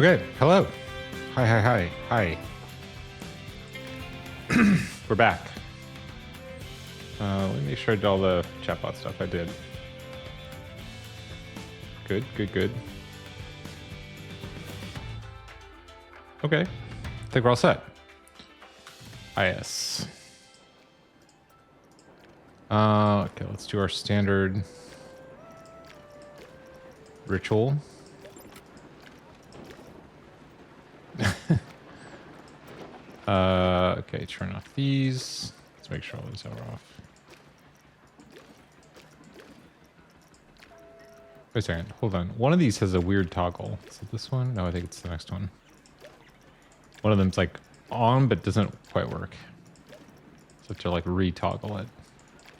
Okay, hello. Hi. We're back. Let me make sure I did all the chatbot stuff. I did. Good. Okay, I think we're all set. Yes. Okay, let's do our standard ritual. Okay, turn off these. Let's make sure all these are off. Wait a second, hold on. One of these has a weird toggle. Is it this one? No, I think it's the next one. One of them's like on, but doesn't quite work. So to like re-toggle it.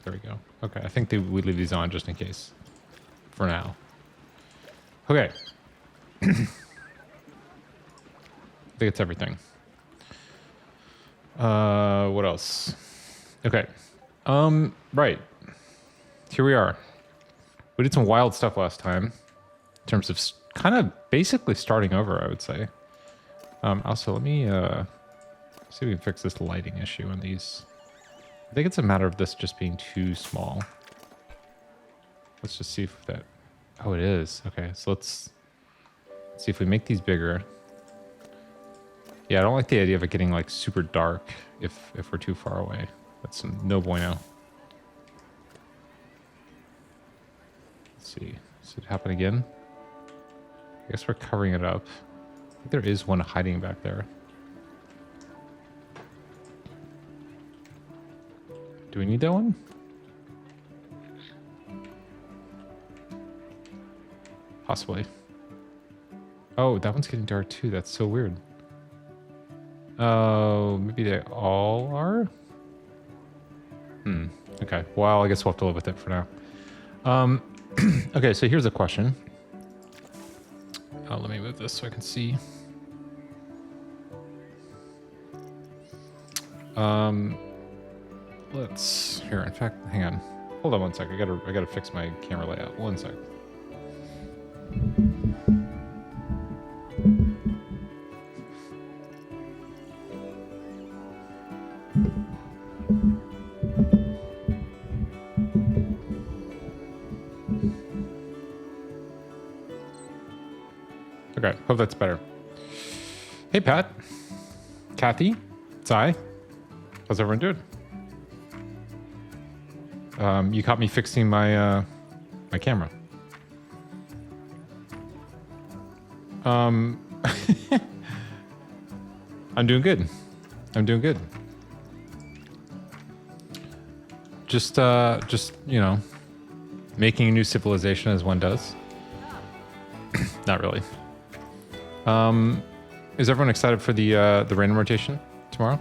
There we go. Okay, I think we leave these on just in case. For now. Okay. I think it's everything. What else? Okay. Right. Here we are. We did some wild stuff last time. In terms of kind of basically starting over, I would say. Also, let me see if we can fix this lighting issue on these. I think it's a matter of this just being too small. Let's just see if that... Oh, it is. Okay, so let's see if we make these bigger. Yeah, I don't like the idea of it getting like super dark if we're too far away. That's no bueno. Let's see. Does it happen again? I guess we're covering it up. I think there is one hiding back there. Do we need that one? Possibly. Oh, that one's getting dark too. That's so weird. Oh, maybe they all are? Okay. Well, I guess we'll have to live with it for now. Okay, so here's a question. Let me move this so I can see. Let's... Here, in fact, hang on. Hold on one sec. I gotta fix my camera layout. One sec. Okay, hope that's better. Hey, Pat. Kathy. Sai. How's everyone doing? You caught me fixing my my camera. I'm doing good. Just you know, making a new civilization as one does. Not really. Is everyone excited for the random rotation tomorrow?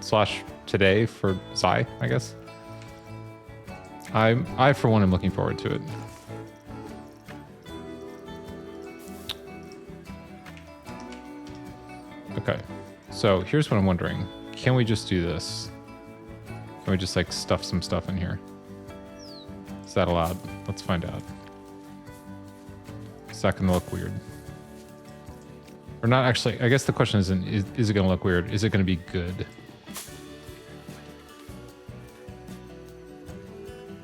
/ today for Sai, I guess. I for one am looking forward to it. Okay, so here's what I'm wondering. Can we just do this? Can we just like stuff some stuff in here? Is that allowed? Let's find out. Is that gonna look weird? Or not actually, I guess the question isn't, is it gonna look weird? Is it gonna be good?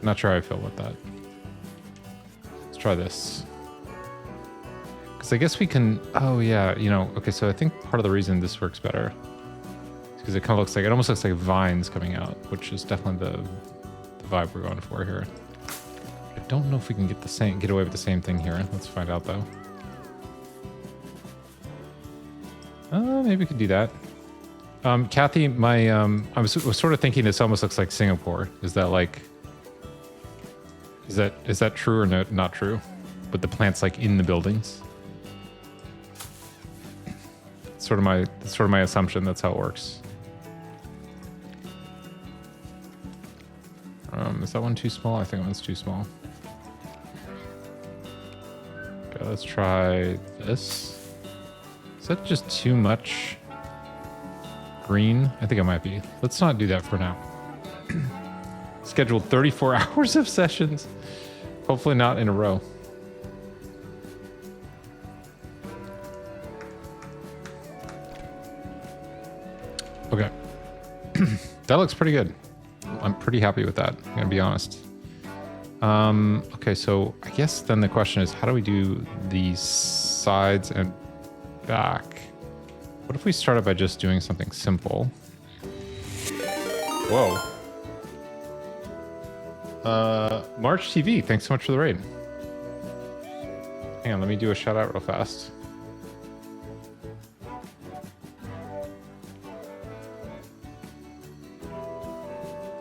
Not sure how I feel about that. Let's try this. Because I guess we can... Oh, yeah. You know, okay, so I think part of the reason this works better is because it kind of looks like... It almost looks like vines coming out, which is definitely the vibe we're going for here. I don't know if we can get away with the same thing here. Let's find out, though. Maybe we could do that. Kathy, I was sort of thinking this almost looks like Singapore. Is that like... Is that true or not true? But the plants like in the buildings. It's sort of my assumption. That's how it works. Is that one too small? I think that one's too small. Okay, let's try this. Is that just too much green? I think it might be. Let's not do that for now. Scheduled 34 hours of sessions. Hopefully not in a row. That looks pretty good. I'm pretty happy with that, I'm gonna be honest. Okay, so I guess then the question is, how do we do these sides and back? What if we started by just doing something simple? Whoa. March TV, thanks so much for the raid. Hang on, let me do a shout out real fast.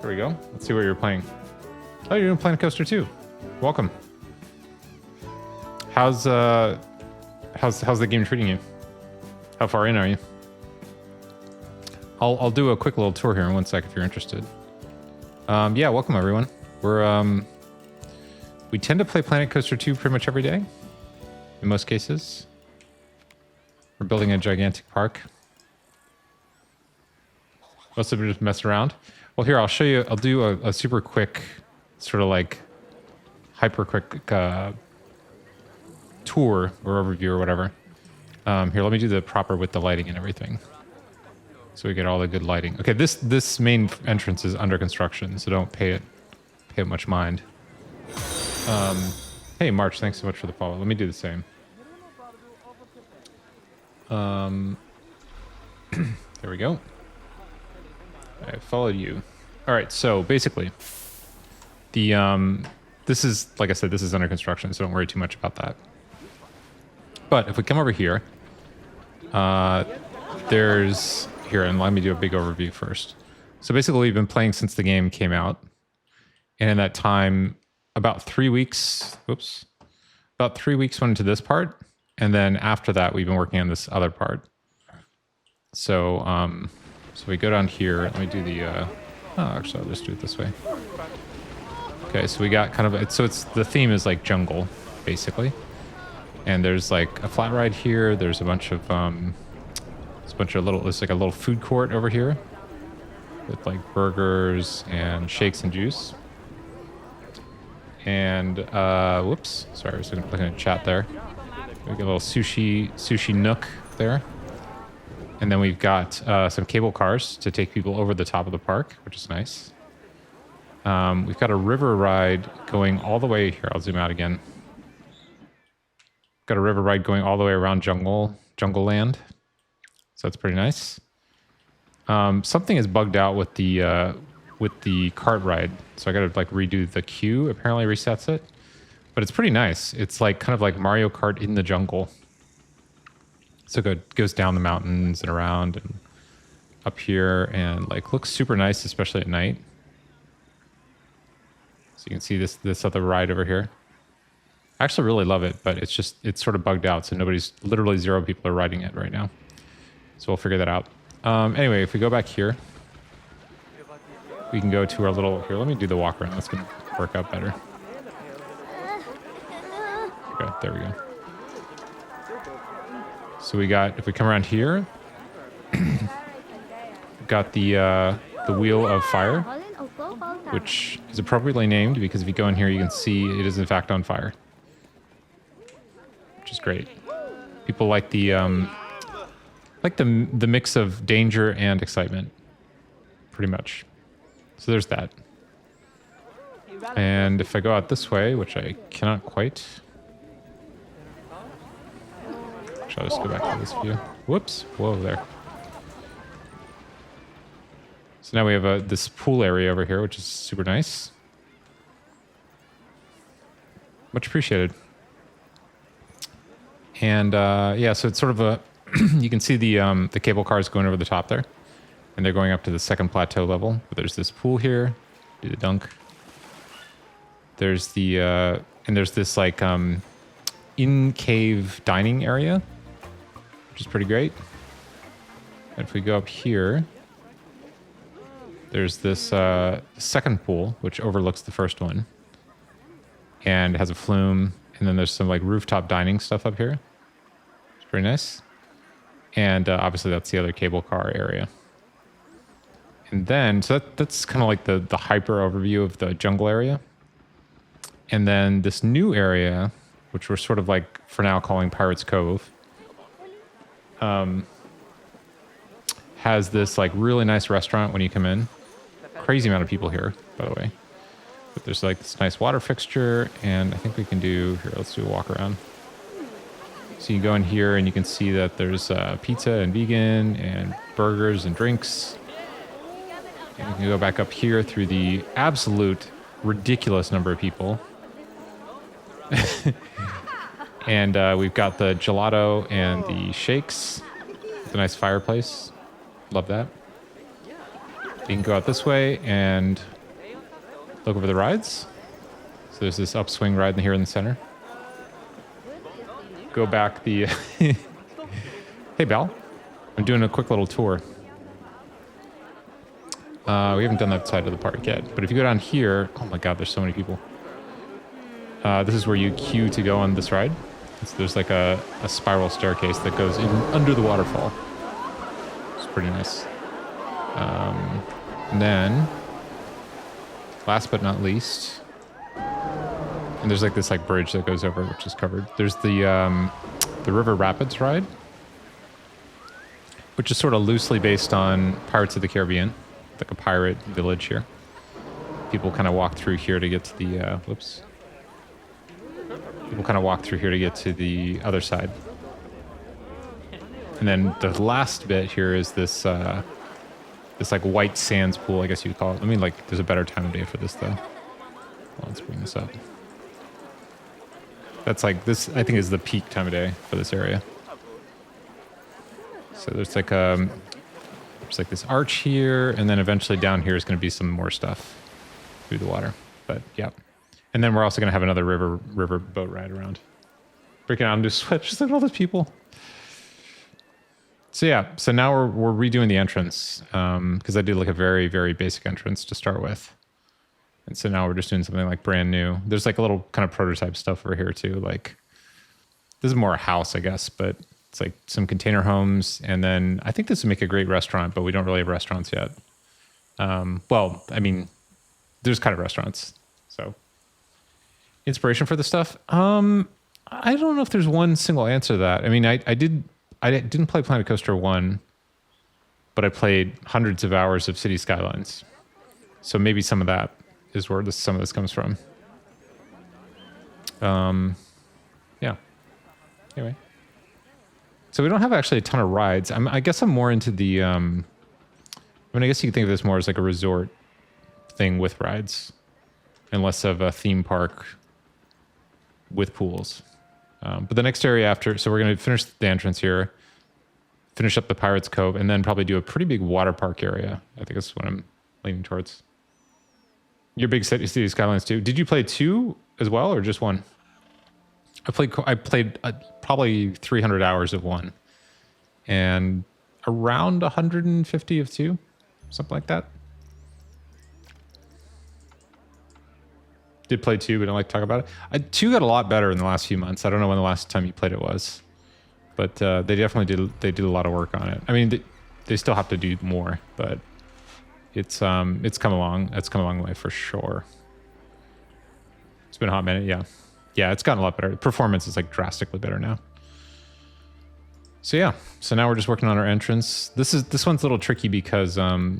There we go. Let's see what you're playing. Oh, you're doing Planet Coaster 2. Welcome. How's the game treating you? How far in are you? I'll do a quick little tour here in 1 sec if you're interested. Yeah, welcome everyone. We tend to play Planet Coaster 2 pretty much every day. In most cases. We're building a gigantic park. Most of it just mess around. Well, here, I'll show you. I'll do a super quick, sort of like hyper quick tour or overview or whatever. Here, let me do the proper with the lighting and everything. So we get all the good lighting. Okay, this main entrance is under construction, so don't pay it much mind. Hey, March, thanks so much for the follow. Let me do the same. There we go. I followed you. All right, so basically, this is, like I said, this is under construction, so don't worry too much about that. But if we come over here, there's here, and let me do a big overview first. So basically, we've been playing since the game came out, and in that time, about 3 weeks. About 3 weeks went into this part, and then after that, we've been working on this other part. So, so we go down here. Let me do the. Oh, actually, I'll just do it this way. Okay, so we got kind of. So it's the theme is like jungle, basically, and there's like a flat ride here. There's a bunch of There's like a little food court over here with like burgers and shakes and juice. And whoops, sorry, I was looking at chat there. We got a little sushi nook there. And then we've got some cable cars to take people over the top of the park, which is nice. We've got a river ride going all the way here. I'll zoom out again. Got a river ride going all the way around Jungle Land. So that's pretty nice. Something is bugged out with the cart ride, so I gotta like redo the queue. Apparently resets it, but it's pretty nice. It's like kind of like Mario Kart in the jungle. So it goes down the mountains and around and up here, and like looks super nice, especially at night. So you can see this other ride over here. I actually really love it, but it's sort of bugged out, so literally 0 people are riding it right now. So we'll figure that out. Anyway, if we go back here, we can go to our little... Here, let me do the walk around. That's going to work out better. Okay, there we go. So we got... If we come around here, we've got the Wheel of Fire, which is appropriately named because if you go in here, you can see it is in fact on fire. Which is great. People like the mix of danger and excitement, pretty much. So there's that. And if I go out this way, which I cannot quite, I'll just go back to this view. Whoops! Whoa, there. So now we have this pool area over here, which is super nice. Much appreciated. And yeah, so it's sort of a you can see the cable cars going over the top there, and they're going up to the second plateau level. But there's this pool here. Do the dunk. There's the and there's this like in cave dining area, which is pretty great. And if we go up here, there's this second pool which overlooks the first one, and it has a flume. And then there's some like rooftop dining stuff up here. It's pretty nice. And obviously that's the other cable car area. And then, so that's kind of like the hyper overview of the jungle area. And then this new area, which we're sort of like for now calling Pirates Cove, has this like really nice restaurant when you come in. crazy amount of people here, by the way. But there's like this nice water fixture, and I think we can do here. Let's do a walk around. So you go in here, and you can see that there's pizza and vegan, and burgers and drinks. And you can go back up here through the absolute ridiculous number of people. And we've got the gelato and the shakes. It's a nice fireplace. Love that. You can go out this way and look over the rides. So there's this upswing ride here in the center. Go back the... Hey, Belle. I'm doing a quick little tour. We haven't done that side of the park yet. But if you go down here... Oh my god, there's so many people. This is where you queue to go on this ride. So there's like a spiral staircase that goes in under the waterfall. It's pretty nice. And then, last but not least, and there's like this like bridge that goes over, which is covered. There's the River Rapids ride, which is sort of loosely based on Pirates of the Caribbean, like a pirate village here. People kind of walk through here to get to the whoops. People kind of walk through here to get to the other side. And then the last bit here is this this like white sands pool, I guess you'd call it. I mean, like, there's a better time of day for this though. Well, let's bring this up. That's like this, I think, is the peak time of day for this area. So there's like this arch here, and then eventually down here is going to be some more stuff through the water. But yeah. And then we're also going to have another river boat ride around. Breaking out into sweat, just look at all those people. So yeah, so now we're redoing the entrance, because I did like a very, very basic entrance to start with. And so now we're just doing something like brand new. There's like a little kind of prototype stuff over here too. Like, this is more a house, I guess, but it's like some container homes. And then I think this would make a great restaurant, but we don't really have restaurants yet. Well, I mean, there's kind of restaurants, so. Inspiration for this stuff? I don't know if there's one single answer to that. I mean, I didn't play Planet Coaster 1, but I played hundreds of hours of City Skylines. So maybe some of that is where some of this comes from. Yeah. Anyway. So we don't have actually a ton of rides. I guess I'm more into the... I mean, I guess you can think of this more as like a resort thing with rides. And less of a theme park with pools. But the next area after, so we're going to finish the entrance here, finish up the Pirates Cove, and then probably do a pretty big water park area. I think that's what I'm leaning towards. You're big City Skylines too. Did you play 2 as well, or just 1? I played probably 300 hours of 1, and around 150 of 2, something like that. Did play 2, but don't like to talk about it. 2 got a lot better in the last few months. I don't know when the last time you played it was, but they definitely did. They did a lot of work on it. I mean, they still have to do more, but it's come along. It's come a long way for sure. It's been a hot minute. Yeah, it's gotten a lot better. The performance is like drastically better now. So yeah, so now we're just working on our entrance. This one's a little tricky because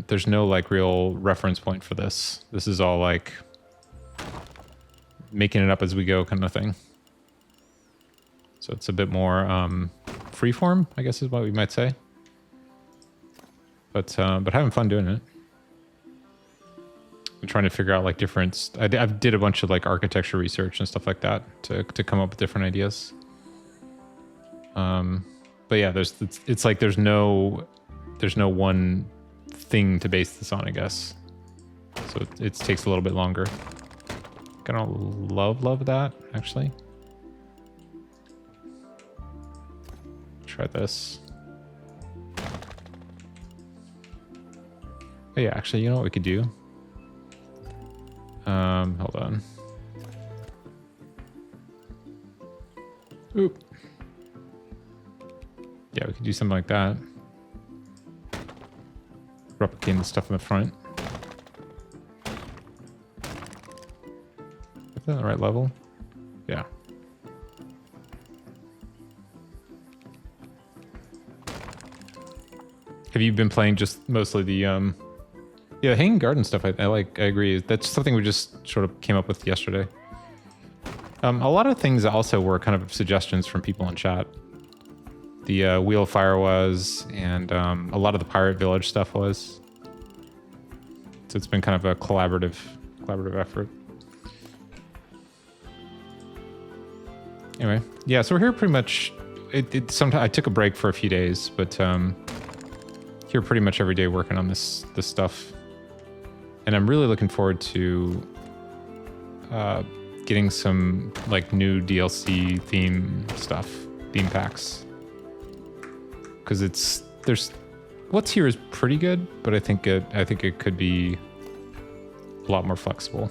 there's no like real reference point for this. This is all like making it up as we go kind of thing. So it's a bit more freeform, I guess is what we might say. But having fun doing it. I'm trying to figure out like different... I did a bunch of like architecture research and stuff like that to come up with different ideas. But yeah, it's like there's no one thing to base this on, I guess. So it takes a little bit longer. Gonna love that, actually. Try this. Oh yeah, actually, you know what we could do? Hold on. Oop. Yeah, we could do something like that. Replicating the stuff in the front. Is that the right level? Yeah. Have you been playing just mostly the Yeah, hanging garden stuff, I like. I agree. That's something we just sort of came up with yesterday. A lot of things also were kind of suggestions from people in chat. The Wheel of Fire was, and a lot of the Pirate Village stuff was. So it's been kind of a collaborative effort. Anyway, yeah. So we're here pretty much. Sometimes I took a break for a few days, but here pretty much every day working on this stuff, and I'm really looking forward to getting some like new DLC theme packs, because there's what's here is pretty good, but I think it could be a lot more flexible.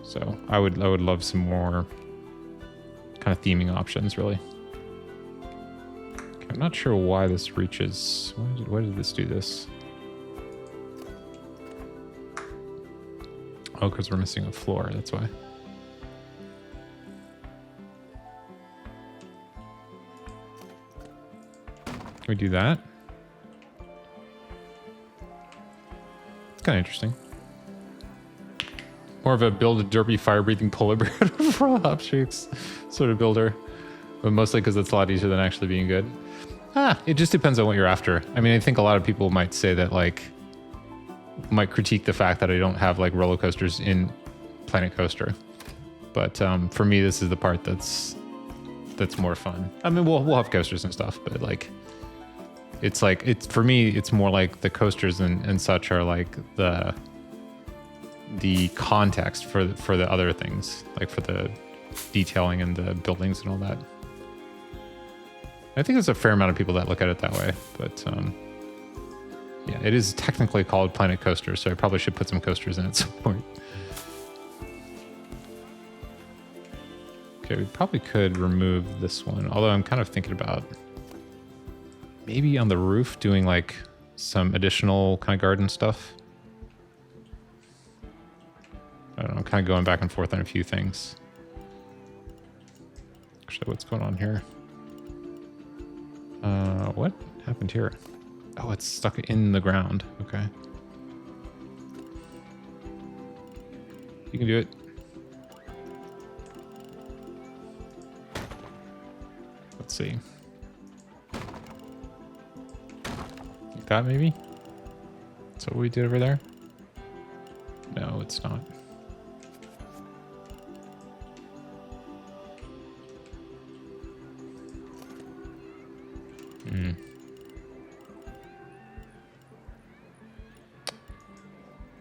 So I would love some more kind of theming options, really. Okay, I'm not sure why this reaches. Why did this do this? Oh, because we're missing a floor, that's why. Can we do that? It's kind of interesting. More of a build a derpy fire-breathing polar bear for Hopstreaks sort of builder. But mostly because it's a lot easier than actually being good. It just depends on what you're after. I mean, I think a lot of people might say that, like, might critique the fact that I don't have, like, roller coasters in Planet Coaster. But for me, this is the part that's more fun. I mean, we'll have coasters and stuff, but, like, it's for me, it's more like the coasters and such are, like, the context for the other things, like for the detailing and the buildings and all that. I think there's a fair amount of people that look at it that way, but yeah, it is technically called Planet Coaster, so I probably should put some coasters in at some point. Okay, we probably could remove this one, although I'm kind of thinking about maybe on the roof doing like some additional kind of garden stuff. I don't know, I'm kind of going back and forth on a few things. Actually, what's going on here? What happened here? Oh, it's stuck in the ground. Okay. You can do it. Let's see. Like that, maybe? Is that what we did over there? No, it's not.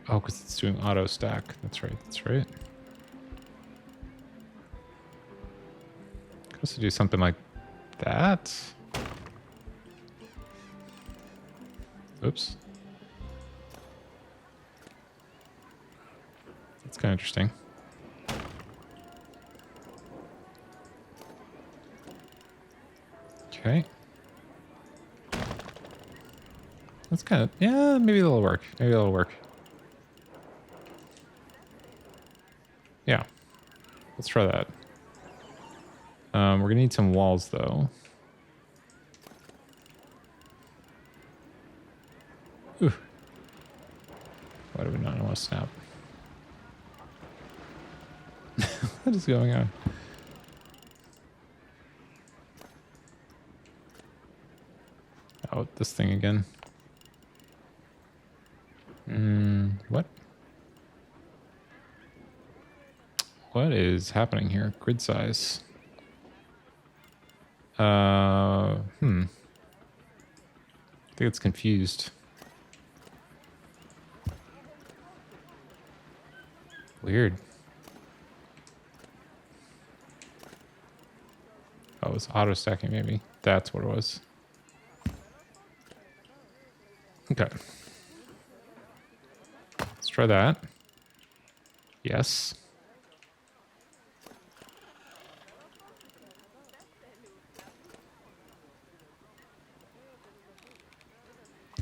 Oh, because it's doing auto stack. That's right. That's right. Could also do something like that. Oops. That's kind of interesting. Okay. That's kind of, yeah, maybe that'll work. Maybe that'll work. Yeah. Let's try that. We're gonna need some walls though. Ooh. Why do we not want to snap? What is going on? Oh, this thing again. What? What is happening here? Grid size. I think it's confused. Weird. Oh, it was auto stacking maybe. That's what it was. Okay. Let's try that. Yes.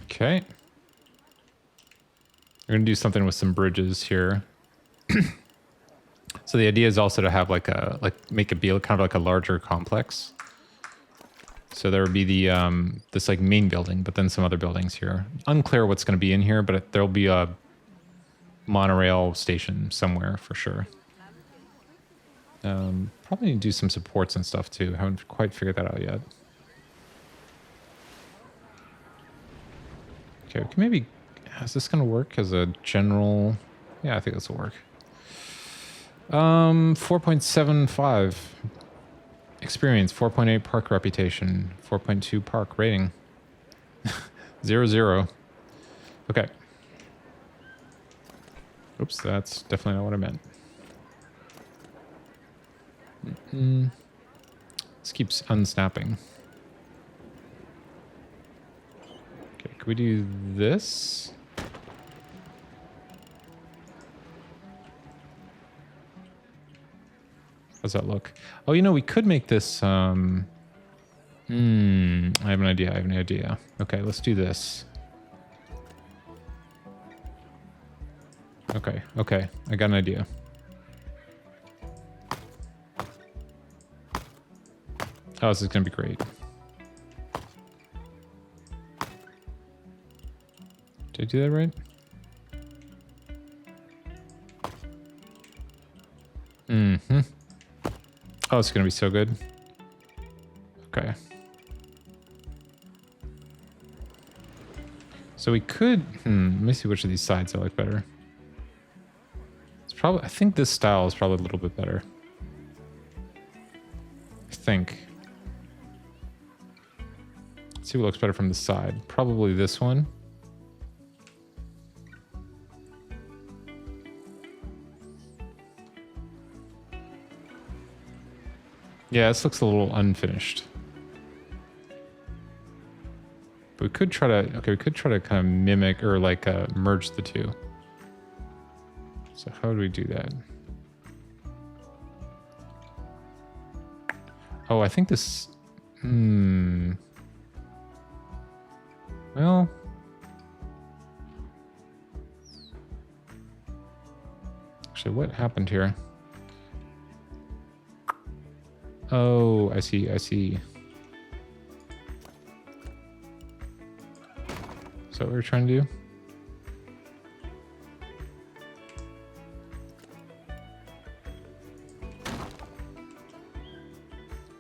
Okay. We're gonna do something with some bridges here. So the idea is also to have make it be kind of like a larger complex. So there would be the this like main building, but then some other buildings here. Unclear what's going to be in here, but there'll be a monorail station somewhere for sure. Probably need to do some supports and stuff too. Haven't quite figured that out yet. Okay, we can maybe... Is this going to work as a general... Yeah, I think this will work. 4.75 experience, 4.8 park reputation, 4.2 park rating. 0. Okay. Oops, that's definitely not what I meant. This keeps unsnapping. Okay, can we do this? How's that look? Oh, you know, we could make this, I have an idea. Okay, let's do this. Okay, I got an idea. Oh, this is gonna be great. Did I do that right? Mm-hmm. Oh, it's gonna be so good. Okay. So we could... let me see which of these sides I like better. It's probably... I think this style is probably a little bit better. I think. Let's see what looks better from the side. Probably this one. Yeah, this looks a little unfinished. But we could try to... Okay, we could try to kind of mimic or like merge the two. So how do we do that? Oh, I think this... Well... Actually, what happened here? Oh, I see. Is that what we're trying to do?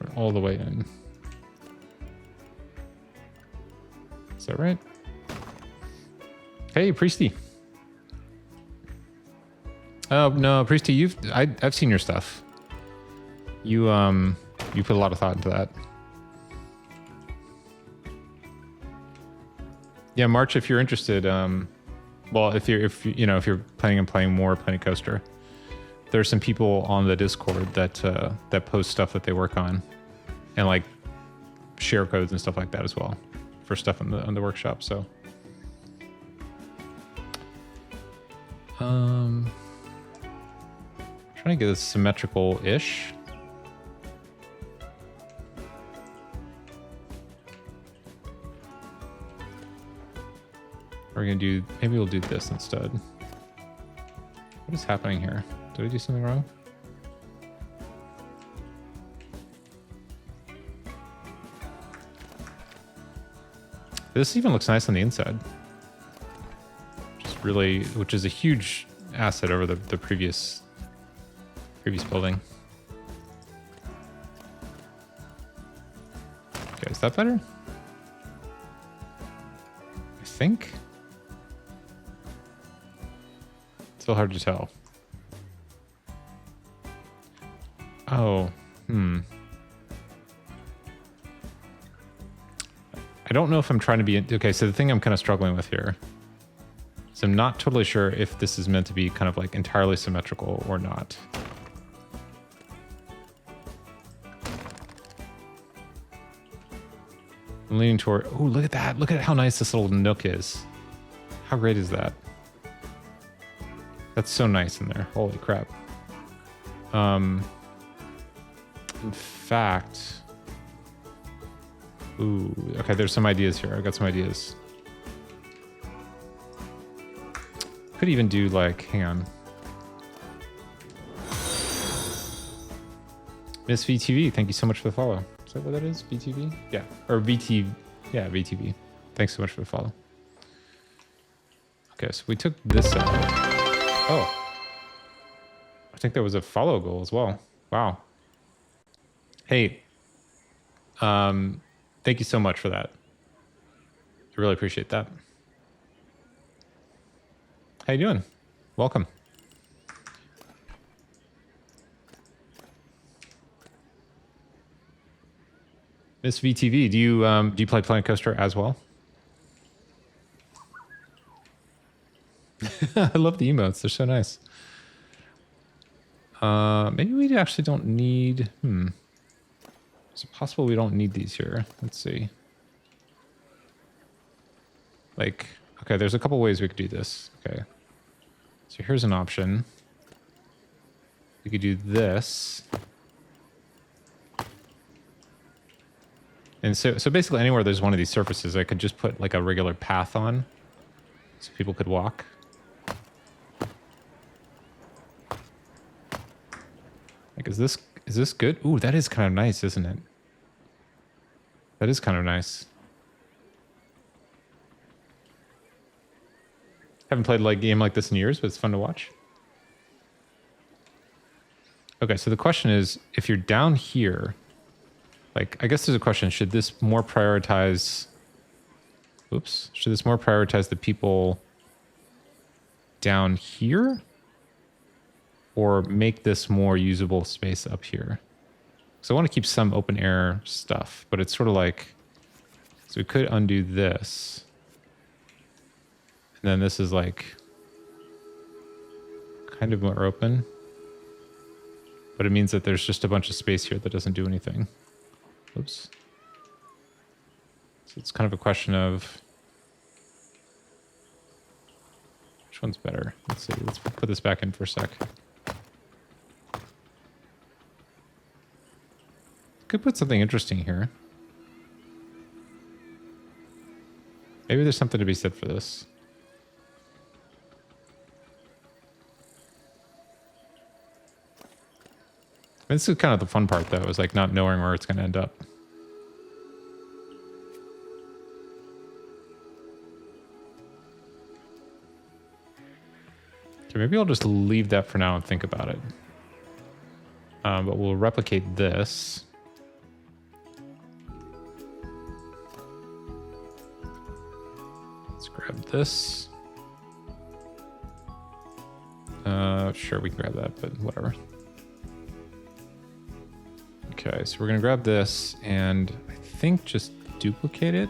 We're all the way in. Is that right? Hey, Priesty. Oh, no, Priesty, I've seen your stuff. You put a lot of thought into that. Yeah, March, if you're interested, well, if you're planning on playing more Planet Coaster, there's some people on the Discord that post stuff that they work on, and like share codes and stuff like that as well for stuff on the workshop. So, trying to get this symmetrical-ish. We're gonna do, maybe we'll do this instead. What is happening here? Did I do something wrong? This even looks nice on the inside. Which is a huge asset over the previous building. Okay, is that better? I think. Still hard to tell. Oh, I don't know if I'm trying to be... Okay, so the thing I'm kind of struggling with here is I'm not totally sure if this is meant to be kind of like entirely symmetrical or not. I'm leaning toward... Oh, look at that. Look at how nice this little nook is. How great is that? That's so nice in there. Holy crap. In fact... Ooh, okay, there's some ideas here. I've got some ideas. Could even do like... Hang on. Miss VTV, thank you so much for the follow. Is that what that is? VTV? Yeah. Or VT. Yeah, VTV. Thanks so much for the follow. Okay, so we took this out. Oh. I think there was a follow goal as well. Wow. Hey. Thank you so much for that. I really appreciate that. How you doing? Welcome. Miss VTV, do you play Planet Coaster as well? I love the emotes. They're so nice. Maybe we actually don't need... Is it possible we don't need these here? Let's see. Like, okay, there's a couple ways we could do this. Okay. So here's an option. We could do this. And so basically anywhere there's one of these surfaces, I could just put like a regular path on so people could walk. Like, is this good? Ooh, that is kind of nice, isn't it? That is kind of nice. Haven't played like a game like this in years, but it's fun to watch. Okay, so the question is, if you're down here, like, I guess there's a question, should this more prioritize... Oops. Should this more prioritize the people down here? Or make this more usable space up here? So I want to keep some open air stuff, but it's sort of like... So we could undo this. And then this is like... kind of more open. But it means that there's just a bunch of space here that doesn't do anything. Oops. So it's kind of a question of... Which one's better? Let's see. Let's put this back in for a sec. Could put something interesting here. Maybe there's something to be said for this. This is kind of the fun part, though, is like not knowing where it's going to end up. So maybe I'll just leave that for now and think about it. But we'll replicate this. Let's grab this. Sure, we can grab that, but whatever. Okay, so we're going to grab this and I think just duplicate it.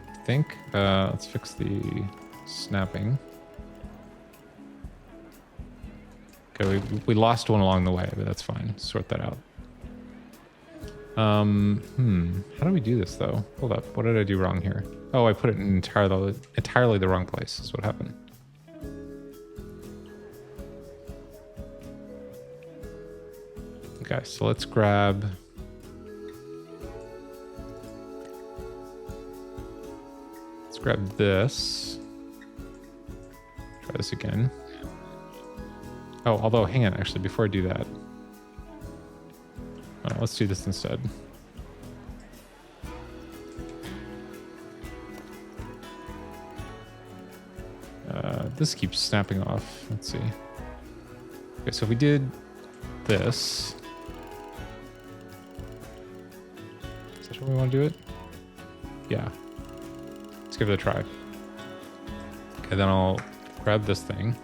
I think, let's fix the snapping. Okay, we lost one along the way, but that's fine. Sort that out. How do we do this though? Hold up, what did I do wrong here? Oh, I put it in entirely the wrong place. That's what happened. Okay, so let's grab... Let's grab this. Try this again. Oh, although, hang on, actually, before I do that. Let's do this instead. This keeps snapping off. Let's see. Okay, so if we did this... Is that how we want to do it? Yeah. Let's give it a try. Okay, then I'll grab this thing.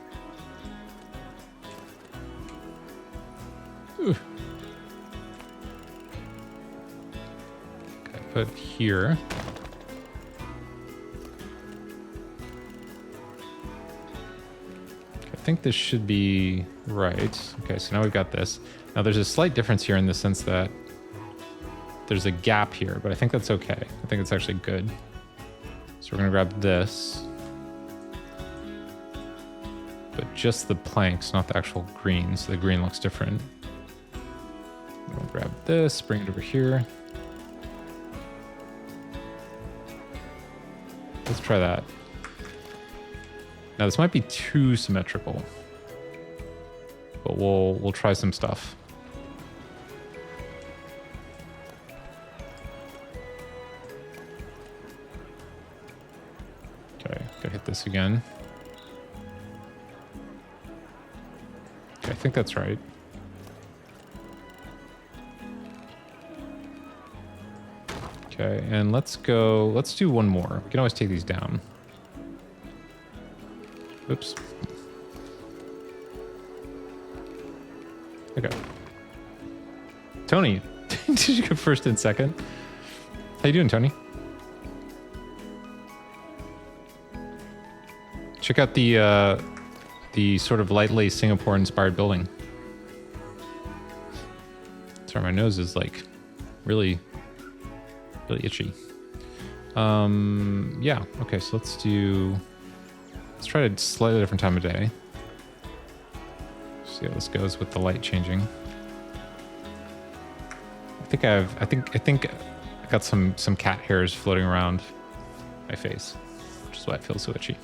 Ooh. Okay, put here. I think this should be right. Okay, so now we've got this. Now there's a slight difference here in the sense that there's a gap here, but I think that's okay. I think it's actually good. So we're gonna grab this. But just the planks, not the actual green, so the green looks different. I'm gonna grab this, bring it over here. Let's try that. Now this might be too symmetrical. but we'll try some stuff. Okay, gotta hit this again. Okay, I think that's right. Okay, and let's do one more. We can always take these down. Oops. Okay. Tony, did you go first and second? How you doing, Tony? Check out the sort of lightly Singapore-inspired building. Sorry, my nose is like really itchy. Yeah. Okay, so let's try a slightly different time of day. See how this goes with the light changing. I think I got some cat hairs floating around my face, which is why it feels so itchy.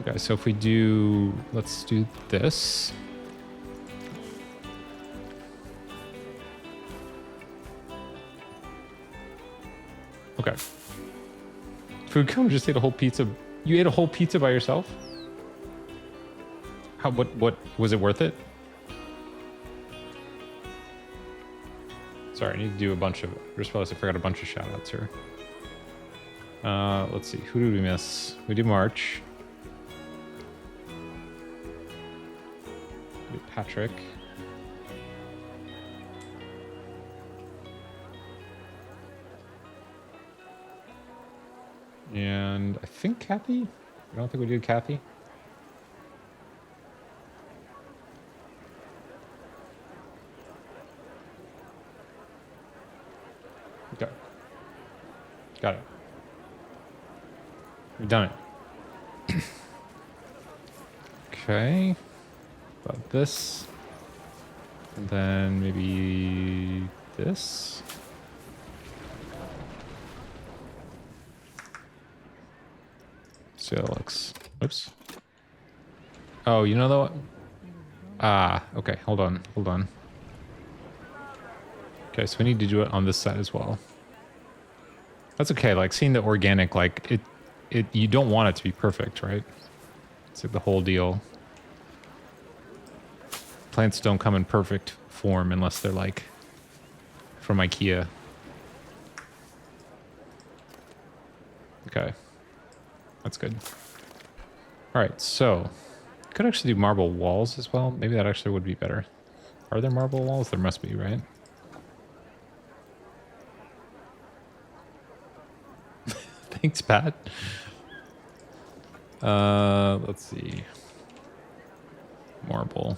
Okay, so if let's do this. Okay. Food coma just ate a whole pizza. You ate a whole pizza by yourself? What was it worth it? Sorry, I need to do a bunch of, I just realized I forgot a bunch of shout outs here. Let's see, who did we miss? We did March. We did Patrick. And I think Kathy? I don't think we did Kathy. Okay. Got it. We've done it. Okay. About this. And then maybe this. So it looks. Oops. Oh, you know the what? Ah, okay. Hold on. Okay, so we need to do it on this side as well. That's okay. Like seeing the organic, like it. You don't want it to be perfect, right? It's like the whole deal. Plants don't come in perfect form unless they're like from IKEA. Okay. That's good. All right, so could actually do marble walls as well. Maybe that actually would be better. Are there marble walls? There must be, right? Thanks, Pat. Let's see. Marble.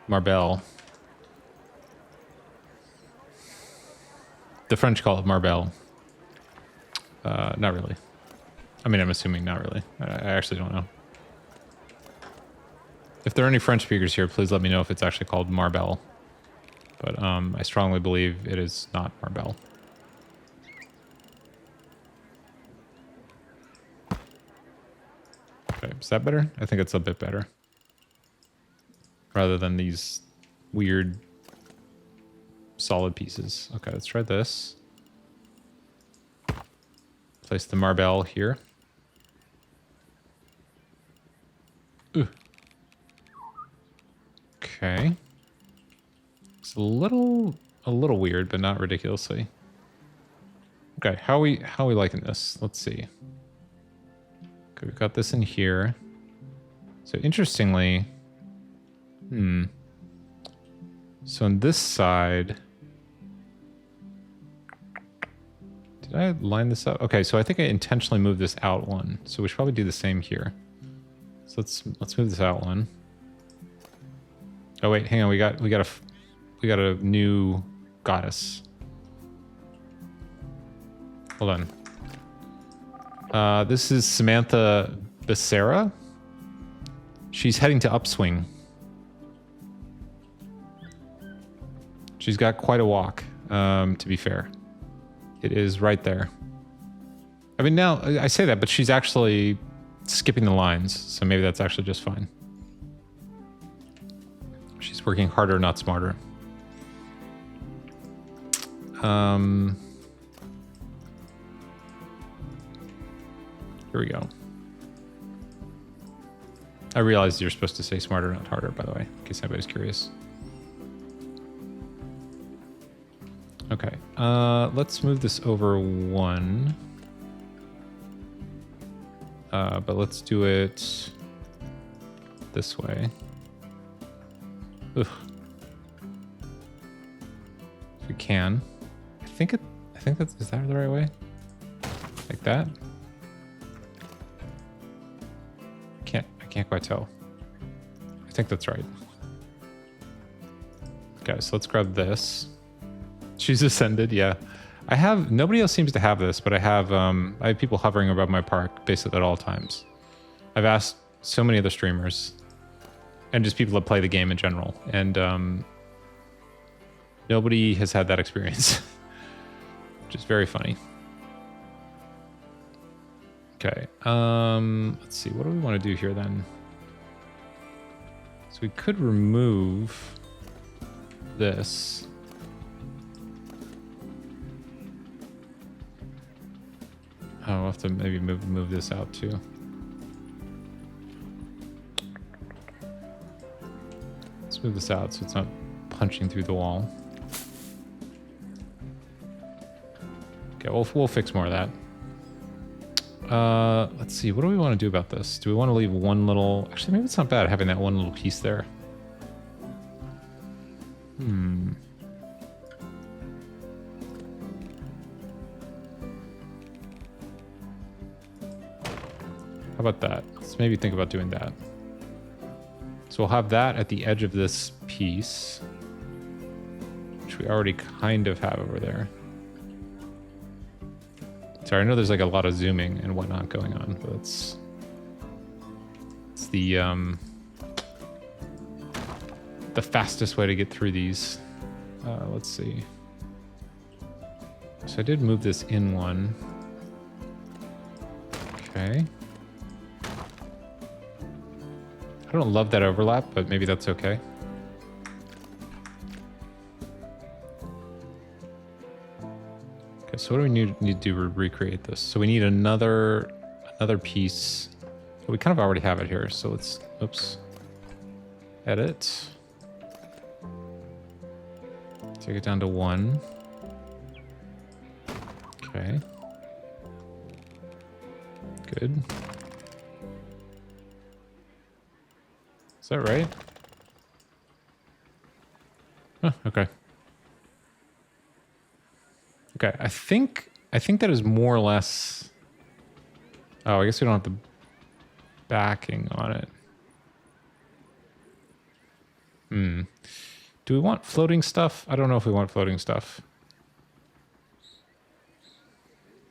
Marbelle. The French call it Marbelle. Not really. I mean, I'm assuming not really. I actually don't know. If there are any French speakers here, please let me know if it's actually called Marbelle. But I strongly believe it is not Marbelle. Okay, is that better? I think it's a bit better. Rather than these weird solid pieces. Okay, let's try this. Place the Marbelle here. Ooh. Okay. It's a little weird, but not ridiculously. Okay, how are we liking this? Let's see. Okay, we've got this in here. So interestingly, so on this side, did I line this up? Okay, so I think I intentionally moved this out one. So we should probably do the same here. So let's move this out one. Oh wait, hang on. We got a new goddess. Hold on. This is Samantha Becerra. She's heading to Upswing. She's got quite a walk, to be fair. It is right there. I mean, now I say that, but she's actually skipping the lines, so maybe that's actually just fine. She's working harder, not smarter. Here we go. I realized you're supposed to say smarter, not harder, by the way, in case anybody's curious. Okay, let's move this over one. But let's do it this way. Ugh. If we can. I think that's, is that the right way? Like that? I can't quite tell. I think that's right. Okay, so let's grab this. She's ascended, yeah. I have, nobody else seems to have this, but I have people hovering above my park basically at all times. I've asked so many other streamers and just people that play the game in general, and nobody has had that experience, which is very funny. Okay, let's see, what do we want to do here then? So we could remove this. Oh, I'll have to maybe move this out too. Let's move this out so it's not punching through the wall. Okay, we'll fix more of that. Let's see, what do we want to do about this? Do we want to leave one little... Actually, maybe it's not bad having that one little piece there. How about that? Let's maybe think about doing that. So we'll have that at the edge of this piece, which we already kind of have over there. Sorry, I know there's like a lot of zooming and whatnot going on, but it's the fastest way to get through these. Let's see. So I did move this in one. Okay. I don't love that overlap, but maybe that's okay. Okay, so what do we need to do to recreate this? So we need another piece. We kind of already have it here, so let's, oops, edit. Take it down to 1. Okay. Good. Is that right? Oh, okay. Okay, I think that is more or less... Oh, I guess we don't have the backing on it. Do we want floating stuff? I don't know if we want floating stuff.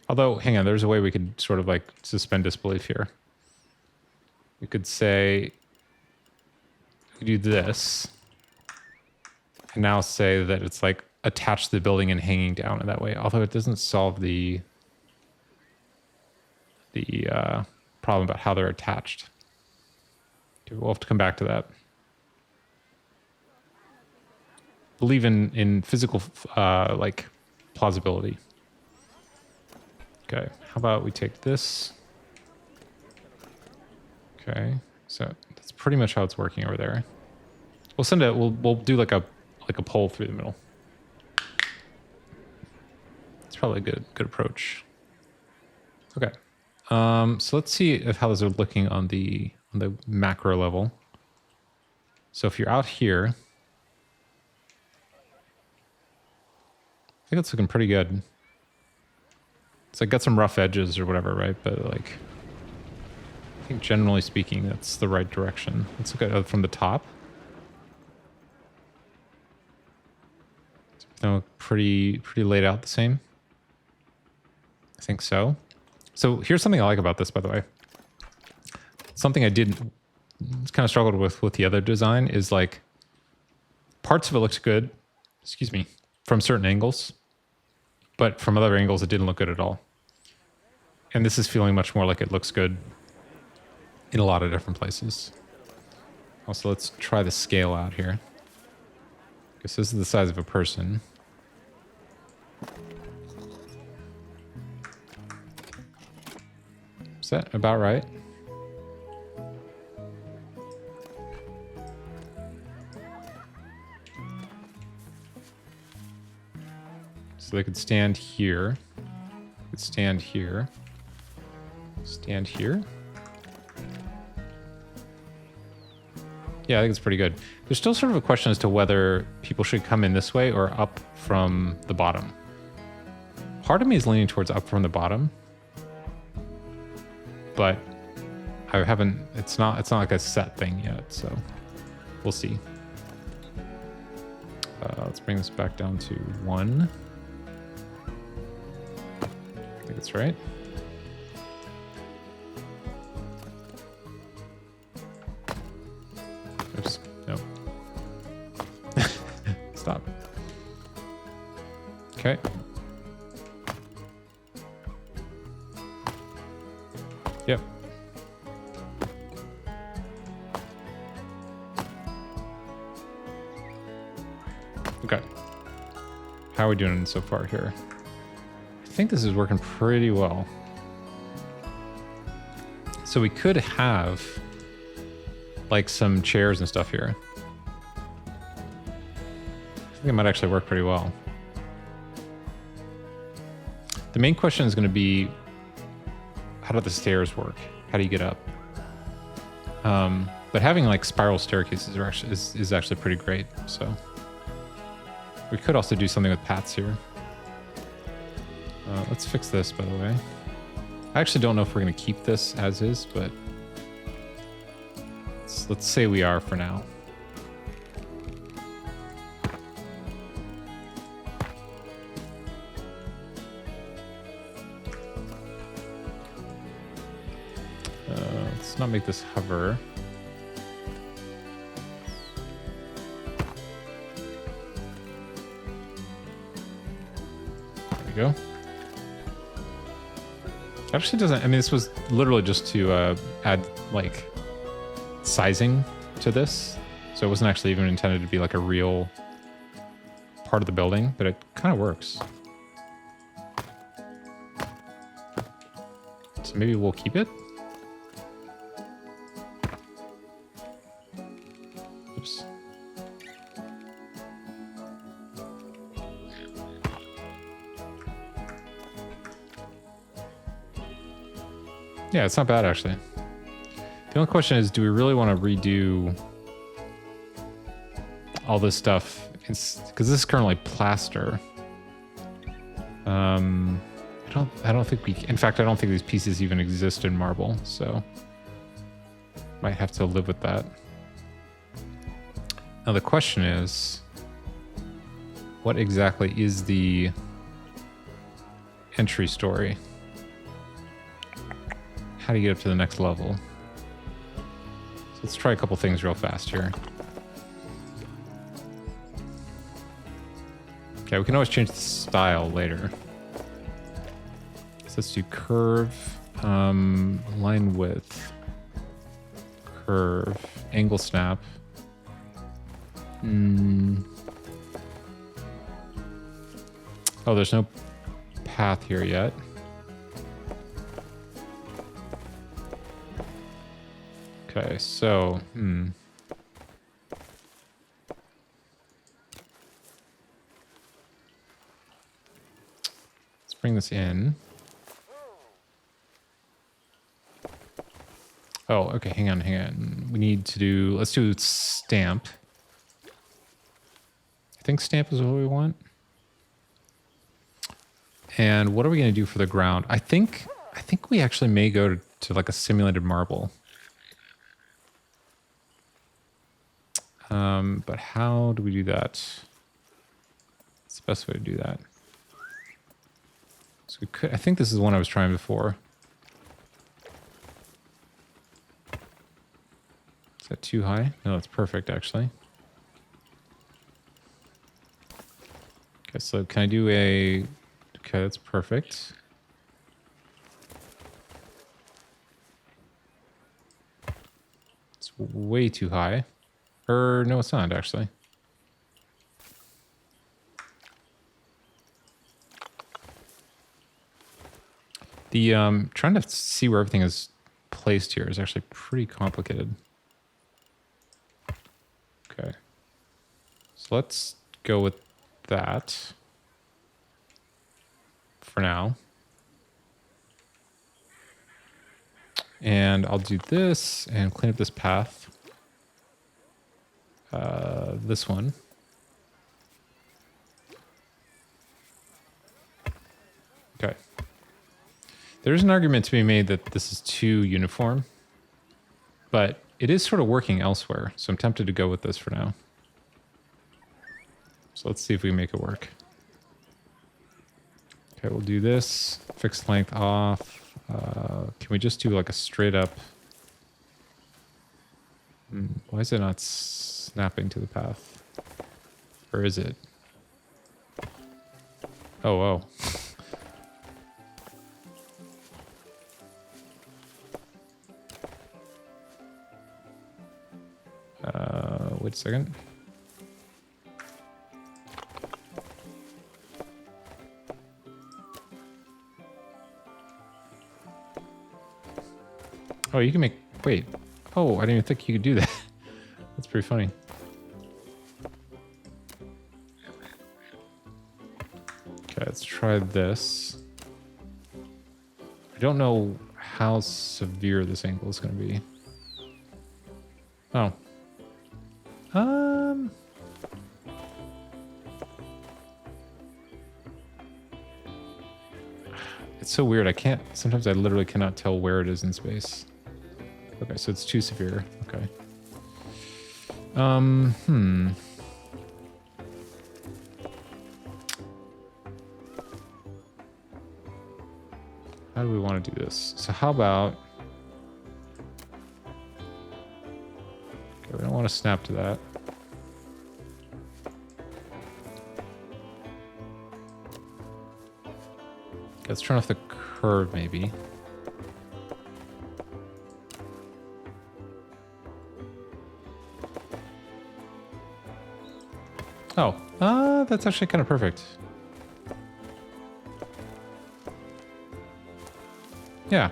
Although, hang on, there's a way we could sort of like suspend disbelief here. We could say... We do this. And now say that it's like attached to the building and hanging down in that way. Although it doesn't solve the problem about how they're attached. Okay, we'll have to come back to that. Believe in physical like plausibility. Okay, how about we take this? Okay, so that's pretty much how it's working over there. We'll send it. We'll do like a pole through the middle. It's probably a good approach. Okay, so let's see how those are looking on the macro level. So if you're out here, I think it's looking pretty good. It's like got some rough edges or whatever, right? But like, I think generally speaking, that's the right direction. Let's look at it from the top. No, pretty laid out the same. I think so. So here's something I like about this, by the way. Something I did kind of struggled with the other design is like parts of it looks good, excuse me, from certain angles, but from other angles it didn't look good at all. And this is feeling much more like it looks good in a lot of different places. Also, let's try the scale out here. Guess this is the size of a person. Is that about right? So they could stand here. Could stand here. Stand here. Yeah, I think it's pretty good. There's still sort of a question as to whether people should come in this way or up from the bottom. Part of me is leaning towards up from the bottom, but I haven't. It's not like a set thing yet, so we'll see. Let's bring this back down to 1. I think it's right. Oops. No. Stop. Okay. Yep. Okay. How are we doing so far here? I think this is working pretty well. So we could have like some chairs and stuff here. I think it might actually work pretty well. The main question is going to be, how do the stairs work? How do you get up? But having like spiral staircases are actually, is actually pretty great. So we could also do something with paths here. Let's fix this, by the way. I actually don't know if we're going to keep this as is, but let's say we are for now. Let's not make this hover. There we go. Actually doesn't, I mean, this was literally just to add like sizing to this. So it wasn't actually even intended to be like a real part of the building, but it kind of works. So maybe we'll keep it. Oops. Yeah, it's not bad actually. The only question is, do we really want to redo all this stuff? Because this is currently plaster. I don't think we. In fact, I don't think these pieces even exist in marble. So might have to live with that. Now the question is, what exactly is the entry story? How do you get up to the next level? So let's try a couple things real fast here. Okay, we can always change the style later. So let's do curve, line width, curve, angle snap. Oh, there's no path here yet. Okay, so, let's bring this in. Oh, okay, hang on. We need to do, let's do stamp. I think stamp is what we want. And what are we going to do for the ground? I think we actually may go to like a simulated marble. But how do we do that? What's the best way to do that? So we could, I think this is the one I was trying before. Is that too high? No, that's perfect actually. Okay, so can I do a, okay, that's perfect. It's way too high. Or no, it's not actually. The trying to see where everything is placed here is actually pretty complicated. Okay. So let's go with that for now. And I'll do this and clean up this path. This one. Okay. There's an argument to be made that this is too uniform, but it is sort of working elsewhere, so I'm tempted to go with this for now. So let's see if we can make it work. Okay, we'll do this. Fixed length off. Can we just do like a straight up... Why is it not snapping to the path? Or is it? Oh. Wait a second. Oh, you can make... Wait. Oh, I didn't even think you could do that. That's pretty funny. Okay, let's try this. I don't know how severe this angle is going to be. Oh. It's so weird. Sometimes I literally cannot tell where it is in space. Okay, so it's too severe. Okay. How do we want to do this? So how about... Okay, we don't want to snap to that. Okay, let's turn off the curve, maybe. Oh, that's actually kind of perfect. Yeah.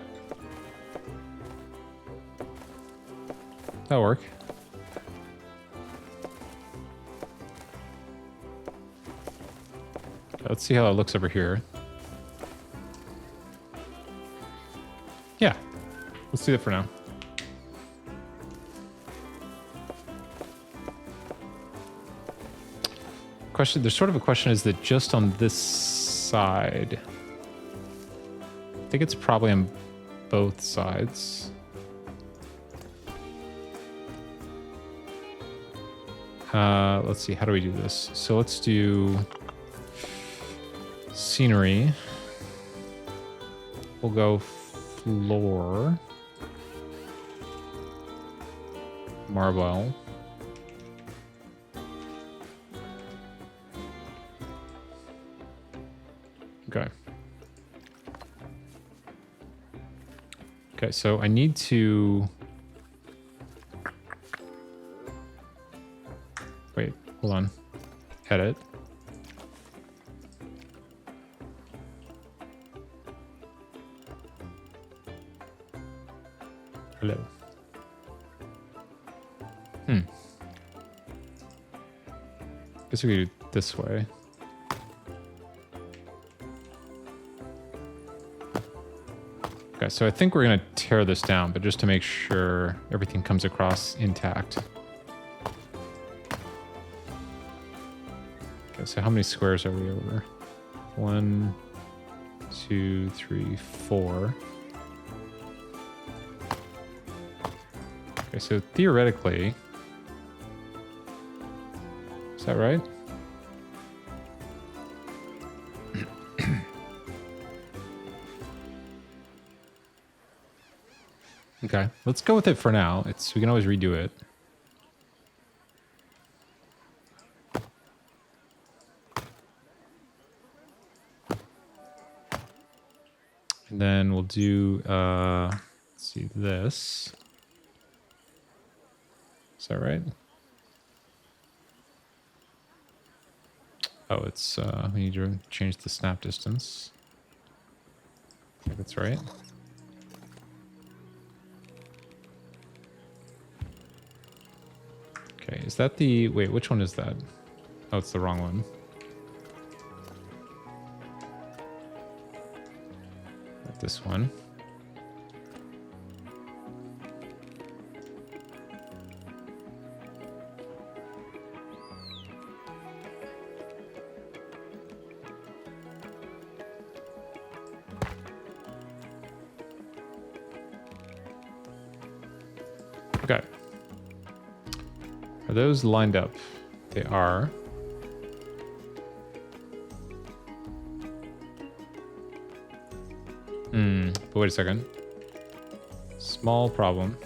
That'll work. Let's see how it looks over here. Yeah. Let's do it for now. Question, there's sort of a question, is that just on this side? I think it's probably on both sides. Let's see, how do we do this? So let's do scenery. We'll go floor. Marble. Okay. Okay, so I need to... Wait, hold on. Edit. Hello. Guess we could do it this way. Okay, so I think we're going to tear this down, but just to make sure everything comes across intact. Okay, so how many squares are we over? 1, 2, 3, 4. Okay, so theoretically... Is that right? Okay, let's go with it for now. We can always redo it. And then we'll do, let's see, this. Is that right? Oh, it's, we need to change the snap distance. think that's right. Okay, is that the... Wait, which one is that? Oh, it's the wrong one. Not this one. Okay. Are those lined up? They are. But wait a second. Small problem.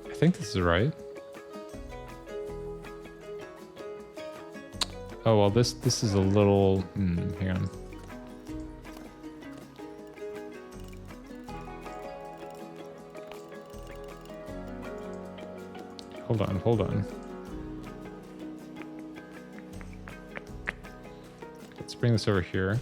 I think this is right. Oh, well, this is a little... hang on. Hold on. Let's bring this over here.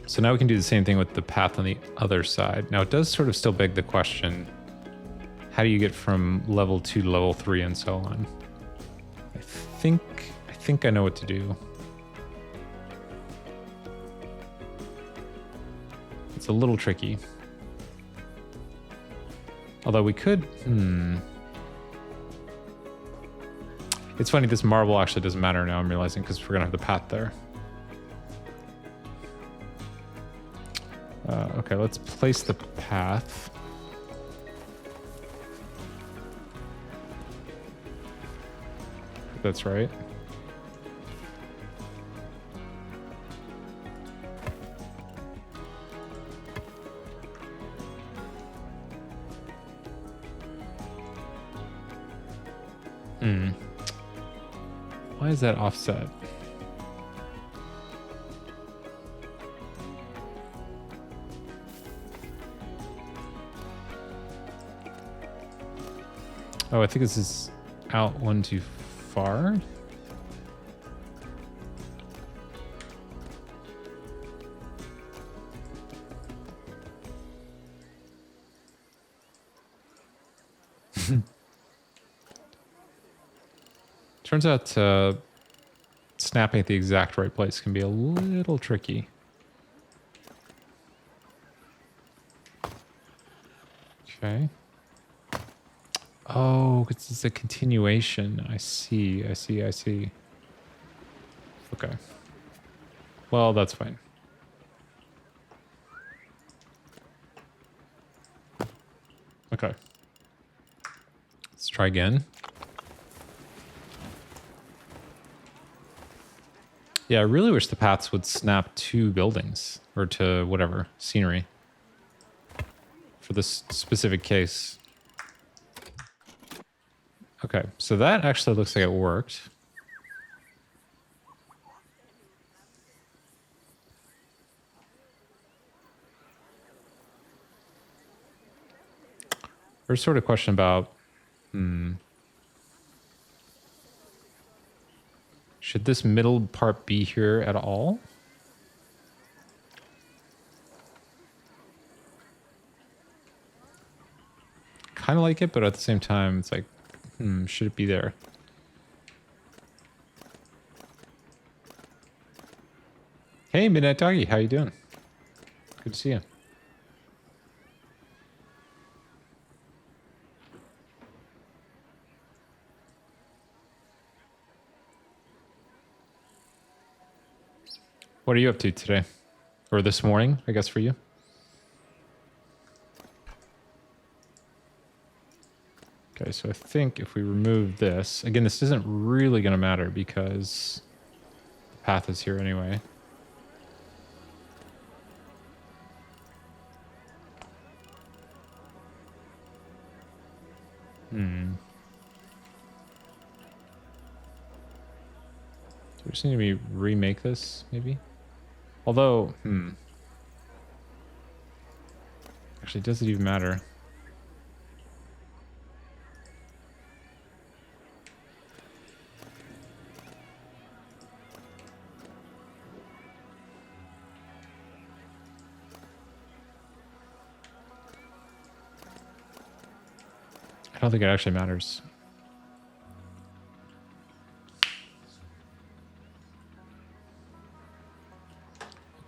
So now we can do the same thing with the path on the other side. Now it does sort of still beg the question, how do you get from level 2 to level 3 and so on? I think I know what to do. It's a little tricky. Although we could... It's funny, this marble actually doesn't matter now, I'm realizing, because we're going to have the path there. Okay, let's place the path. That's right. Why is that offset? Oh, I think this is out one too far. Turns out snapping at the exact right place can be a little tricky. Okay. Oh, it's a continuation. I see. Okay. Well, that's fine. Okay. Let's try again. Yeah, I really wish the paths would snap to buildings or to whatever, scenery. For this specific case. Okay, so that actually looks like it worked. There's sort of question about, should this middle part be here at all? Kind of like it, but at the same time, it's like, should it be there? Hey, Midnight Doggy, how you doing? Good to see you. What are you up to today? Or this morning, I guess, for you? Okay, so I think if we remove this, again, this isn't really going to matter because the path is here anyway. Do we just need to remake this, maybe? Although, actually, does it even matter? I don't think it actually matters.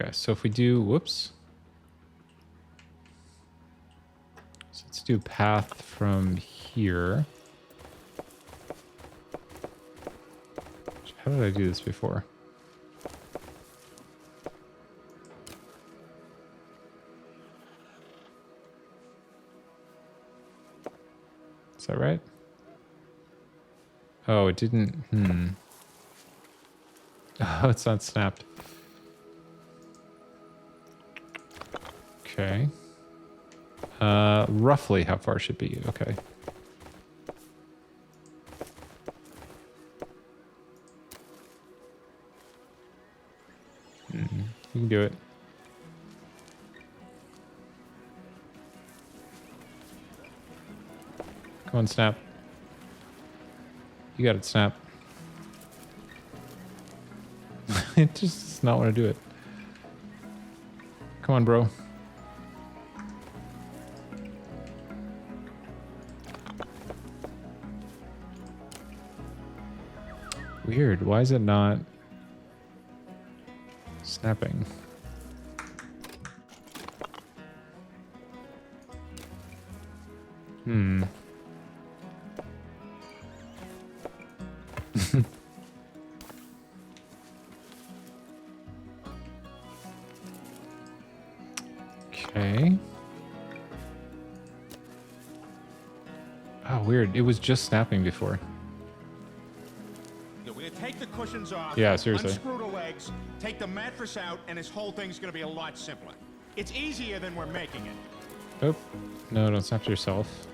Okay, so if we do, whoops. So let's do a path from here. How did I do this before? Is that right? Oh, it didn't. Oh, it's not snapped. Okay. Roughly how far should be? Okay. You can do it. Come on, Snap. You got it, Snap. It just does not want to do it. Come on, bro. Weird. Why is it not snapping? Okay. Oh, weird. It was just snapping before. We're gonna take the cushions off. Yeah, seriously. Unscrew the legs, take the mattress out, and this whole thing's gonna be a lot simpler. It's easier than we're making it. Oh, no, don't snap to yourself.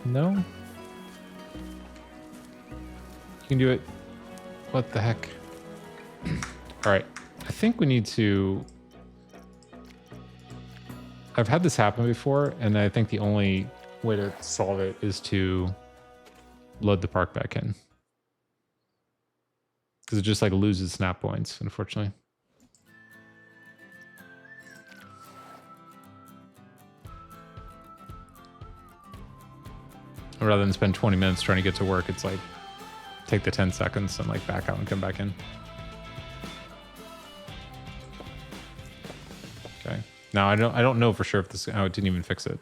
No. You can do it. What the heck? All right. I think we need to... I've had this happen before, and I think the only way to solve it is to load the park back in. Because it just like loses snap points, unfortunately. Rather than spend 20 minutes trying to get to work, it's like take the 10 seconds and like back out and come back in. Okay. Now I don't know for sure if this, oh, it didn't even fix it.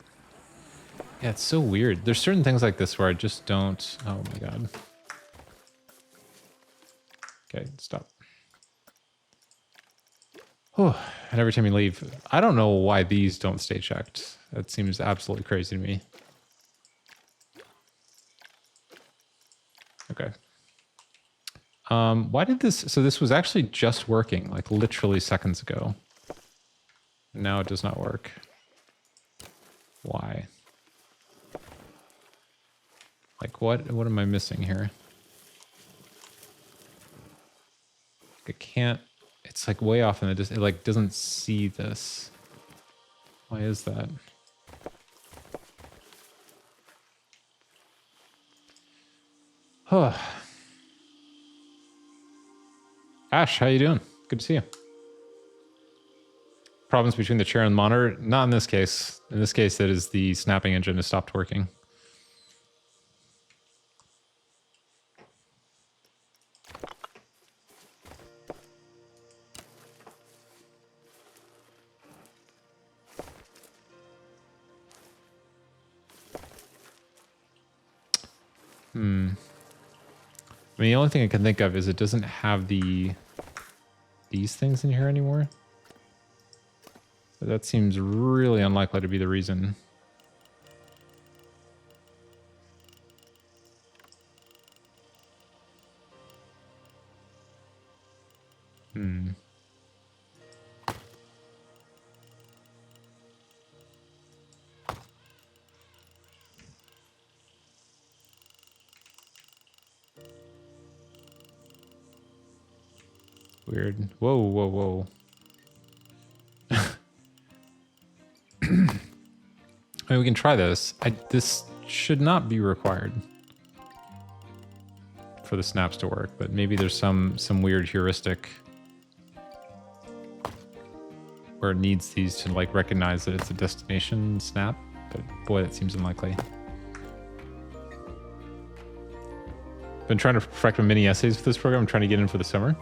Yeah, it's so weird. There's certain things like this where I just don't, oh my God. Okay, stop. Oh, and every time you leave, I don't know why these don't stay checked. That seems absolutely crazy to me. Okay. Why did this, so this was actually just working like literally seconds ago. Now it does not work. Why? Like what am I missing here? I can't, it's like way off in the distance. It like doesn't see this. Why is that? Oh. Ash, how you doing? Good to see you. Problems between the chair and the monitor? Not in this case. In this case, that is the snapping engine has stopped working. I mean, the only thing I can think of is it doesn't have these things in here anymore. But that seems really unlikely to be the reason. Hmm. Weird. Whoa, whoa, whoa. I mean, we can try this. This should not be required for the snaps to work, but maybe there's some weird heuristic where it needs these to like recognize that it's a destination snap. But boy, that seems unlikely. Been trying to perfect my mini essays for this program. I'm trying to get in for the summer.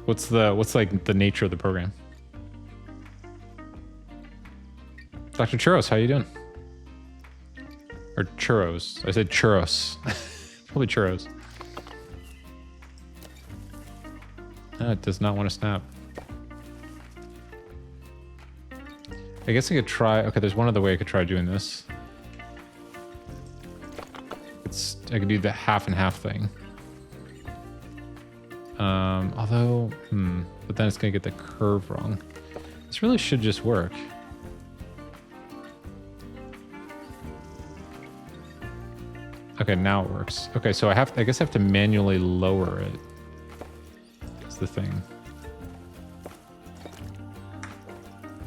What's like the nature of the program? Dr. Churros, how you doing? Or churros. I said churros. Probably churros. No, it does not want to snap. I guess I could try... Okay, there's one other way I could try doing this. I could do the half and half thing. Although... But then it's going to get the curve wrong. This really should just work. Okay, now it works. Okay, so I guess I have to manually lower it. That's the thing.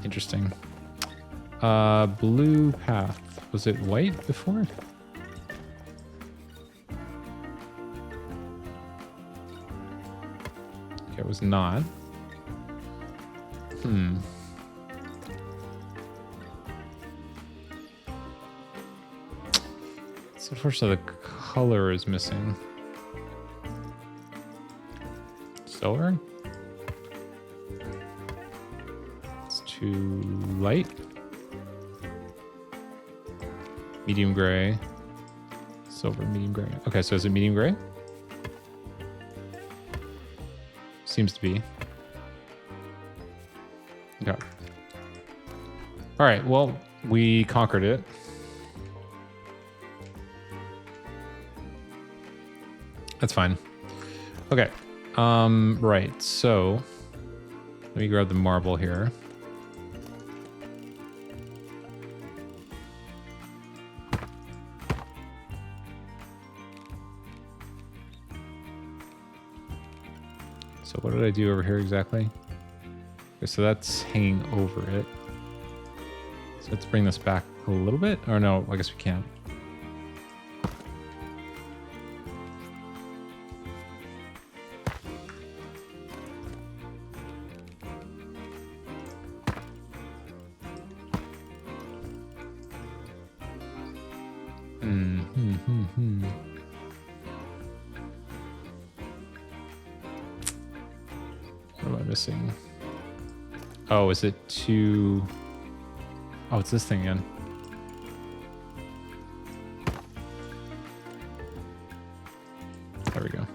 Interesting. Blue path. Was it white before? Okay, it was not. So unfortunately the color is missing. Silver? It's too light. Medium gray. Silver, medium gray. Okay, so is it medium gray? Seems to be. Okay. All right, well, we conquered it. That's fine. Okay. Right, so let me grab the marble here. So what did I do over here exactly? Okay, so that's hanging over it. So let's bring this back a little bit. Or no, I guess we can't. What am I missing? Oh, is it too... Oh, it's this thing again. There we go.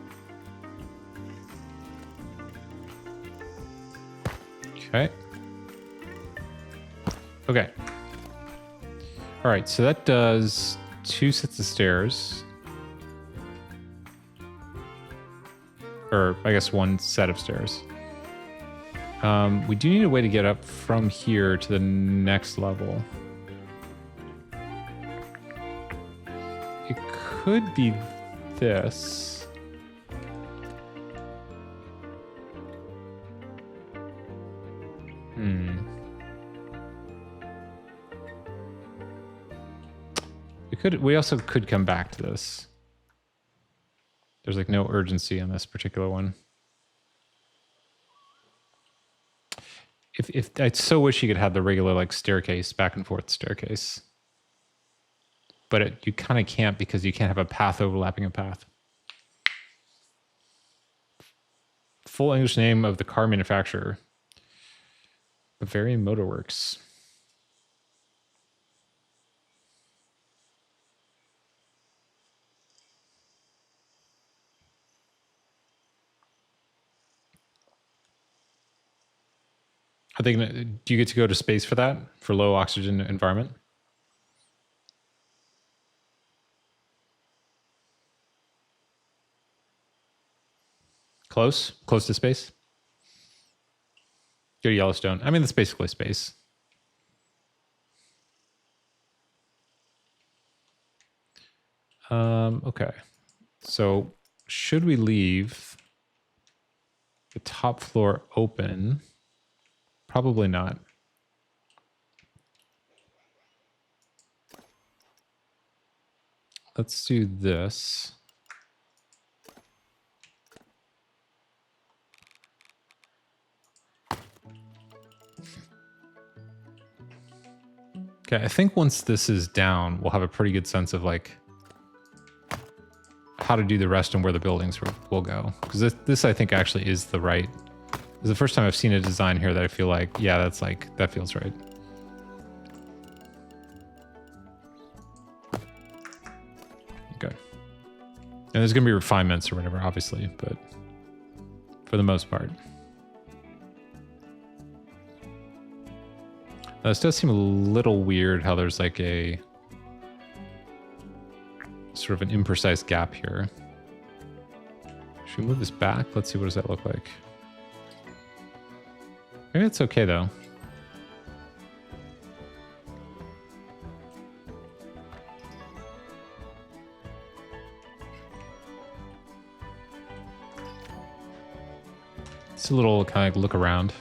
Okay. Okay. All right, so that does 2 sets of stairs. Or I guess 1 set of stairs. We do need a way to get up from here to the next level. It could be this. We also could come back to this. There's like no urgency on this particular one. If I so wish you could have the regular like staircase, back and forth staircase. But you kind of can't because you can't have a path overlapping a path. Full English name of the car manufacturer. Bavarian Motor Works. Are they gonna, do you get to go to space for that? For low oxygen environment? Close? Close to space? Go to Yellowstone. I mean, that's basically space. Okay. So should we leave the top floor open? Probably not. Let's do this. Okay, I think once this is down, we'll have a pretty good sense of like how to do the rest and where the buildings will go. Because this I think actually is the right. This is the first time I've seen a design here that I feel like, yeah, that's like, that feels right. Okay. And there's going to be refinements or whatever, obviously, but for the most part. Now, this does seem a little weird how there's like a sort of an imprecise gap here. Should we move this back? Let's see, what does that look like? Maybe it's okay though. It's a little kind of look around.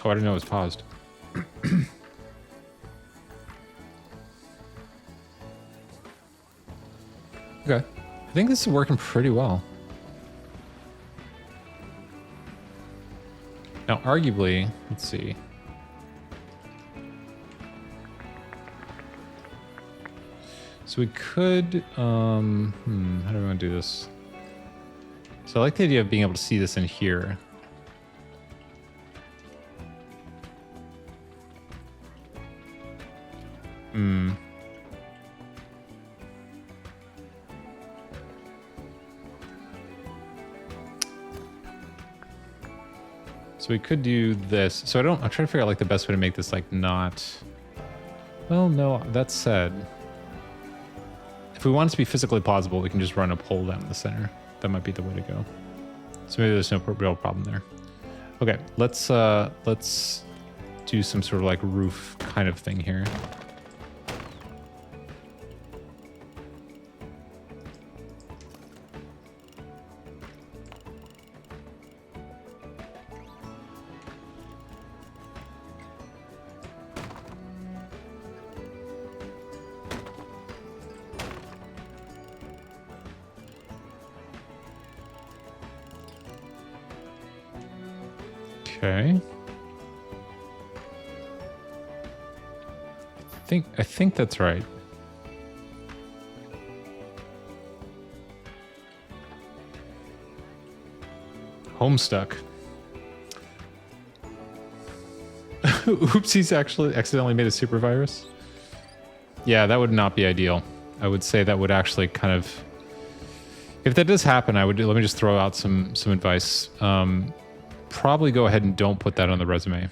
Oh, I didn't know it was paused. Okay. I think this is working pretty well. Now, arguably, let's see. So we could, how do we want to do this? So I like the idea of being able to see this in here. So we could do this. So I'm trying to figure out like the best way to make this like not, well, no, that said, if we want it to be physically plausible, we can just run a pole down the center. That might be the way to go. So maybe there's no real problem there. Okay, let's do some sort of like roof kind of thing here. Okay. I think that's right. Homestuck. Oopsies actually accidentally made a super virus. Yeah, that would not be ideal. I would say that would actually kind of, if that does happen, let me just throw out some advice. Probably go ahead and don't put that on the resume.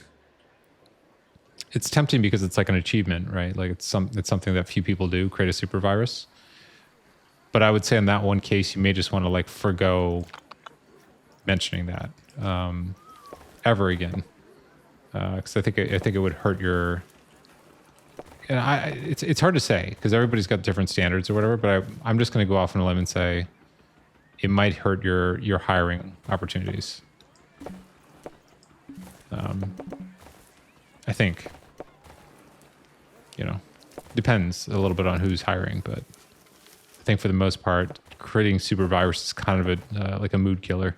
It's tempting because it's like an achievement, right? Like it's something that few people do, create a super virus. But I would say in that one case, you may just want to like forgo mentioning that ever again, because I think it would hurt your. And it's hard to say because everybody's got different standards or whatever. But I'm just going to go off on a limb and say it might hurt your hiring opportunities. I think, depends a little bit on who's hiring, but I think for the most part, creating super virus is kind of like a mood killer.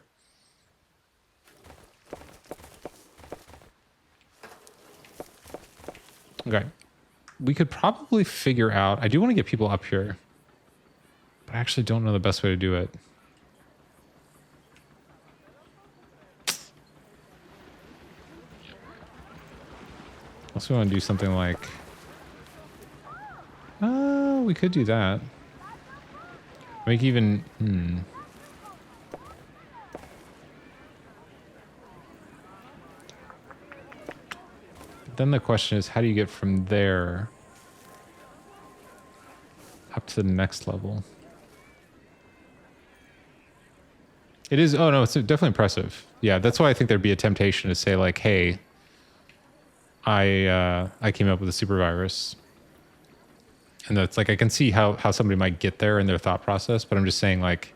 Okay. We could probably figure out, I do want to get people up here, but I actually don't know the best way to do it. Also want to do something like, we could do that. Make even, then the question is, how do you get from there up to the next level? It is, oh no, it's definitely impressive. Yeah, that's why I think there'd be a temptation to say like, hey, I came up with a super virus. And that's like, I can see how somebody might get there in their thought process, but I'm just saying like,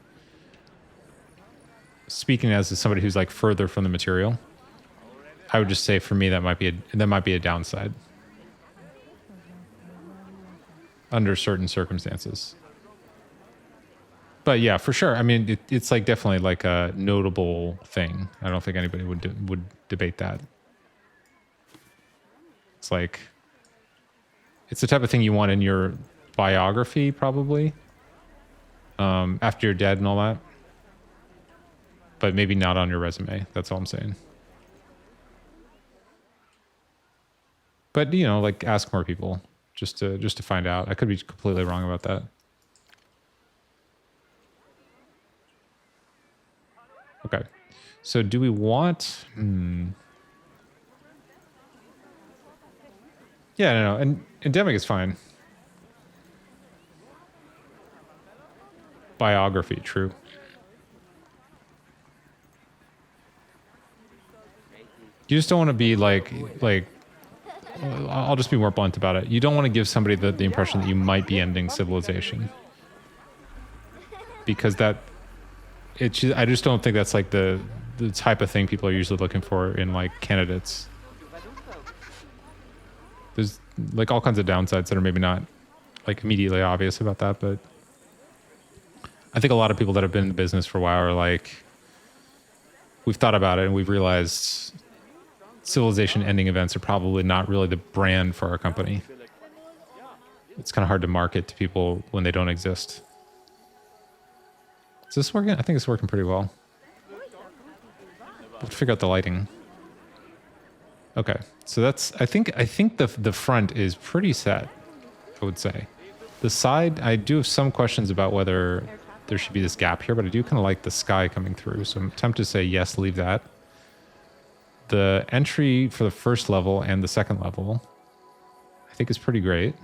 speaking as somebody who's like further from the material, I would just say for me, that might be a downside under certain circumstances. But yeah, for sure. I mean, it's like definitely like a notable thing. I don't think anybody would debate that. It's like, it's the type of thing you want in your biography, probably, after you're dead and all that. But maybe not on your resume. That's all I'm saying. But you know, like ask more people just to find out. I could be completely wrong about that. Okay, so do we want? Yeah, no, and endemic is fine. Biography, true. You just don't want to be like. I'll just be more blunt about it. You don't want to give somebody the impression that you might be ending civilization, because I just don't think that's like the type of thing people are usually looking for in like candidates. There's like all kinds of downsides that are maybe not like immediately obvious about that, but I think a lot of people that have been in the business for a while are like, we've thought about it and we've realized civilization ending events are probably not really the brand for our company. It's kind of hard to market to people when they don't exist. Is this working? I think it's working pretty well. We'll have to figure out the lighting. Okay, so that's, I think the front is pretty set, I would say. The side, I do have some questions about whether there should be this gap here, but I do kind of like the sky coming through, so I'm tempted to say yes, leave that. The entry for the first level and the second level, I think is pretty great.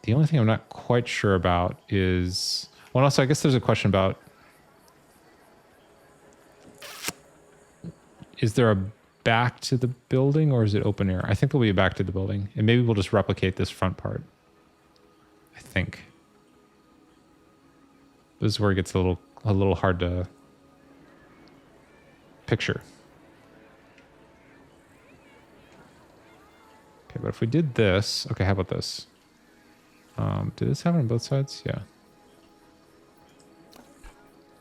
The only thing I'm not quite sure about is, well, also I guess there's a question about, is there a back to the building or is it open air? I think there'll be a back to the building, and maybe we'll just replicate this front part. I think this is where it gets a little hard to picture. Okay, but if we did this, okay, how about this? Did this happen on both sides? Yeah.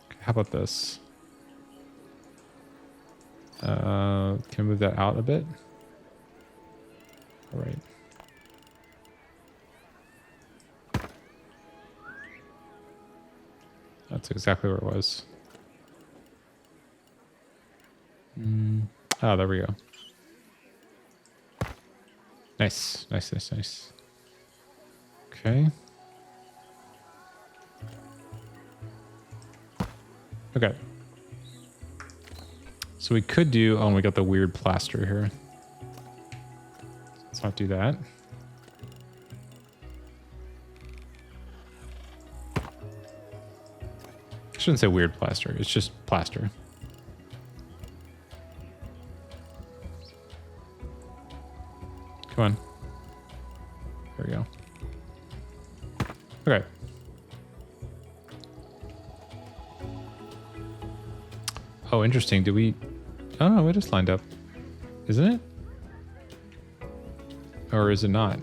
Okay, how about this? Can we move that out a bit? All right. That's exactly where it was. Oh, there we go. Nice, nice, nice, nice. Okay. Okay. So we could do, oh, we got the weird plaster here. Let's not do that. I shouldn't say weird plaster, it's just plaster. Come on. There we go. Okay. Oh, interesting. Do we... Oh, no, it is lined up. Isn't it? Or is it not?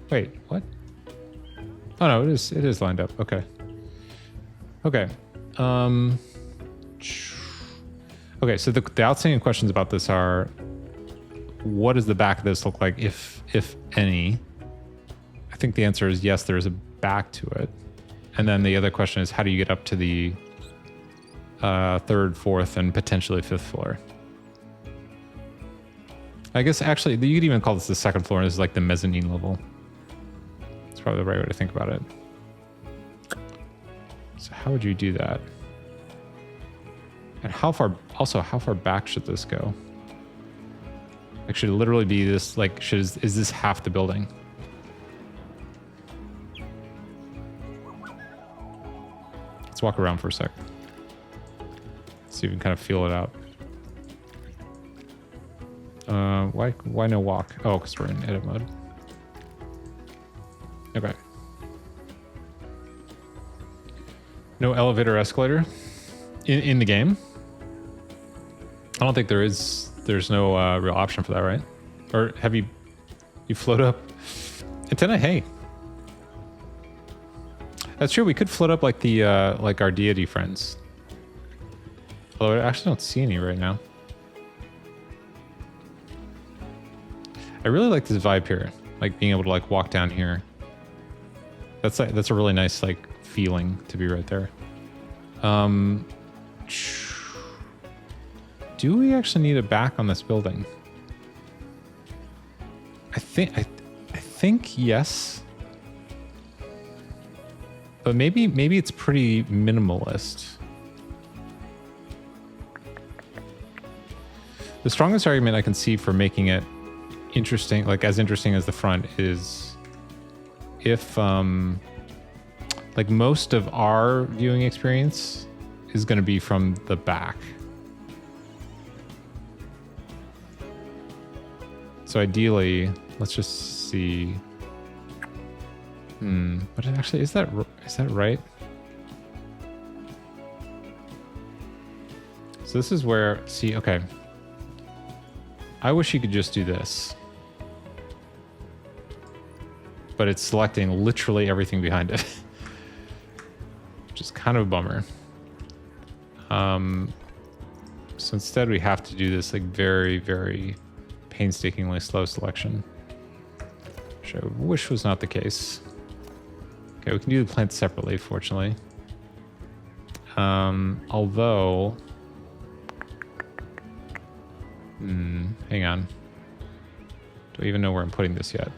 Wait, what? Oh, no, it is lined up. Okay. Okay. Okay, so the outstanding questions about this are, what does the back of this look like, if any? I think the answer is yes, there is a back to it. And then the other question is, how do you get up to the third, fourth, and potentially fifth floor? I guess actually, you could even call this the second floor, and this is like the mezzanine level. That's probably the right way to think about it. So how would you do that? And how far, also, how far back should this go? Like, should it literally be this, like, is this half the building? Let's walk around for a sec. See if we can kind of feel it out. Why no walk? Oh, because we're in edit mode. Okay. No elevator or escalator in the game. I don't think there's no real option for that, right? Or have you float up? Antenna, hey. That's true, we could float up like the like our deity friends. Although I actually don't see any right now. I really like this vibe here, like being able to like walk down here. That's a really nice like feeling to be right there. Do we actually need a back on this building? I think yes. But maybe it's pretty minimalist. The strongest argument I can see for making it interesting, like as interesting as the front, is if like most of our viewing experience is going to be from the back. So ideally, let's just see. But actually, is that right? So this is where, see, okay. I wish you could just do this. But it's selecting literally everything behind it. Which is kind of a bummer. So instead we have to do this like very, very painstakingly slow selection. Which I wish was not the case. Okay, we can do the plants separately, fortunately. Although... hang on. Do I even know where I'm putting this yet?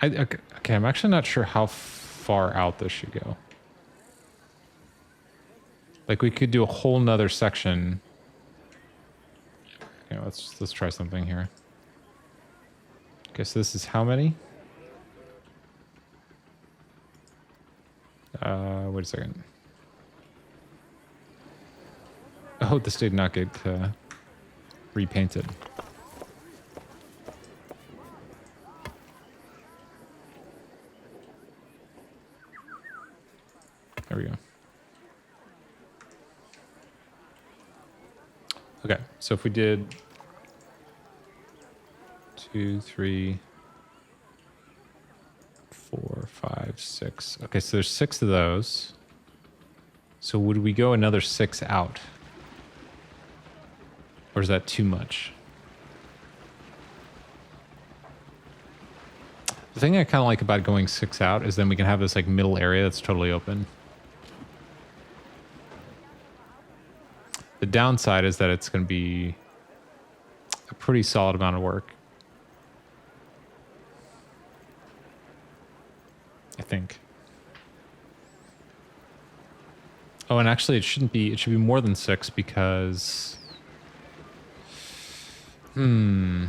Okay, I'm actually not sure how far out this should go. Like we could do a whole nother section. Okay, let's try something here. Okay, so this is how many? Wait a second. Oh, this did not get repainted. There we go. Okay, so if we did 2, 3, 4, 5, 6. Okay, so there's 6 of those. So would we go another 6 out? Or is that too much? The thing I kind of like about going 6 out is then we can have this like middle area that's totally open. The downside is that it's going to be a pretty solid amount of work. I think. Oh, and actually it shouldn't be, it should be more than 6 because... Because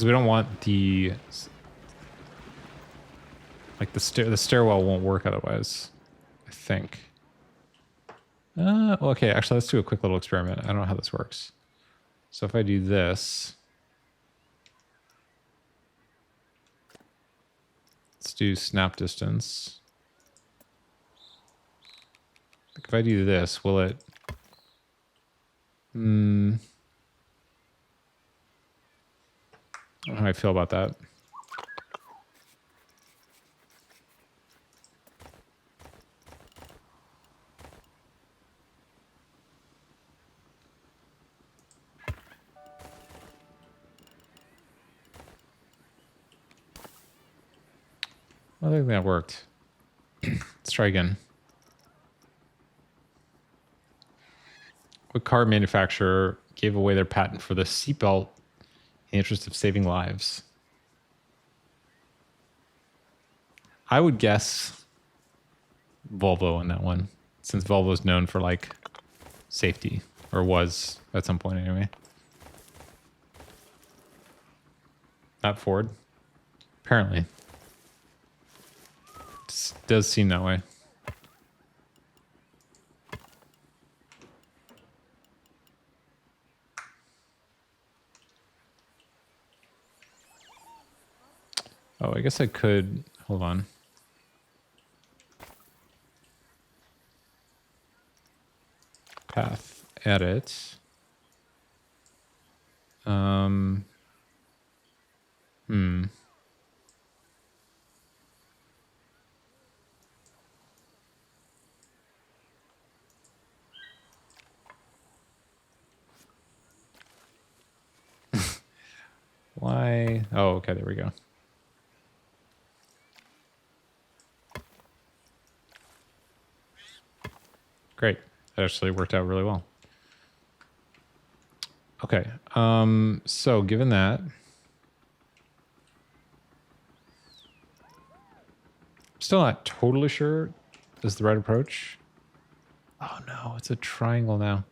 we don't want the... Like the stairwell won't work otherwise, I think. Okay, actually, let's do a quick little experiment. I don't know how this works. So if I do this, let's do snap distance. If I do this, will it? I don't know how I feel about that. I think that worked. Let's try again. What car manufacturer gave away their patent for the seatbelt in the interest of saving lives? I would guess Volvo on that one, since Volvo's known for like safety, or was at some point anyway. Not Ford. Apparently. It does seem that way. Oh, I guess I could... Hold on. Path. Edit. Why? Oh, okay, there we go. Great. That actually worked out really well. Okay. So given that, still not totally sure this is the right approach. Oh no, it's a triangle now.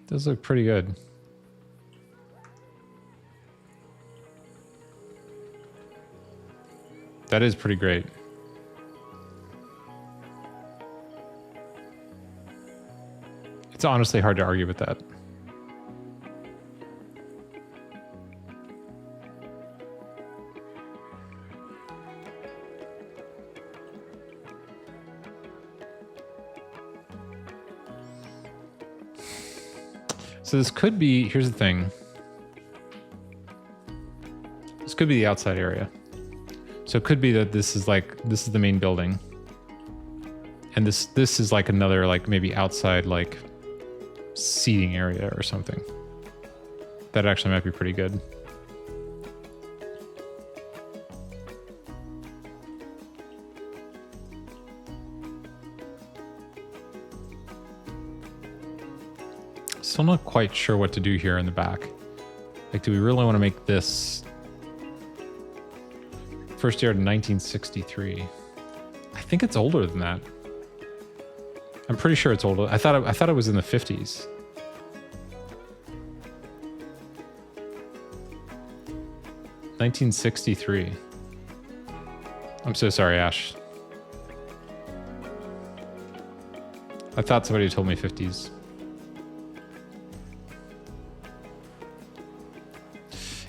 Does look pretty good. That is pretty great. It's honestly hard to argue with that. So this could be, here's the thing. This could be the outside area. So it could be that this is like, this is the main building. And this is like another, like maybe outside, like seating area or something. That actually might be pretty good. Still not quite sure what to do here in the back. Like, do we really want to make this first year in 1963? I think it's older than that. I'm pretty sure it's older. I thought it was in the 50s. (1963). I'm so sorry, Ash. I thought somebody told me 50s.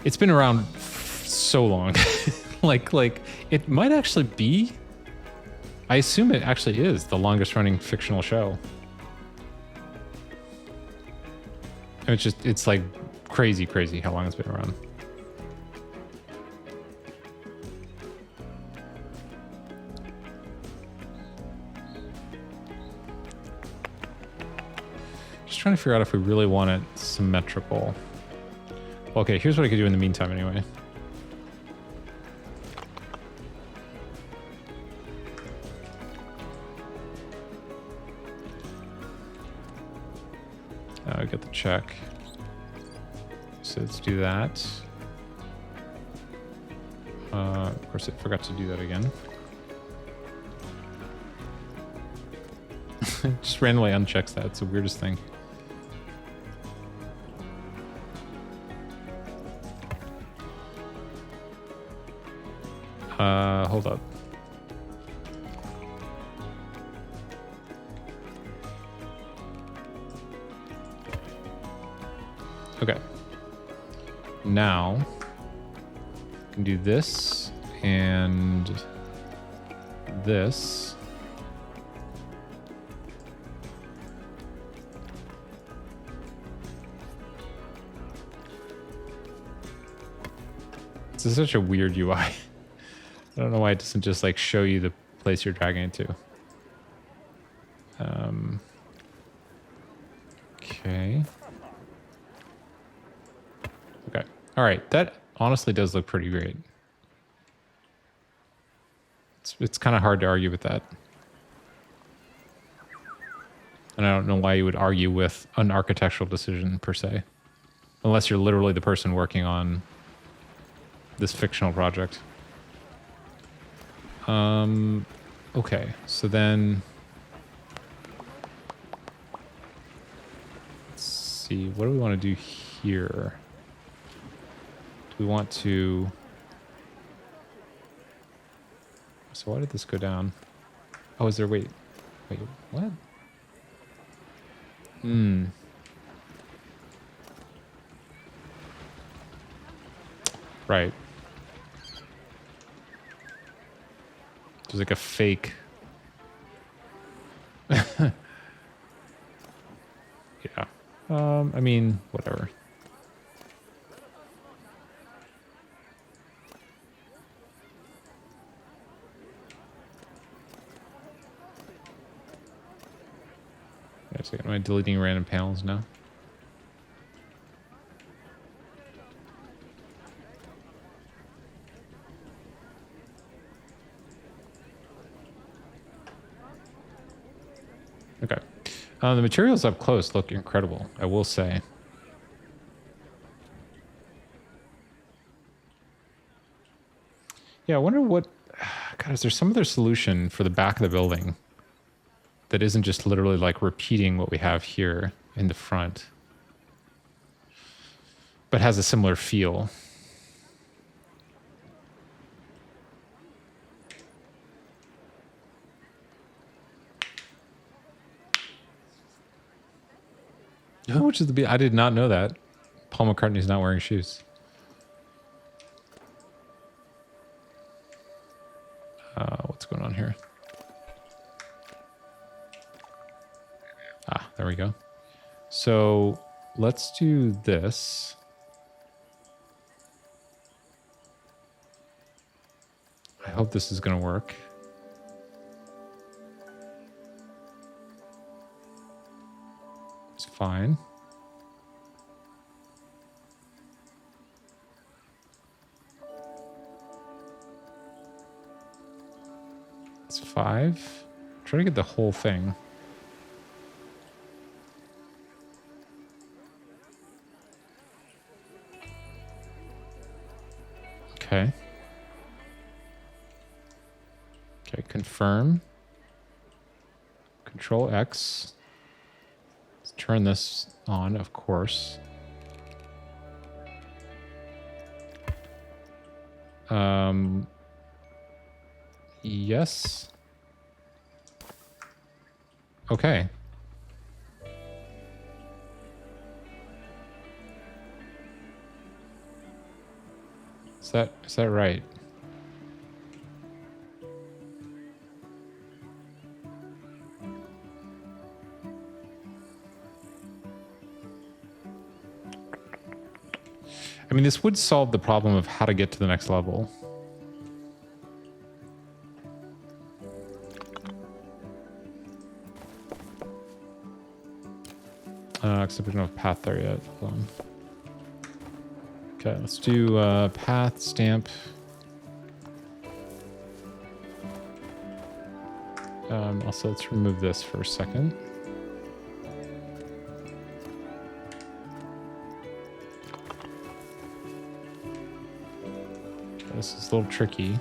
It's been around so long. like it might actually be, I assume it actually is the longest running fictional show. And it's like crazy how long it's been around. Just trying to figure out if we really want it symmetrical. Okay, here's what I could do in the meantime anyway. I get the check. So let's do that. Of course, I forgot to do that again. Just randomly unchecks that. It's the weirdest thing. Hold up. Okay. Now, I can do this and this. This is such a weird UI. I don't know why it doesn't just like show you the place you're dragging it to. Okay. Okay. All right. That honestly does look pretty great. It's kind of hard to argue with that. And I don't know why you would argue with an architectural decision per se. Unless you're literally the person working on this fictional project. Okay. So then... let's see. What do we want to do here? Do we want to... so why did this go down? Oh, is there... wait, what? Right. There's like a fake... yeah. I mean, whatever. Wait a second, am I deleting random panels now? Okay. The materials up close look incredible, I will say. Yeah, I wonder what... God, is there some other solution for the back of the building that isn't just literally like repeating what we have here in the front, but has a similar feel? Which is the... I did not know that. Paul McCartney's not wearing shoes. What's going on here? Ah, there we go. So let's do this. I hope this is going to work. It's fine. It's 5. Try to get the whole thing. Okay. Okay, confirm. Control X. Let's turn this on, of course. Yes. Okay. Is that right? I mean, this would solve the problem of how to get to the next level. Except we don't have a path there yet. Hold on. Okay, let's do path stamp. Also, let's remove this for a second. Okay, this is a little tricky.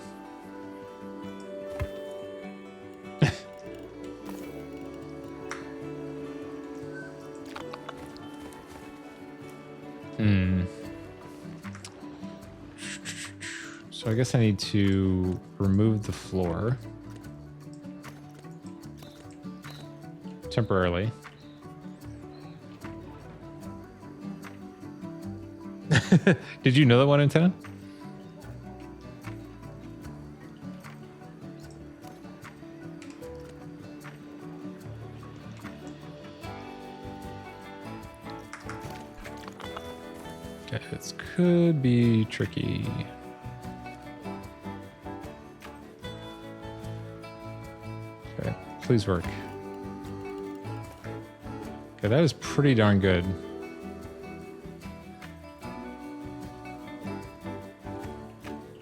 So I guess I need to remove the floor temporarily. Did you know that one antenna? Okay, this could be tricky. Okay, please work. Okay, that is pretty darn good.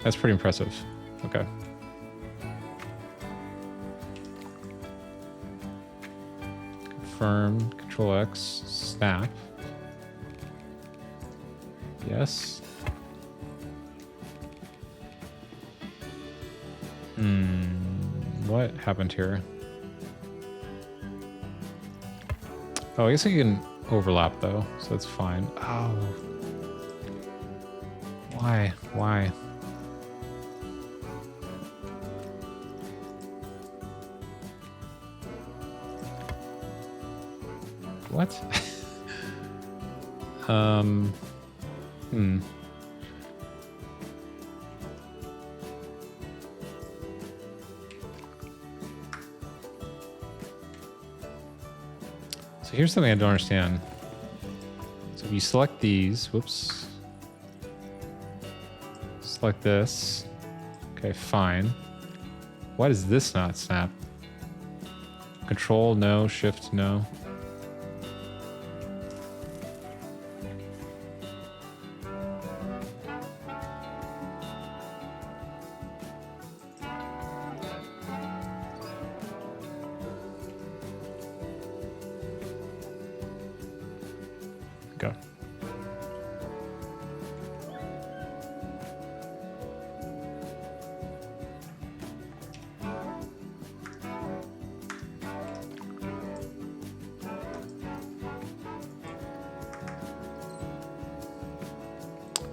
That's pretty impressive. Okay. Confirm, Control X, snap. Yes. What happened here? Oh, I guess I can overlap though, so that's fine. Oh. Why? Why? What? So here's something I don't understand. So if you select these, whoops. Select this. Okay, fine. Why does this not snap? Control, no. Shift, no. Go.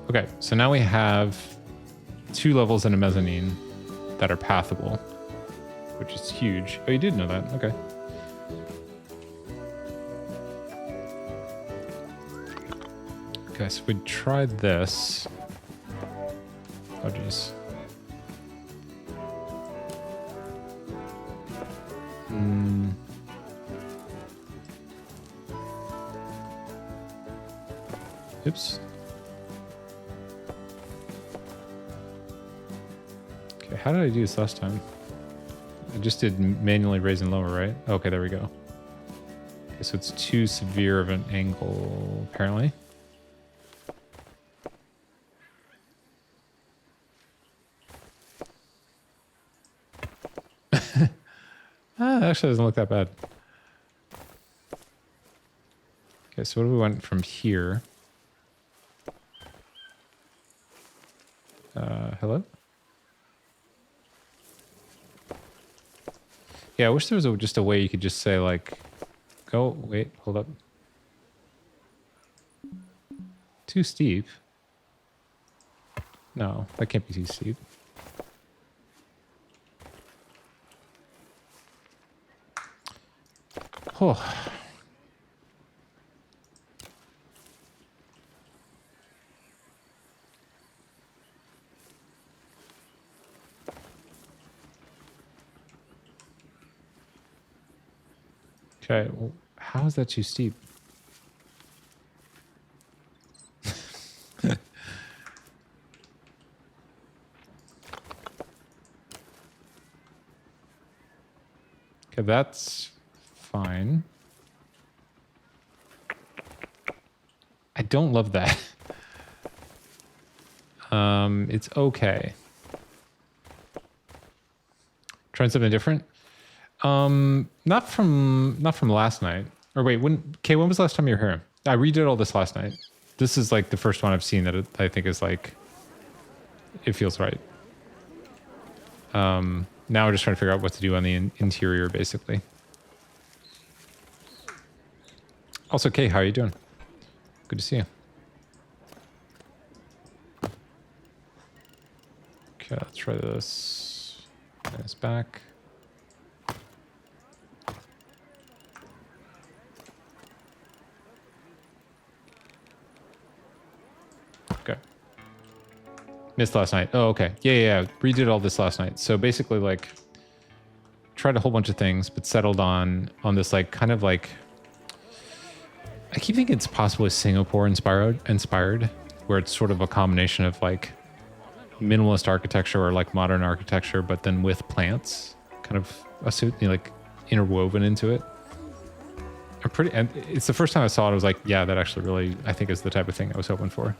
Okay, so now we have 2 levels in a mezzanine that are pathable, which is huge. Oh, you did know that. Okay. Okay, so we tried this. Oh, jeez. Oops. Okay, how did I do this last time? I just did manually raise and lower, right? Okay, there we go. Okay, so it's too severe of an angle, apparently. It actually doesn't look that bad. Okay, so what do we want from here? Hello? Yeah, I wish there was just a way you could just say, like, go, wait, hold up. Too steep? No, that can't be too steep. Oh. Okay, well, how is that too steep? Okay, that's fine. I don't love that. It's okay. Trying something different? Not from last night. Or wait, when was the last time you were here? I redid all this last night. This is like the first one I've seen that I think is like, it feels right. Now we're just trying to figure out what to do on the interior, basically. Also, Kay, how are you doing? Good to see you. Okay, let's try this. Bring this back. Okay. Missed last night. Oh, okay. Yeah. Redid all this last night. So basically, like, tried a whole bunch of things, but settled on this, like, kind of like, I keep thinking it's possibly Singapore inspired, where it's sort of a combination of like minimalist architecture or like modern architecture, but then with plants kind of like interwoven into it. I'm pretty, and it's the first time I saw it. I was like, yeah, that actually really, I think, is the type of thing I was hoping for.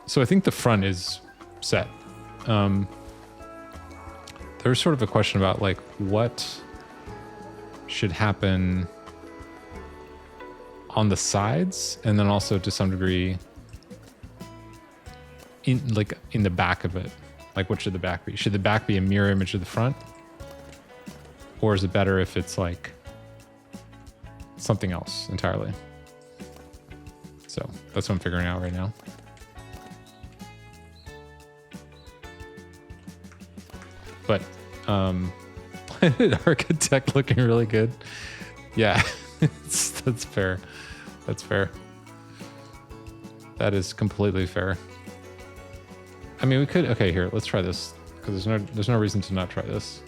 So I think the front is set. There's sort of a question about like what should happen on the sides, and then also to some degree in the back of it. Like, what should the back be? Should the back be a mirror image of the front, or is it better if it's like something else entirely? So that's what I'm figuring out right now. But architect looking really good. Yeah, that's fair. That's fair. That is completely fair. I mean, we could. Okay, here, let's try this because there's no reason to not try this.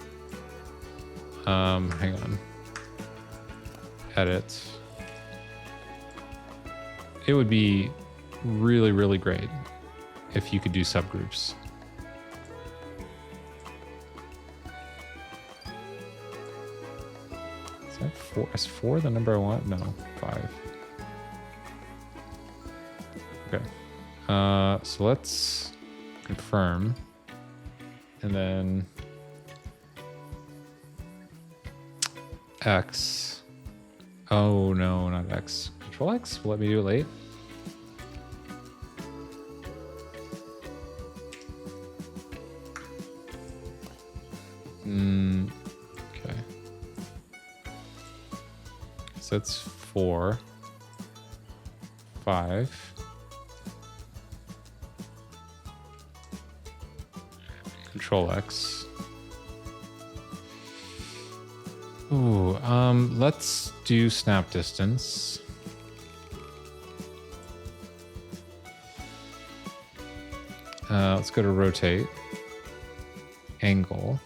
Hang on. Edit. It would be really, really great if you could do subgroups. Is that 4? Is 4 the number I want? No, 5. Okay. So let's confirm. And then X. Oh no, not X. Control X will let me do it late. Okay. So that's 4, 5. Control X. Ooh, let's do snap distance. Let's go to rotate. Angle.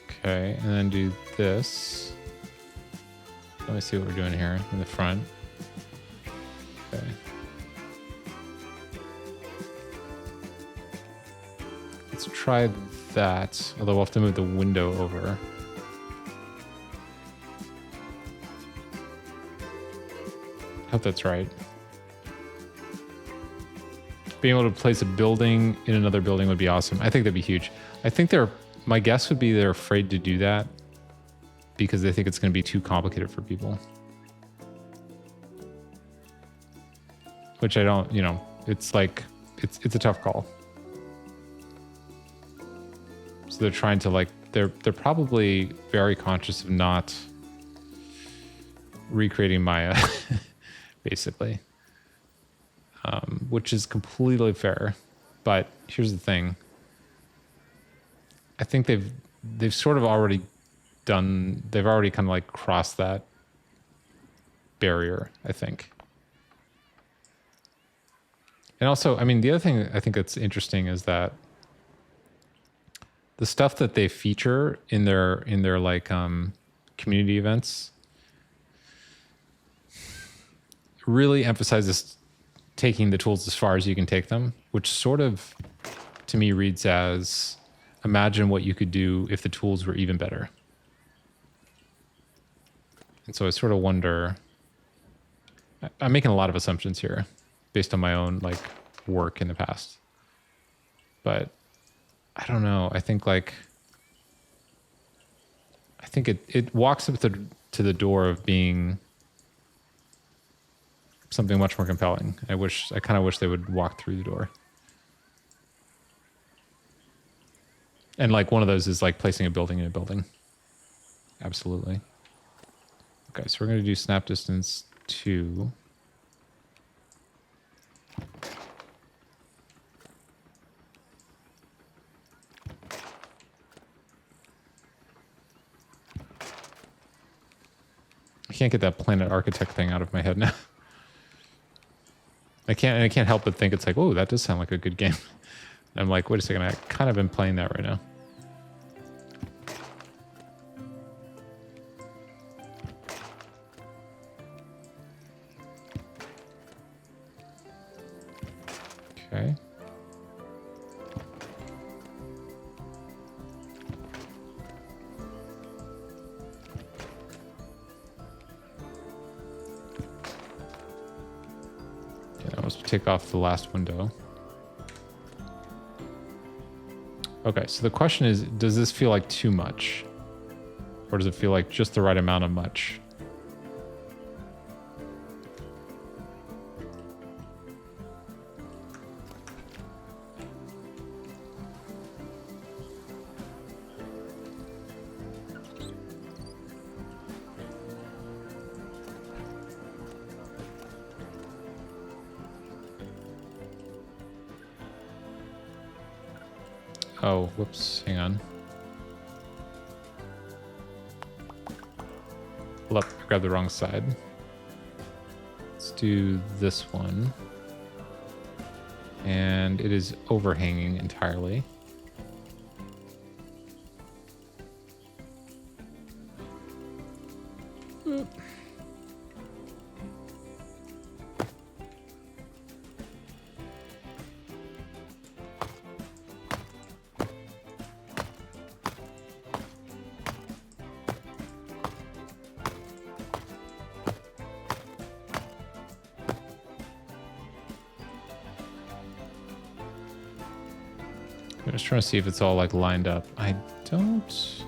Okay, and then do this. Let me see what we're doing here in the front. Okay. Let's try that, although we'll have to move the window over. Hope that's right. Being able to place a building in another building would be awesome. I think that'd be huge. I think my guess would be they're afraid to do that because they think it's going to be too complicated for people. Which I don't, it's like, it's a tough call. So they're trying to they're probably very conscious of not recreating Maya, basically. Which is completely fair. But here's the thing. I think they've sort of already they've already kind of crossed that barrier, I think. And also, I mean, the other thing I think that's interesting is that the stuff that they feature in their community events really emphasizes taking the tools as far as you can take them, which sort of, to me, reads as imagine what you could do if the tools were even better. And so I sort of wonder, I'm making a lot of assumptions here based on my own work in the past. But I don't know. I think it walks up to the door of being something much more compelling. I kind of wish they would walk through the door. And one of those is placing a building in a building. Absolutely. Okay, so we're going to do snap distance 2. I can't get that Planet Architect thing out of my head now. I can't help but think it's oh, that does sound like a good game. And I'm like, wait a second, I kind of am playing that right now. Okay. take off the last window. Okay, so the question is, does this feel like too much? Or does it feel like just the right amount of much? Oh, whoops, hang on. Hold up, I grabbed the wrong side. Let's do this one. And it is overhanging entirely. I'm just trying to see if it's all like lined up. I don't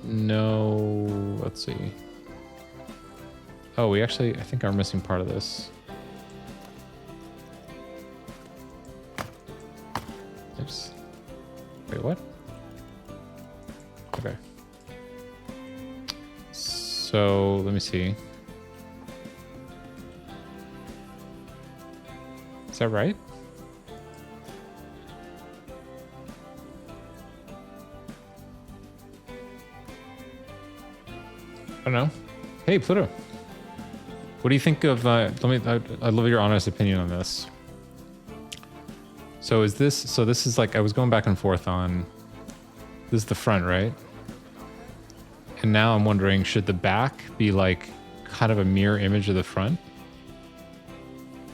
know. Let's see. Oh, we actually, I think are missing part of this. Oops. Wait, what? Okay. So let me see. Is that right? I don't know. Hey, Pluto. What do you think of? I'd love your honest opinion on this. So is this? So this is like I was going back and forth on. This is the front, right? And now I'm wondering, should the back be like kind of a mirror image of the front?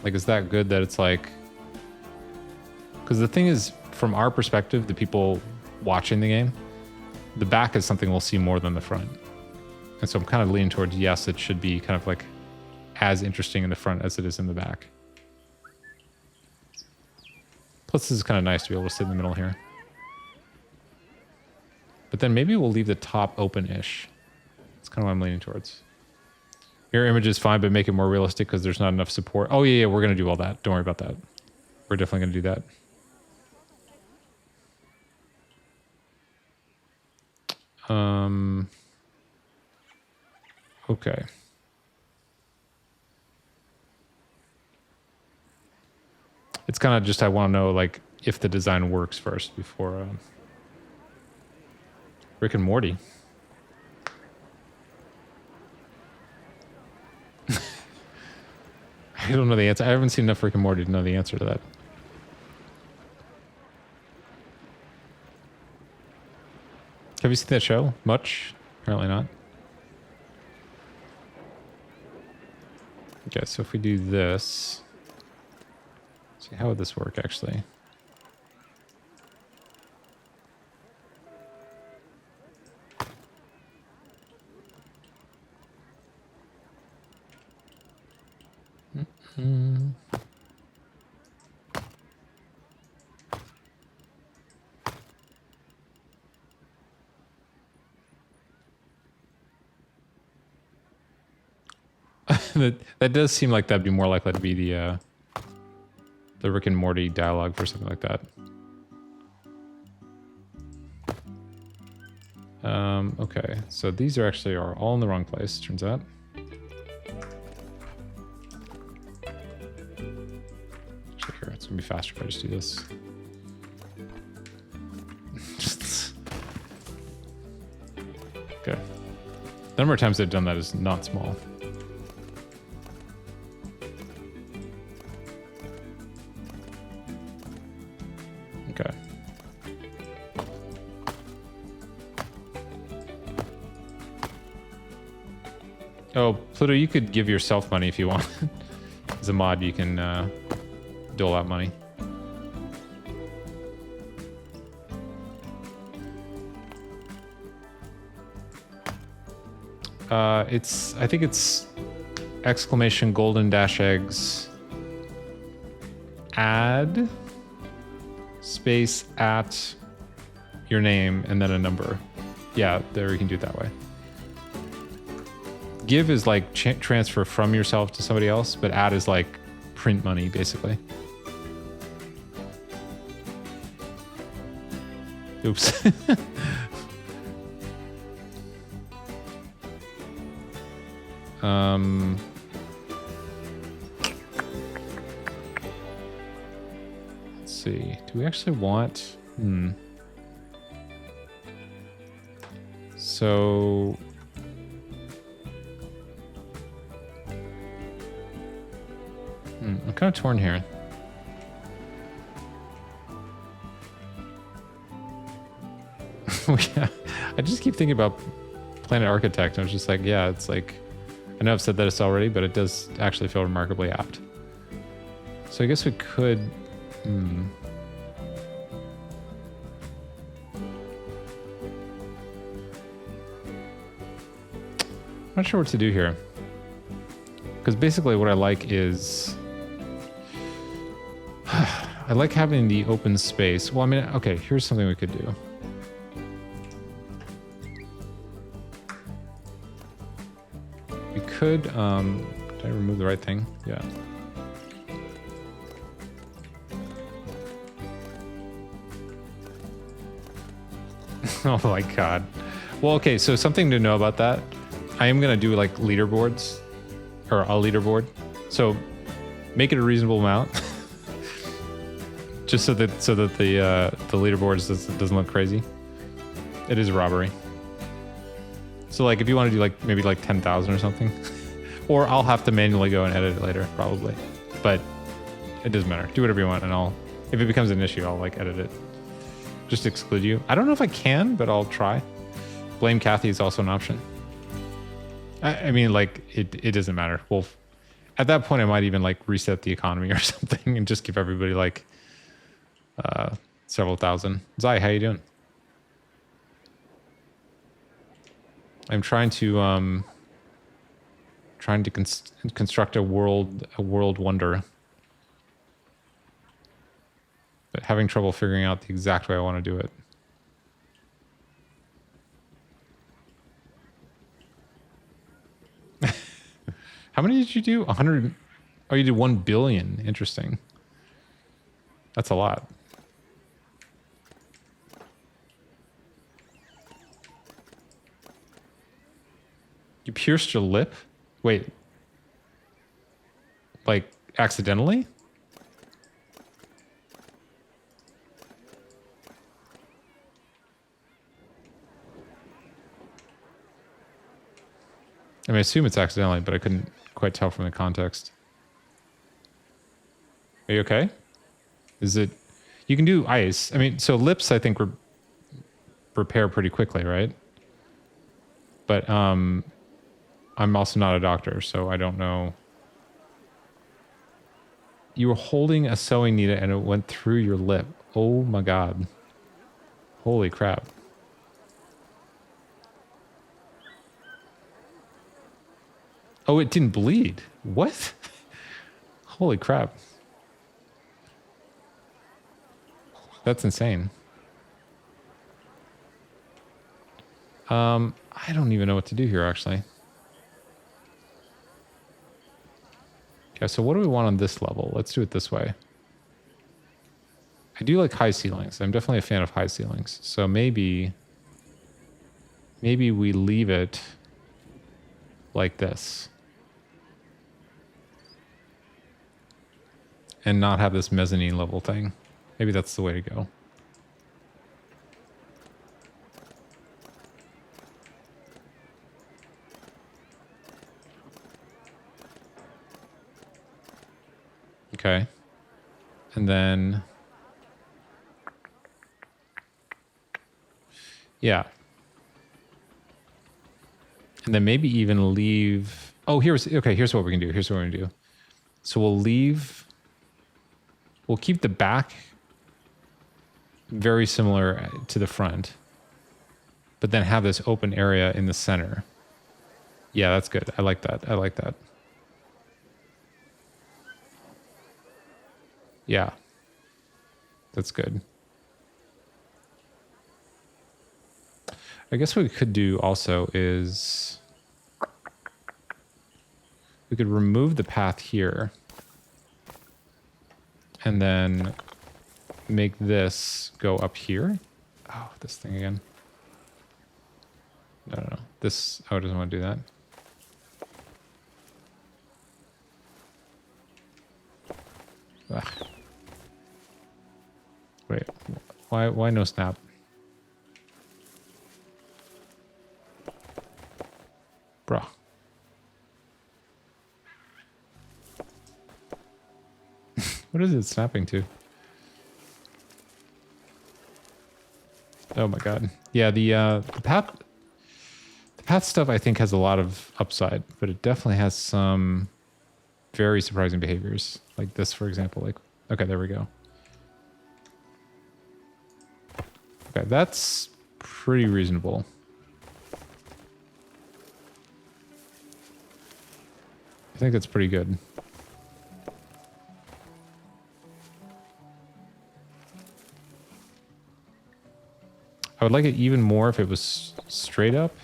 Like, is that good that it's like? Because the thing is, from our perspective, the people watching the game, the back is something we'll see more than the front. And so I'm kind of leaning towards yes, it should be kind of like as interesting in the front as it is in the back. Plus, this is kind of nice to be able to sit in the middle here. But then maybe we'll leave the top open-ish. That's kind of what I'm leaning towards. Mirror image is fine, but make it more realistic because there's not enough support. Oh, yeah, we're going to do all that. Don't worry about that. We're definitely going to do that. Okay. It's kind of just, I want to know, like, if the design works first before Rick and Morty. I don't know the answer. I haven't seen enough Rick and Morty to know the answer to that. Have you seen that show? Much? Apparently not. Okay, so if we do this... Let's see, how would this work, actually? That does seem like that'd be more likely to be the Rick and Morty dialogue for something like that. Okay, so these are actually all in the wrong place, turns out. Actually, here, it's gonna be faster if I just do this. Okay. The number of times they've done that is not small. Okay. Oh, Pluto, you could give yourself money if you want. As a mod, you can dole out money. I think it's exclamation golden dash eggs add space at your name and then a number. Yeah, there we can do it that way. Give is like transfer from yourself to somebody else, but add is like print money, basically. Oops. Let's see. Do we actually want... So... I'm kind of torn here. Yeah, I just keep thinking about Planet Architect. I was just like, yeah, it's like... I know I've said this already, but it does actually feel remarkably apt. So I guess we could... I'm not sure what to do here. Because basically what I like is... I like having the open space. Well, I mean, okay, here's something we could do. We could, did I remove the right thing? Yeah. Oh my god. Well, okay, so something to know about that. I am gonna do like leaderboards, or a leaderboard. So make it a reasonable amount, just so that the leaderboard doesn't look crazy. It is robbery. So like if you want to do like maybe like 10,000 or something, or I'll have to manually go and edit it later probably, but it doesn't matter. Do whatever you want, and if it becomes an issue, I'll like edit it. Just exclude you. I don't know if I can, but I'll try. Blame Kathy is also an option. I mean, like, it doesn't matter. Well, at that point, I might even, like, reset the economy or something and just give everybody, like, several thousand. Zai, how you doing? I'm trying to construct a world wonder. But having trouble figuring out the exact way I want to do it. How many did you do? 100. Oh, you did 1 billion. Interesting. That's a lot. You pierced your lip? Wait. Like, accidentally? I mean, I assume it's accidentally, but I couldn't quite tell from the context. Are you okay? Is it... You can do ice. I mean, so lips, I think, repair pretty quickly, right? But I'm also not a doctor, so I don't know. You were holding a sewing needle and it went through your lip. Oh my god. Holy crap. Oh, it didn't bleed. What? Holy crap. That's insane. I don't even know what to do here, actually. Okay, so what do we want on this level? Let's do it this way. I do like high ceilings. I'm definitely a fan of high ceilings. So maybe we leave it like this. And not have this mezzanine level thing. Maybe that's the way to go. Okay. And then... Yeah. And then maybe even leave... Oh, here's what we can do. Here's what we're going to do. So we'll leave... We'll keep the back very similar to the front, but then have this open area in the center. Yeah, that's good. I like that. I like that. Yeah. That's good. I guess what we could do also is we could remove the path here and then make this go up here. Oh, this thing again. No. This, oh, it doesn't want to do that. Ugh. Wait, why no snap? Bruh. What is it snapping to? Oh my god. Yeah, the path stuff I think has a lot of upside, but it definitely has some very surprising behaviors. Like this, for example. Like, okay, there we go. Okay, that's pretty reasonable. I think that's pretty good. I would like it even more if it was straight up.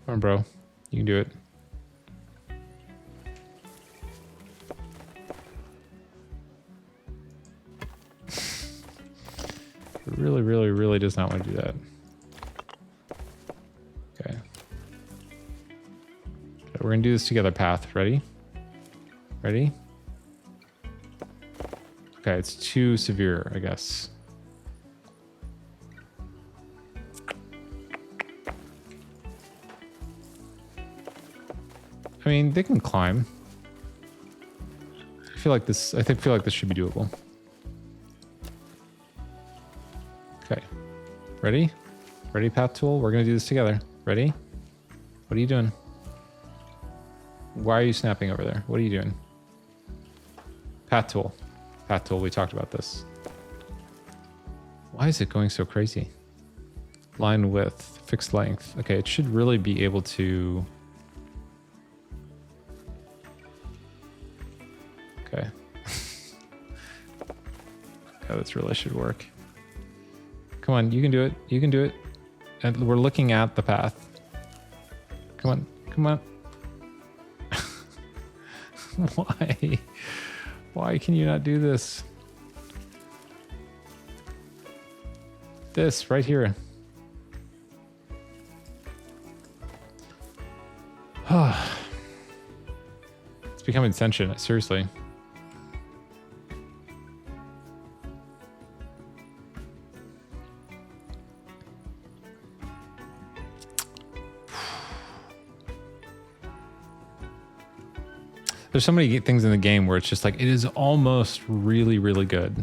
Come on, bro. You can do it. It really does not want to do that. Okay. We're going to do this together, path. Ready? Ready? Okay, it's too severe, I guess. I mean, they can climb. I feel like this should be doable. Okay. Ready? Ready, path tool? We're gonna do this together. Ready? What are you doing? Why are you snapping over there? What are you doing? Path tool. Path tool, we talked about this. Why is it going so crazy? Line width, fixed length. Okay, it should really be able to... Okay. Yeah, this really should work. Come on, you can do it. You can do it. And we're looking at the path. Come on, come on. Why? Why can you not do this? This right here. It's becoming sentient, seriously. There's so many things in the game where it's just like, it is almost really, really good.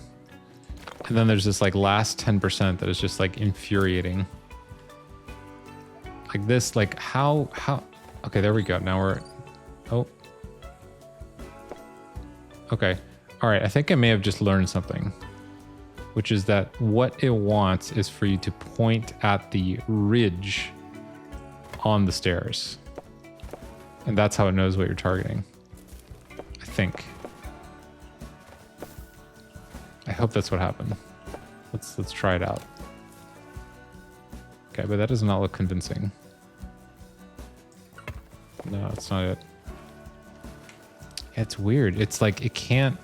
And then there's this like last 10% that is just like infuriating. Like this, like how, okay, there we go. Now we're, oh. Okay. All right. I think I may have just learned something, which is that what it wants is for you to point at the ridge on the stairs. And that's how it knows what you're targeting. I think. I hope that's what happened. Let's try it out. Okay, but that does not look convincing. No, it's not it. Yeah, it's weird. It's like it can't.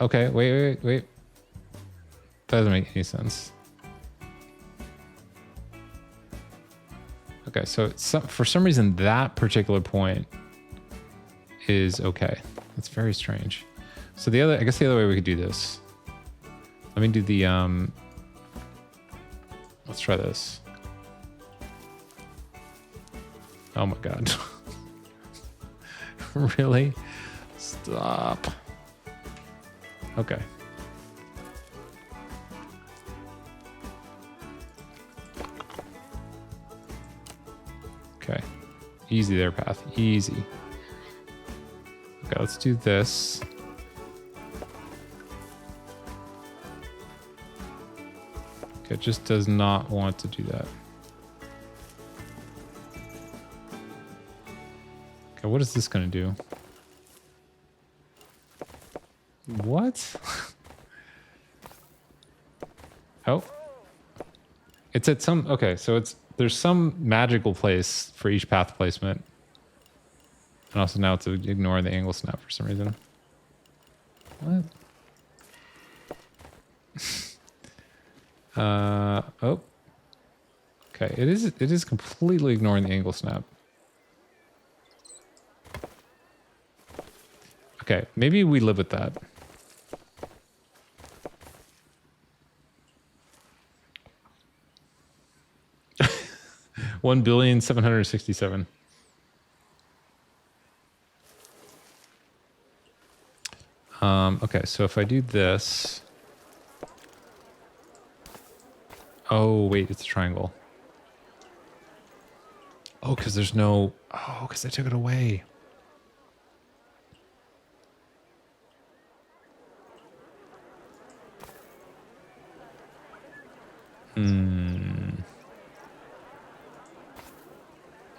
Okay, wait. That doesn't make any sense. Okay, so for some reason that particular point is okay. That's very strange. So I guess the other way we could do this. Let me do the let's try this. Oh my god. Really? Stop. Okay. Okay. Easy there, path. Easy. Okay, let's do this. Okay, it just does not want to do that. Okay, what is this going to do? What? Oh. It's at some... Okay, so there's some magical place for each path placement. And also now it's ignoring the angle snap for some reason. What? Oh. Okay, it is completely ignoring the angle snap. Okay, maybe we live with that. $1,767,000,000. Okay, so if I do this... Oh, wait, it's a triangle. Oh, because there's no... Oh, because I took it away.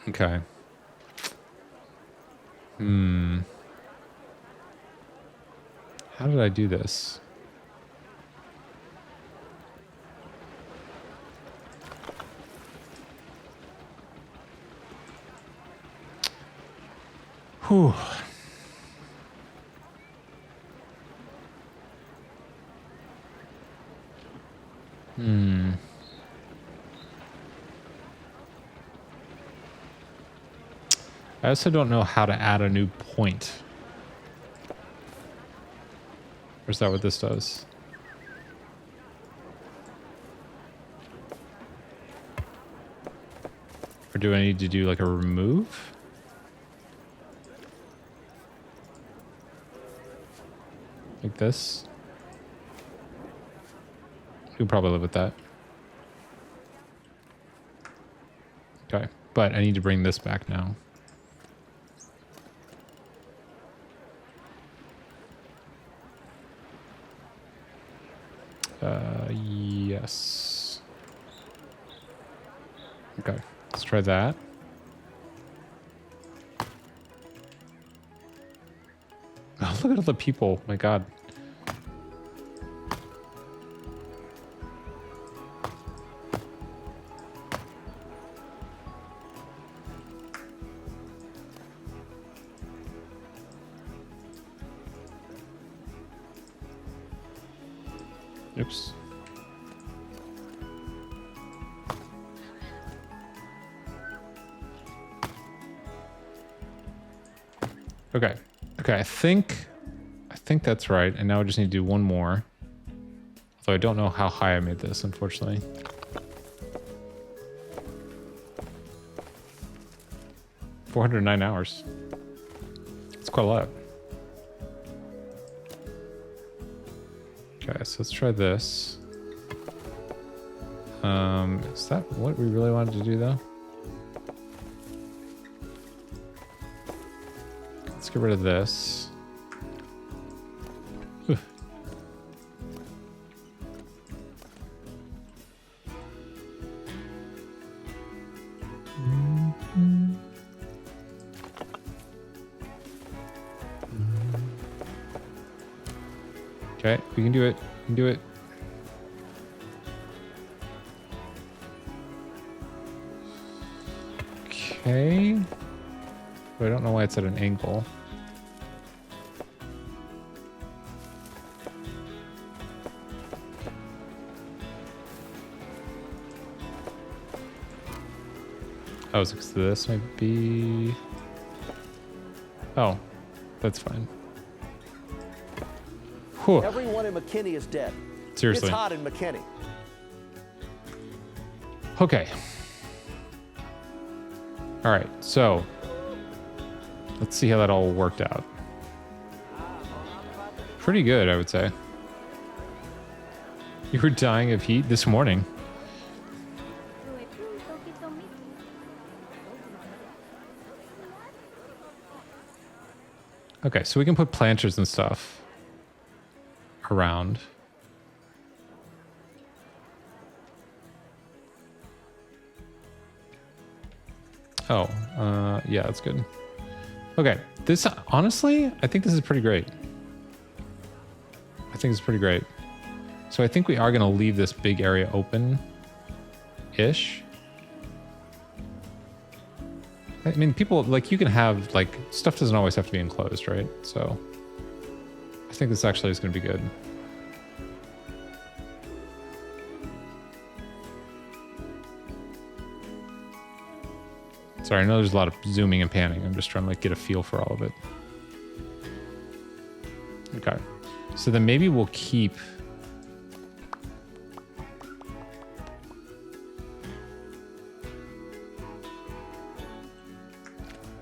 Okay. How did I do this? Whew. I also don't know how to add a new point. Or is that what this does? Or do I need to do like a remove? Like this? You can probably live with that. Okay, but I need to bring this back now. Yes. Okay, let's try that. Oh, look at all the people. My God. Oops. Okay. Okay, I think that's right. And now I just need to do one more. Although I don't know how high I made this, unfortunately. $409 hours. It's quite a lot. Okay, so let's try this. Is that what we really wanted to do though? Let's get rid of this. Whew. Okay, we can do it. We can do it. Okay. But I don't know why it's at an angle. Oh, so this might be... Oh, that's fine. Whew. Everyone in McKinney is dead. Seriously. It's hot in McKinney. Okay. All right, so let's see how that all worked out. Pretty good, I would say. You were dying of heat this morning. Okay, so we can put planters and stuff around. Oh, yeah, that's good. Okay, this, honestly, I think this is pretty great. I think it's pretty great. So I think we are going to leave this big area open-ish. I mean, people, like, you can have, like, stuff doesn't always have to be enclosed, right? So I think this actually is going to be good. Sorry, I know there's a lot of zooming and panning. I'm just trying to, like, get a feel for all of it. Okay. So then maybe we'll keep...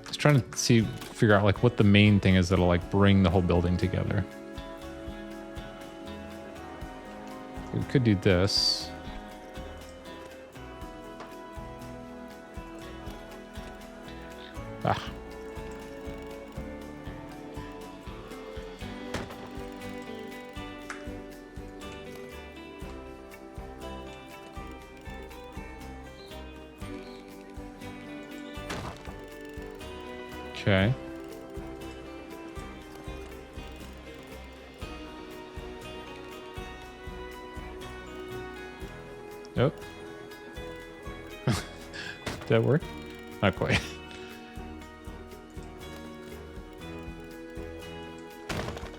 Just trying to figure out, like, what the main thing is that'll, like, bring the whole building together. We could do this. Ah. Okay. Nope. Did that work? Not quite.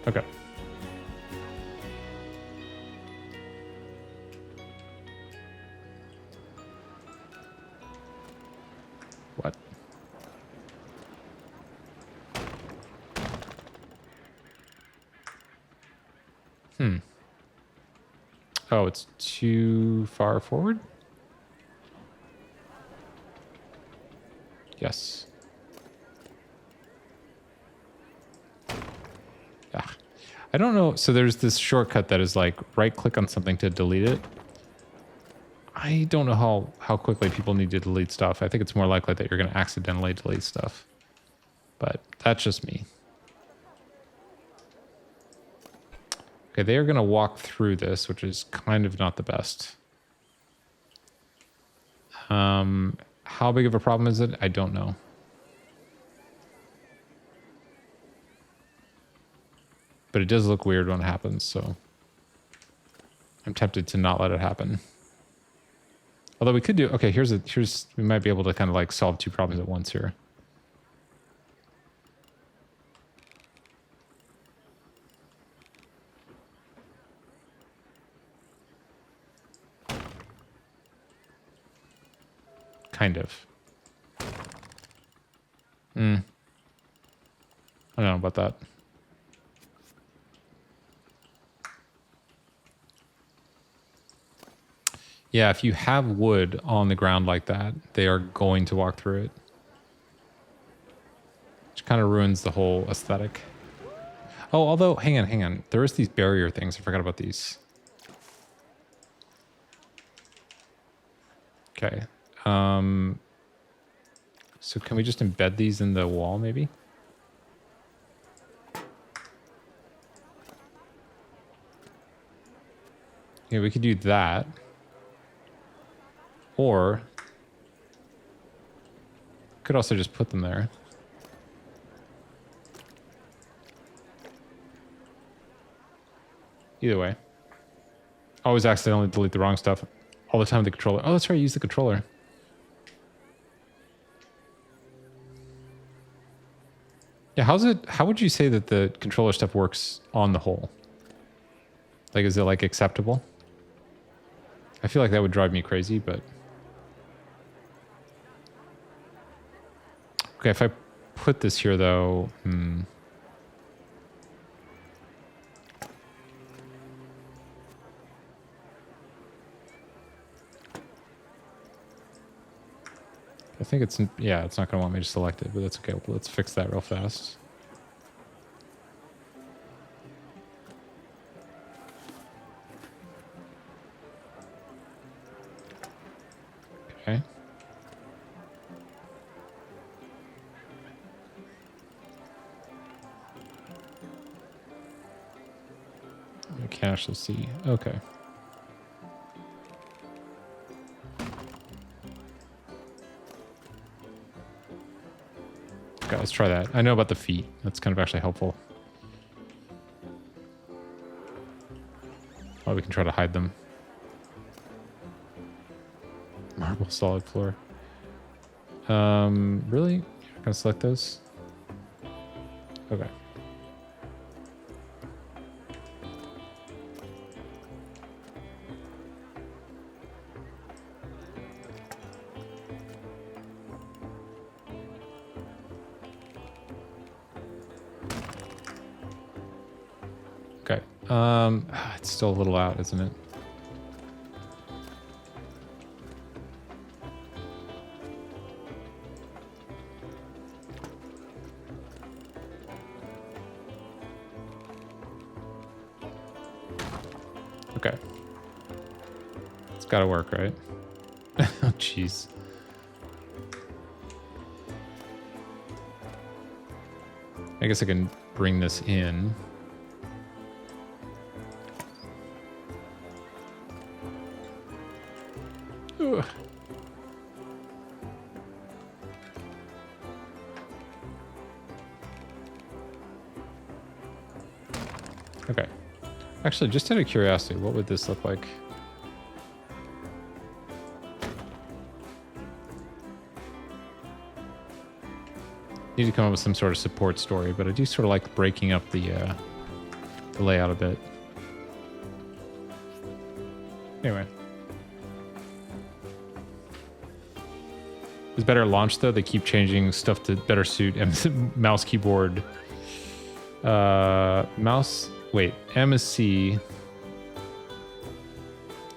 Okay. What? Oh, it's too far forward? Yes. Ah. I don't know. So there's this shortcut that is like right click on something to delete it. I don't know how quickly people need to delete stuff. I think it's more likely that you're going to accidentally delete stuff. But that's just me. Okay, they are going to walk through this, which is kind of not the best. How big of a problem is it? I don't know. But it does look weird when it happens, so I'm tempted to not let it happen. Although we could do, okay, we might be able to kind of like solve two problems at once here. Kind of. I don't know about that. Yeah, if you have wood on the ground like that, they are going to walk through it. Which kind of ruins the whole aesthetic. Oh, although, hang on. There is these barrier things. I forgot about these. Okay. So can we just embed these in the wall, maybe? Yeah, we could do that. Or could also just put them there. Either way. Always accidentally delete the wrong stuff all the time with the controller. Oh, that's right, use the controller. Yeah, how would you say that the controller stuff works on the whole? Like, is it like acceptable? I feel like that would drive me crazy, but... Okay, if I put this here though, I think it's, yeah, it's not going to want me to select it, but that's okay. Well, let's fix that real fast. Okay. Can't actually see. Okay. Okay, let's try that. I know about the feet. That's kind of actually helpful. Oh, we can try to hide them. Marble solid floor. Really? You're not gonna select those? Okay. Okay. It's still a little out, isn't it? Okay. It's gotta work, right? Oh, jeez. I guess I can bring this in. Ugh. Okay. Actually, just out of curiosity, what would this look like? Need to come up with some sort of support story, but I do sort of like breaking up the layout a bit. Anyway. It's better at launch, though. They keep changing stuff to better suit mouse keyboard. Mouse... Wait, M is C.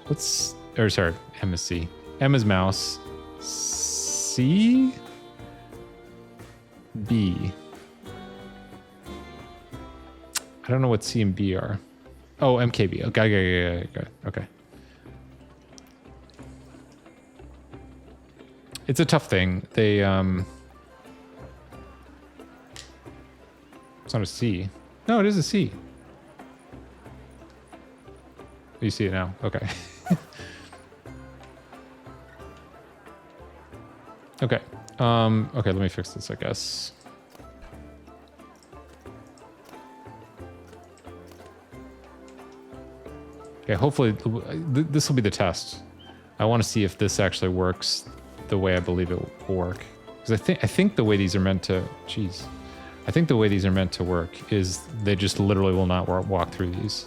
What's... Or sorry, M is C. M is mouse. C? B. I don't know what C and B are. Oh, MKB. Okay. Okay. It's a tough thing. They, It's not a C. No, it is a C. You see it now. Okay. Okay. Okay, let me fix this, I guess. Okay, hopefully this will be the test. I want to see if this actually works the way I believe it will work. Because I think the way these are meant to... Jeez. I think the way these are meant to work is they just literally will not walk through these.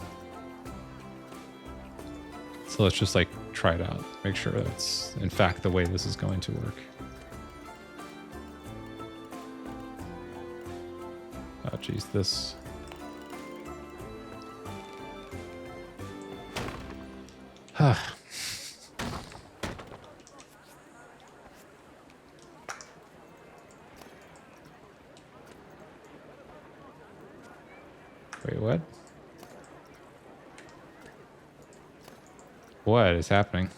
So let's just like try it out. Make sure that's in fact the way this is going to work. Oh geez, this. Wait, what? What is happening?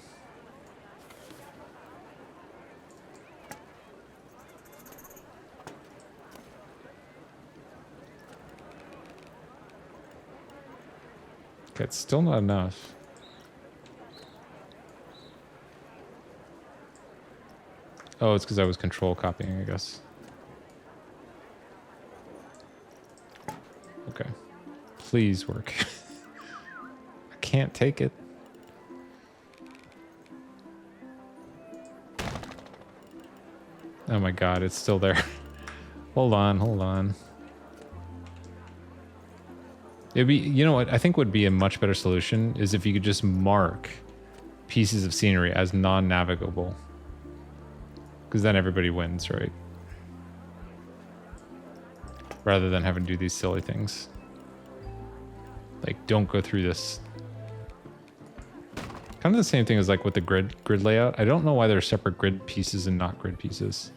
Okay, it's still not enough. Oh, it's because I was control copying, I guess. Okay. Please work. I can't take it. Oh my god, it's still there. Hold on. It'd be, you know what, I think would be a much better solution is if you could just mark pieces of scenery as non-navigable. Because then everybody wins, right? Rather than having to do these silly things. Like, don't go through this. Kind of the same thing as like with the grid layout. I don't know why there are separate grid pieces and not grid pieces.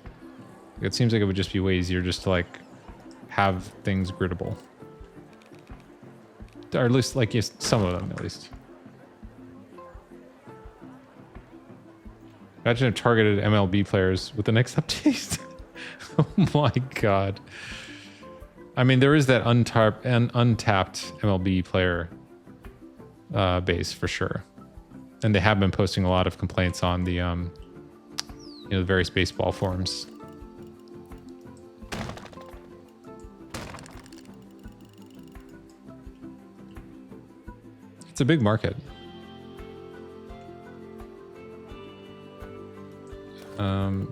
It seems like it would just be way easier just to like have things griddable. Or at least like yes, some of them at least. Imagine if targeted MLB players with the next update. Oh my god. I mean, there is that untapped MLB player base for sure. And they have been posting a lot of complaints on the, the various baseball forums. It's a big market.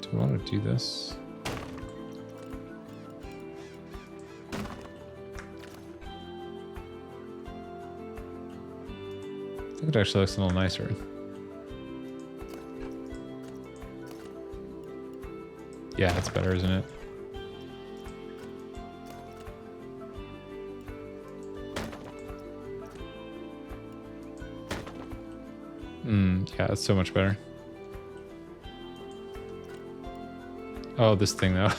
Do we want to do this? I think it actually looks a little nicer. Yeah, it's better, isn't it? Yeah, it's so much better. Oh, this thing though.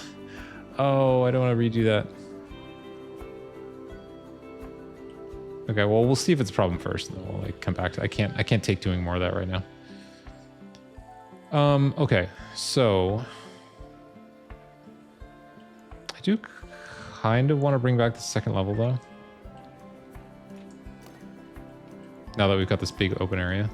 Oh, I don't want to redo that. Okay, well, we'll see if it's a problem first, and then we'll like come back to. I can't take doing more of that right now. Okay, so I do kind of want to bring back the second level though. Now that we've got this big open area.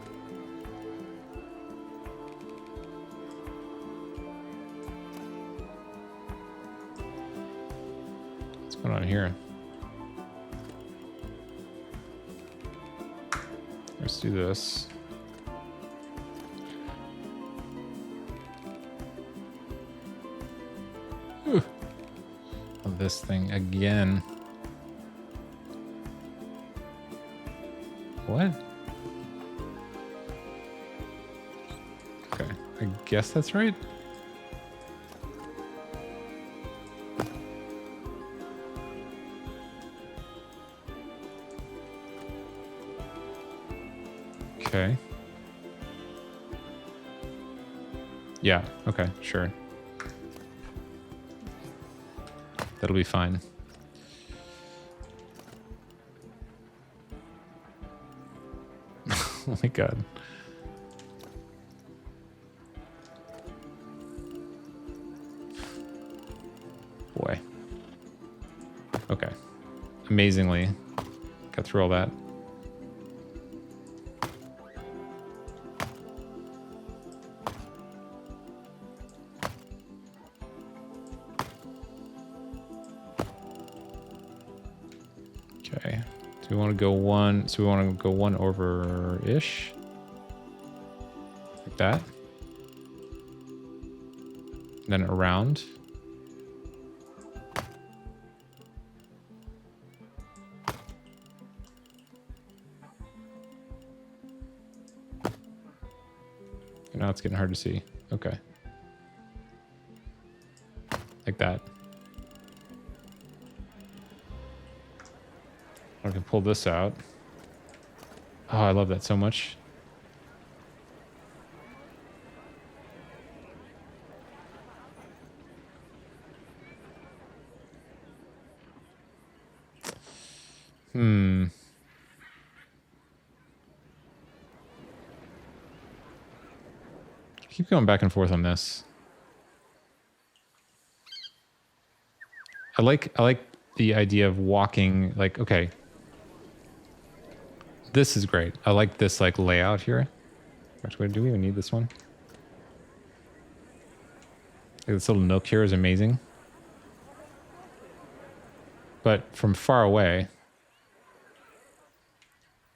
What's going on here? Let's do this. Whew. Oh, this thing again. What? Okay, I guess that's right. Okay. Yeah, okay, sure. That'll be fine. Oh my god. Boy. Okay. Amazingly, got through all that. Okay. Do we want to go one? So we want to go one over-ish? Like that. And then around. And now it's getting hard to see. Okay. Like that. I can pull this out. Oh, I love that so much. Keep going back and forth on this. I like the idea of walking, like, okay. This is great. I like this like layout here. Actually, do we even need this one? Like, this little nook here is amazing. But from far away,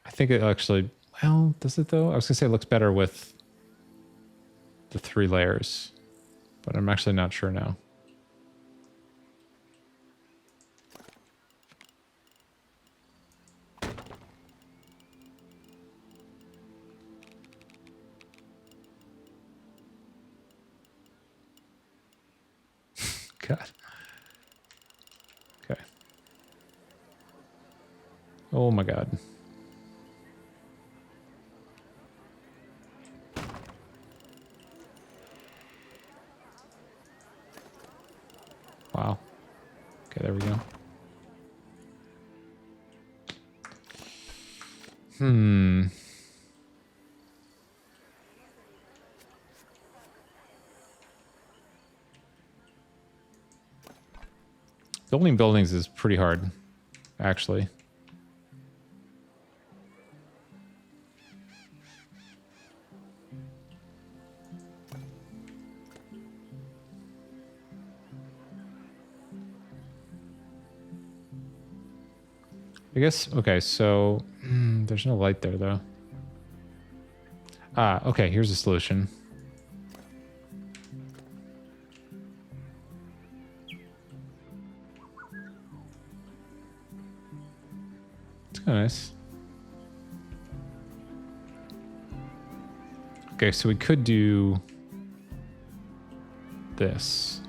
I think it actually, well, does it though? I was gonna say it looks better with the 3 layers, but I'm actually not sure now. God. Okay. Oh my God. Wow. Okay, there we go. Building buildings is pretty hard, actually. I guess, okay, so there's no light there though. Ah, okay, here's a solution. It's kind of nice. Okay, so we could do this.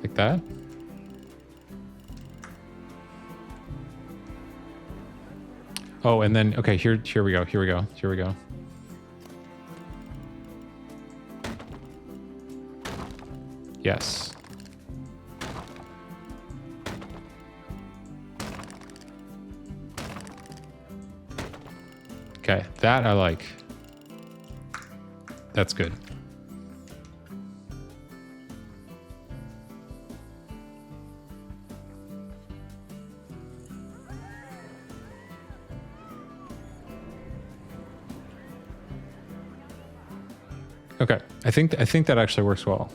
Like that. Oh, and then, okay, here we go, here we go, here we go. Yes. Okay, that I like. That's good. Okay, I think that actually works well.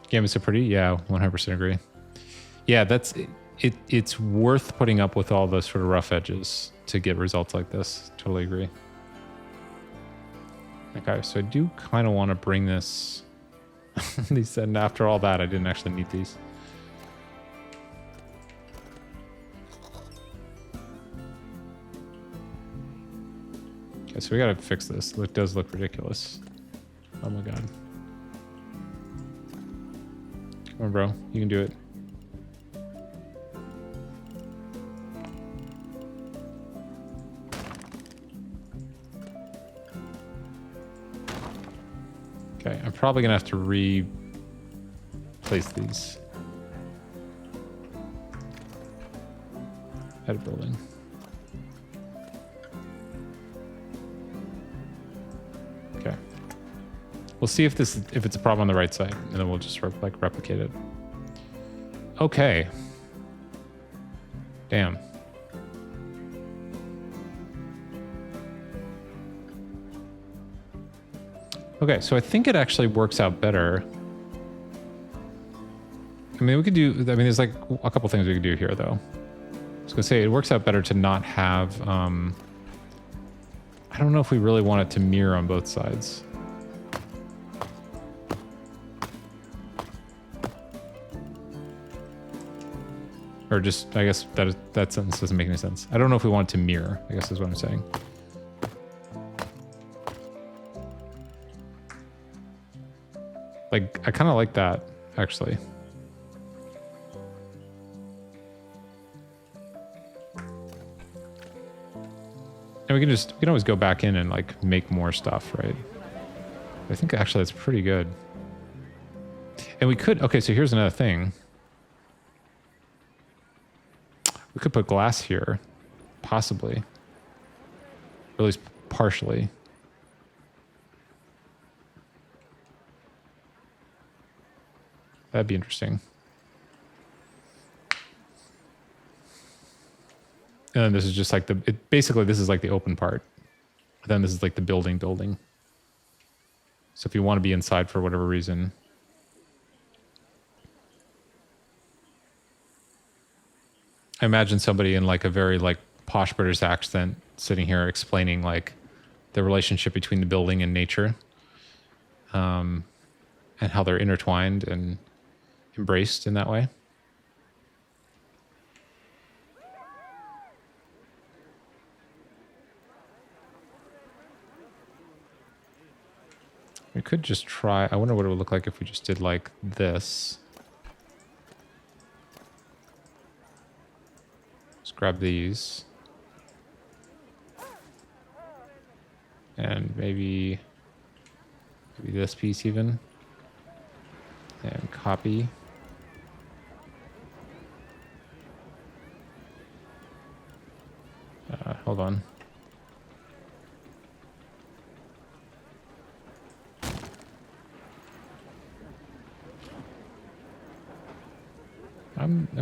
Game is so pretty. Yeah, 100% agree. Yeah, that's it. It's worth putting up with all those sort of rough edges to get results like this. Totally agree. Okay, so I do kind of want to bring this. They said, and after all that, I didn't actually need these. Okay, so we gotta fix this. It does look ridiculous. Oh my god. Come on, bro. You can do it. Okay, I'm probably gonna have to replace these. Edit building. Okay. We'll see if it's a problem on the right side, and then we'll just replicate it. Okay. Damn. Okay, so I think it actually works out better. I mean, we could do, I mean, there's like a couple things we could do here, though. I was gonna say, it works out better to not have, I don't know if we really want it to mirror on both sides. Or just, I guess that sentence doesn't make any sense. I don't know if we want it to mirror, I guess is what I'm saying. Like, I kind of like that, actually. And we can always go back in and like make more stuff, right? I think actually that's pretty good. And we could, okay, so here's another thing. We could put glass here, possibly. Or at least partially. That'd be interesting. And then this is just like basically this is like the open part. Then this is like the building. So if you want to be inside for whatever reason. I imagine somebody in like a very like posh British accent sitting here explaining like the relationship between the building and nature. And how they're intertwined and embraced in that way. We could just try, I wonder what it would look like if we just did like this. Let's grab these. And maybe this piece even. And copy. Hold on.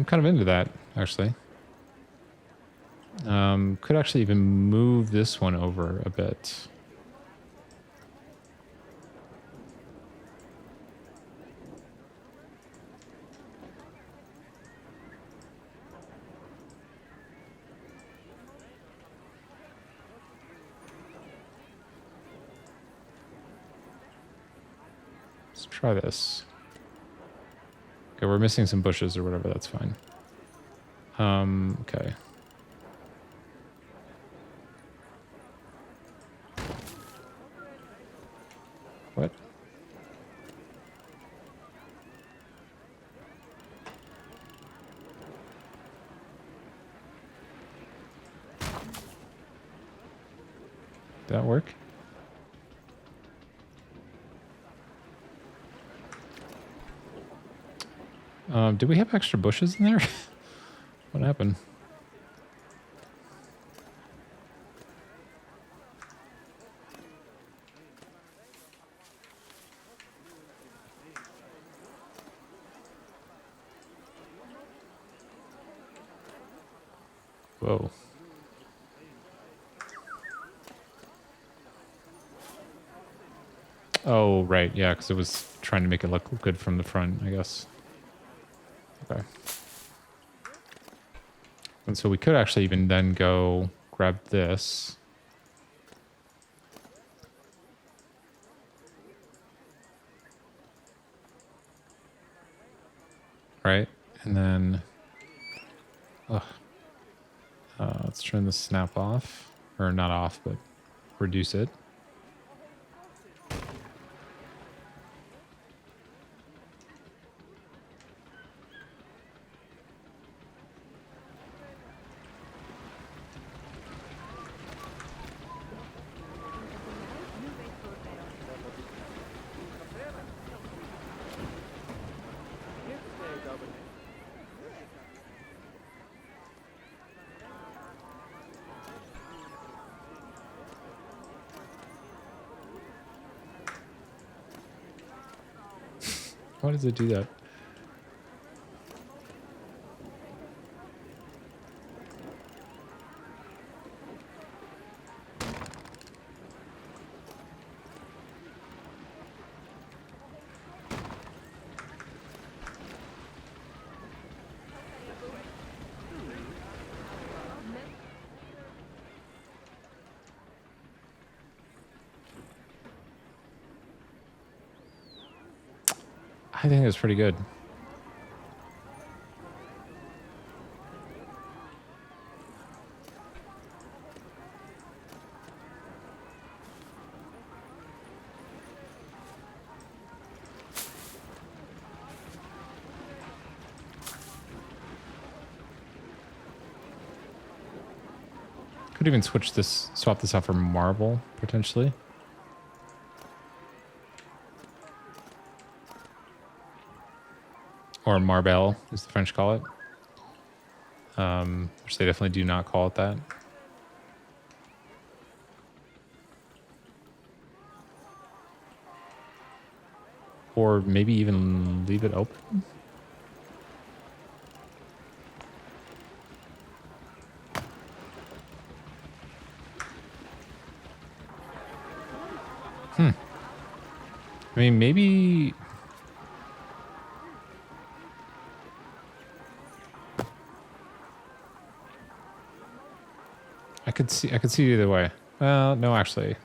kind of into that, actually. Could actually even move this one over a bit. Let's try this. Okay, we're missing some bushes or whatever, that's fine. Okay. What? Did that work? Did we have extra bushes in there? What happened? Whoa. Oh, right. Yeah, because it was trying to make it look good from the front, I guess. Okay. And so we could actually even then go grab this. Right? And then... Ugh. Let's turn the snap off. Or not off, but reduce it. Why does it do that? I think it's pretty good. Could even switch this, swap this out for marble, potentially. Or Marbelle, as the French call it. Which they definitely do not call it that. Or maybe even leave it open. I mean, maybe... I could see either way. Well, no, actually.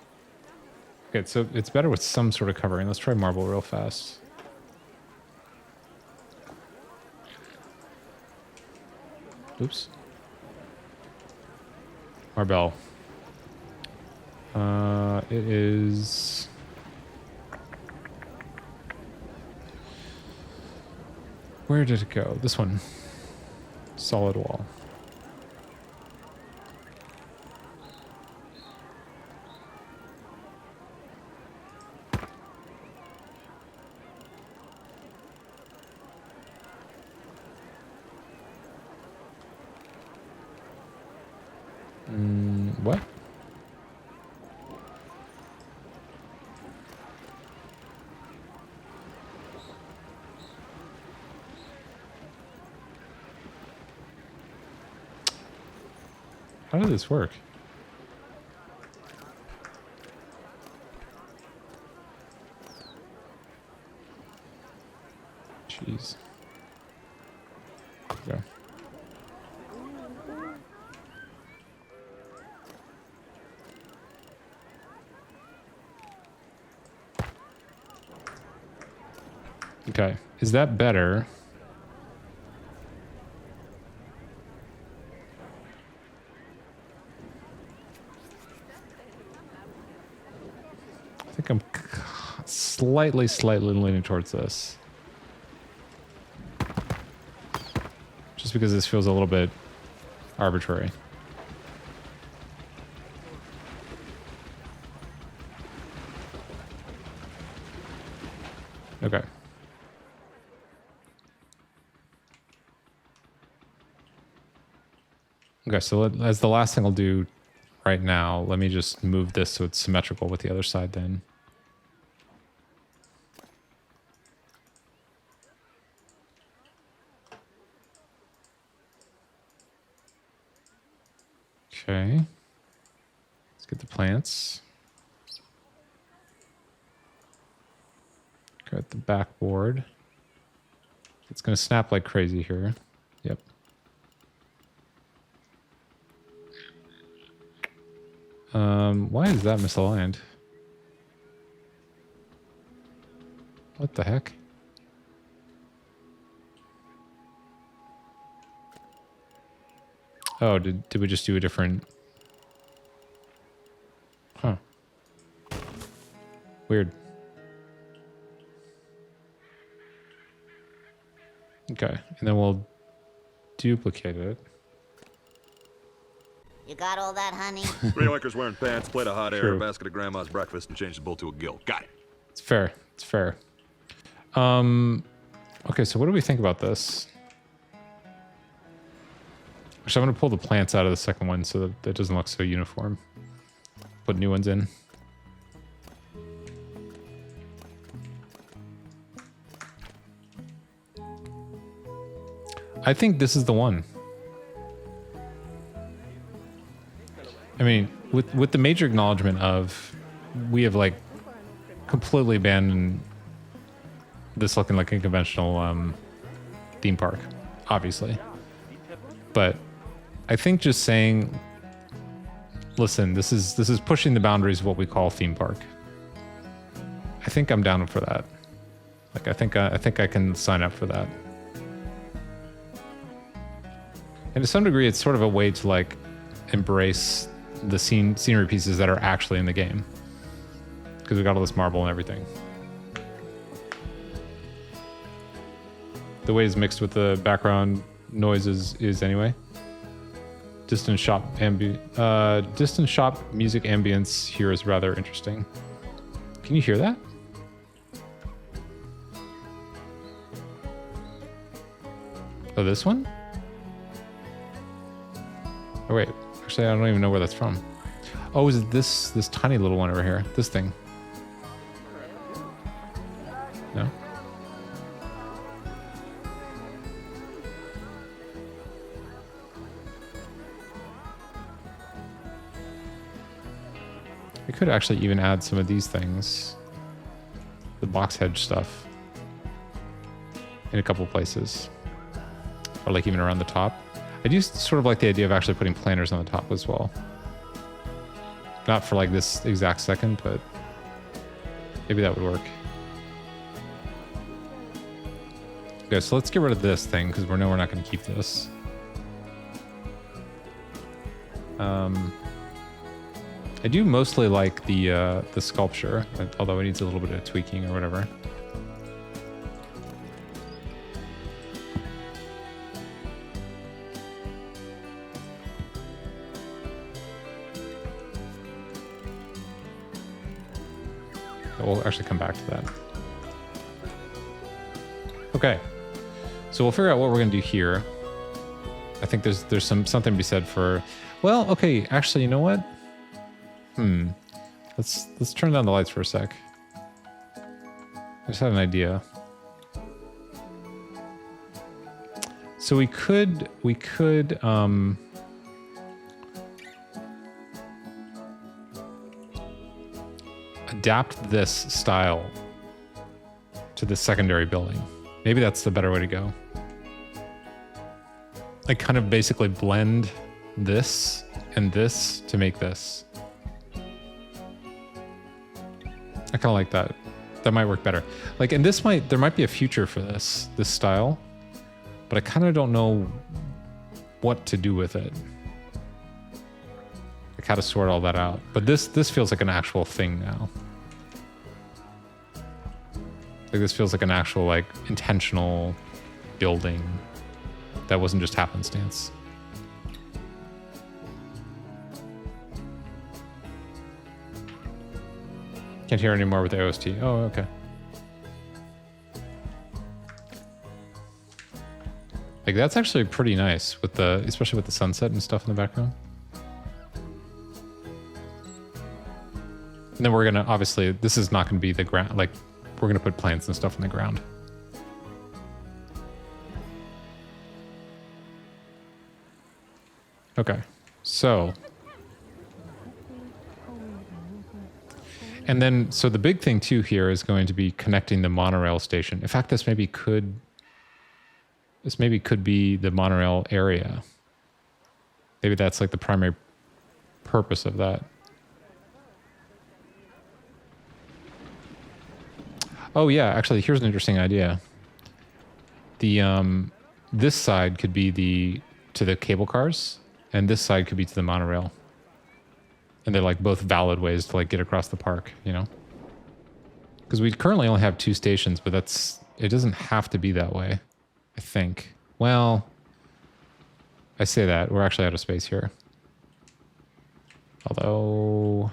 Okay, so it's better with some sort of covering. Let's try marble real fast. Oops. Marbelle. It is... Where did it go? This one. Solid wall. What? How did this work? Jeez. Okay. Okay. Is that better? I think I'm slightly leaning towards this. Just because this feels a little bit arbitrary. Okay. Okay, so as the last thing I'll do right now, let me just move this so it's symmetrical with the other side then. Okay. Let's get the plants. Got the backboard. It's going to snap like crazy here. Yep. Why is that misaligned? What the heck? Oh, did we just do a different... Huh. Weird. Okay, and then we'll duplicate it. You got all that, honey? 3 liquors wearing pants, plate of hot air, True. a basket of grandma's breakfast, and change the bull to a gill. Got it. It's fair. It's fair. Okay, so what do we think about this? Actually, I'm going to pull the plants out of the second one so that it doesn't look so uniform. Put new ones in. I think this is the one. I mean, with the major acknowledgement of we have like completely abandoned this looking like a conventional theme park, obviously. But I think just saying, listen, this is pushing the boundaries of what we call theme park. I think I'm down for that. Like I think I can sign up for that. And to some degree, it's sort of a way to like embrace the scenery pieces that are actually in the game, because we got all this marble and everything. The way it's mixed with the background noises is anyway. Distant shop music ambience here is rather interesting. Can you hear that? Oh, this one? Oh wait, actually I don't even know where that's from. Oh, is it this tiny little one over here? This thing? No? I could actually even add some of these things. The box hedge stuff. In a couple places. Or like even around the top. I do sort of like the idea of actually putting planters on the top as well. Not for like this exact second, but maybe that would work. Okay, so let's get rid of this thing because we know we're not going to keep this. I do mostly like the sculpture, although it needs a little bit of tweaking or whatever. We'll actually come back to that. Okay, so we'll figure out what we're gonna do here. I think there's something to be said for. Well, okay, actually, you know what? Let's turn down the lights for a sec. I just had an idea. So we could adapt this style to the secondary building. Maybe that's the better way to go. Like kind of basically blend this and this to make this. I kind of like that. That might work better. Like, and there might be a future for this style, but I kind of don't know what to do with it. Like how to sort all that out. But this feels like an actual thing now. Like this feels like an actual like intentional building that wasn't just happenstance. Can't hear anymore with the OST. Oh, okay. Like that's actually pretty nice with especially with the sunset and stuff in the background. And then we're gonna, obviously, this is not gonna be the ground, like we're gonna put plants and stuff in the ground. Okay, so. And then, so the big thing too here is going to be connecting the monorail station. In fact, this maybe could be the monorail area. Maybe that's like the primary purpose of that. Oh yeah, actually, here's an interesting idea. The this side could be to the cable cars, and this side could be to the monorail. And they're like both valid ways to like get across the park, you know? Because we currently only have 2 stations, but it doesn't have to be that way, I think. Well, I say that, we're actually out of space here. Although,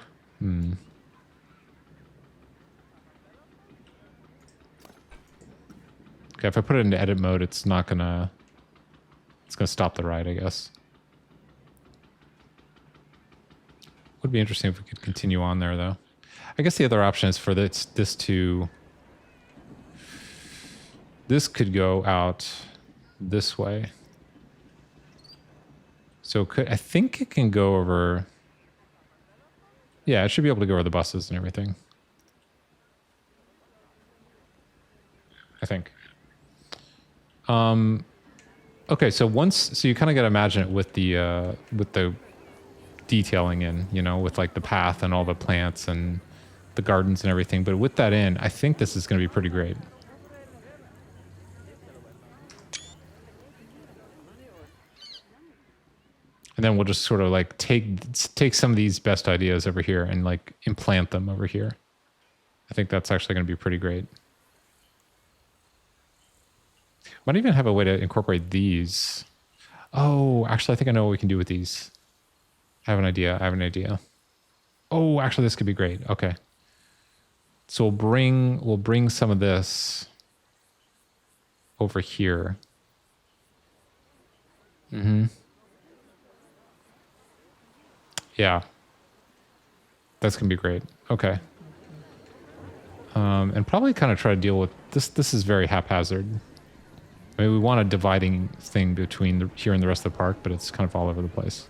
Okay, if I put it into edit mode, it's gonna stop the ride, I guess. Would be interesting if we could continue on there, though. I guess the other option is for this could go out this way. So I think it can go over. Yeah, it should be able to go over the buses and everything. I think. Okay, so you kind of got to imagine it with the detailing in, you know, with like the path and all the plants and the gardens and everything. But with that in, I think this is going to be pretty great. And then we'll just sort of like take some of these best ideas over here and like implant them over here. I think that's actually going to be pretty great. Might even have a way to incorporate these. Oh, actually, I think I know what we can do with these. I have an idea. Oh, actually, this could be great. Okay. So we'll bring some of this over here. Yeah. That's going to be great. Okay. And probably kind of try to deal with this. This is very haphazard. I mean, we want a dividing thing between here and the rest of the park, but it's kind of all over the place.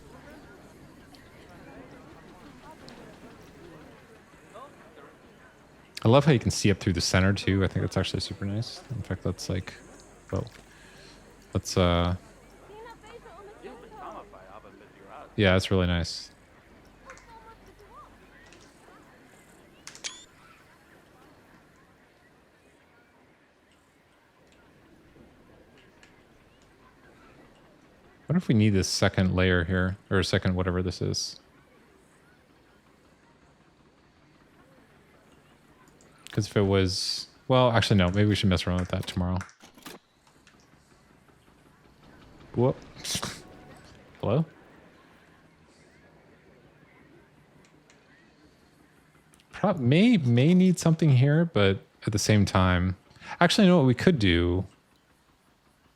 I love how you can see up through the center too. I think that's actually super nice. In fact, that's like, well, let's yeah, it's really nice. I wonder if we need this second layer here, or second whatever this is. Because if it was, well, actually no, maybe we should mess around with that tomorrow. Whoop. Hello? May need something here, but at the same time, actually, you know what we could do?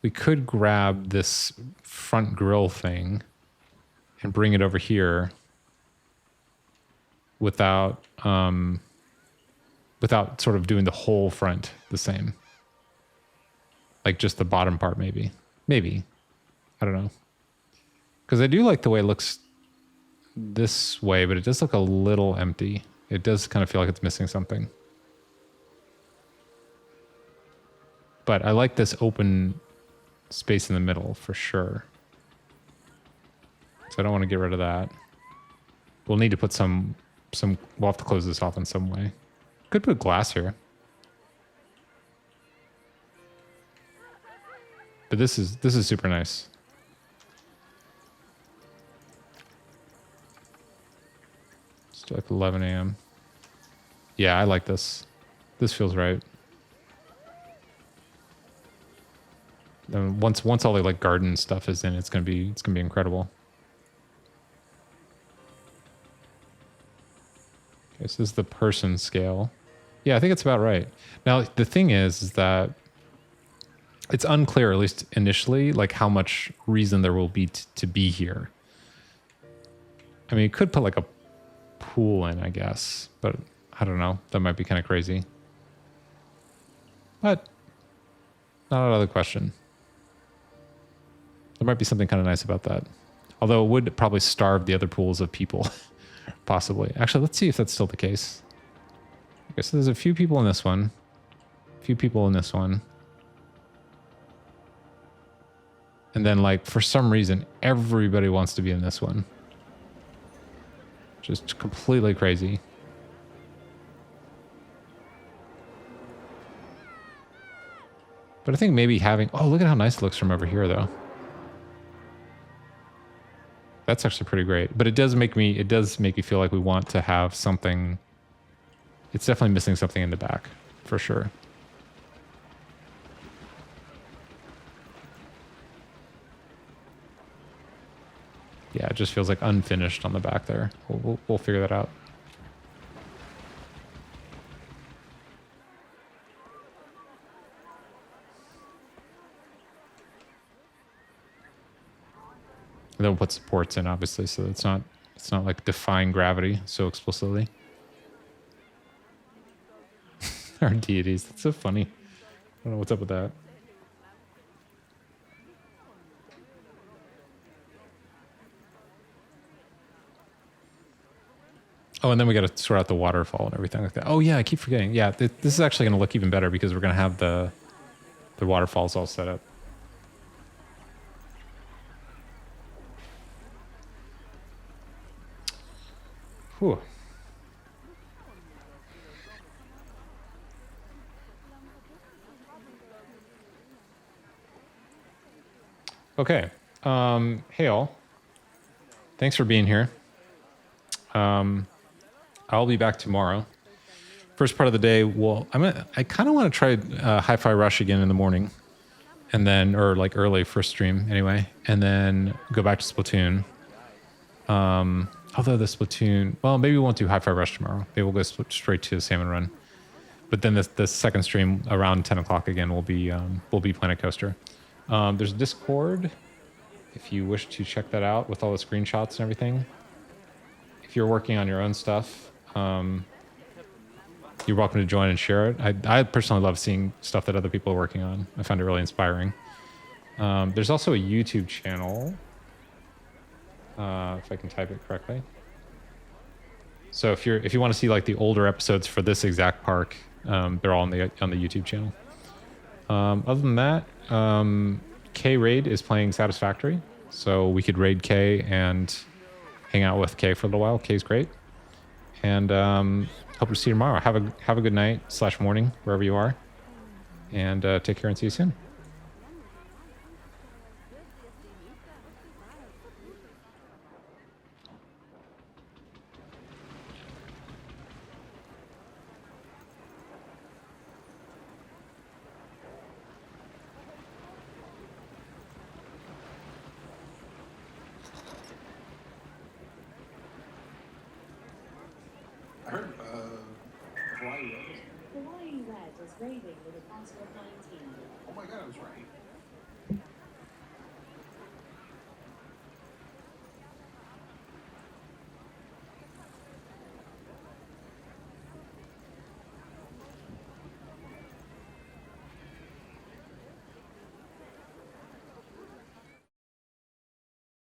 We could grab this front grill thing and bring it over here without sort of doing the whole front the same. Like just the bottom part, maybe. Maybe. I don't know. Because I do like the way it looks this way, but it does look a little empty. It does kind of feel like it's missing something. But I like this open space in the middle for sure. So I don't want to get rid of that. We'll need to put some, we'll have to close this off in some way. Could put glass here. But this is super nice. It's like 11 a.m. Yeah, I like this. This feels right. And once all the like garden stuff is in, it's gonna be incredible. Okay, so this is the person scale. Yeah, I think it's about right. Now the thing is that it's unclear, at least initially, like how much reason there will be to be here. I mean, you could put like a pool in, I guess, but I don't know. That might be kind of crazy. But not out of the question. There might be something kind of nice about that. Although it would probably starve the other pools of people, possibly. Actually, let's see if that's still the case. Okay, so there's a few people in this one. A few people in this one. And then, like, for some reason, everybody wants to be in this one. Just completely crazy. But I think maybe having... Oh, look at how nice it looks from over here, though. That's actually pretty great. But it does make me feel like we want to have something... It's definitely missing something in the back, for sure. Yeah, it just feels like unfinished on the back there. We'll figure that out. And then we'll put supports in, obviously, so it's not like defying gravity so explicitly. Our deities, that's so funny. I don't know what's up with that. Oh, and then we got to sort out the waterfall and everything like that. Oh yeah, I keep forgetting. Yeah, this is actually going to look even better because we're going to have the waterfalls all set up. Whew. Okay. Hey all. Thanks for being here. I'll be back tomorrow. First part of the day, well, I kind of want to try Hi-Fi Rush again in the morning, and then, or like early first stream anyway, and then go back to Splatoon. Although the Splatoon, well, maybe we won't do Hi-Fi Rush tomorrow. Maybe we'll go straight to Salmon Run. But then the second stream around 10 o'clock again will be Planet Coaster. There's Discord if you wish to check that out with all the screenshots and everything. If you're working on your own stuff, you're welcome to join and share it. I personally love seeing stuff that other people are working on. I find it really inspiring. There's also a YouTube channel, if I can type it correctly. So if you want to see like the older episodes for this exact park, they're all on the YouTube channel. Other than that, K Raid is playing Satisfactory, so we could raid K and hang out with K for a little while. K's great, and hope to see you tomorrow. Have a good night / morning wherever you are, and take care and see you soon. I heard Hawaii Red. Hawaii Red is raving with a concert of 19. Oh my god, I was right.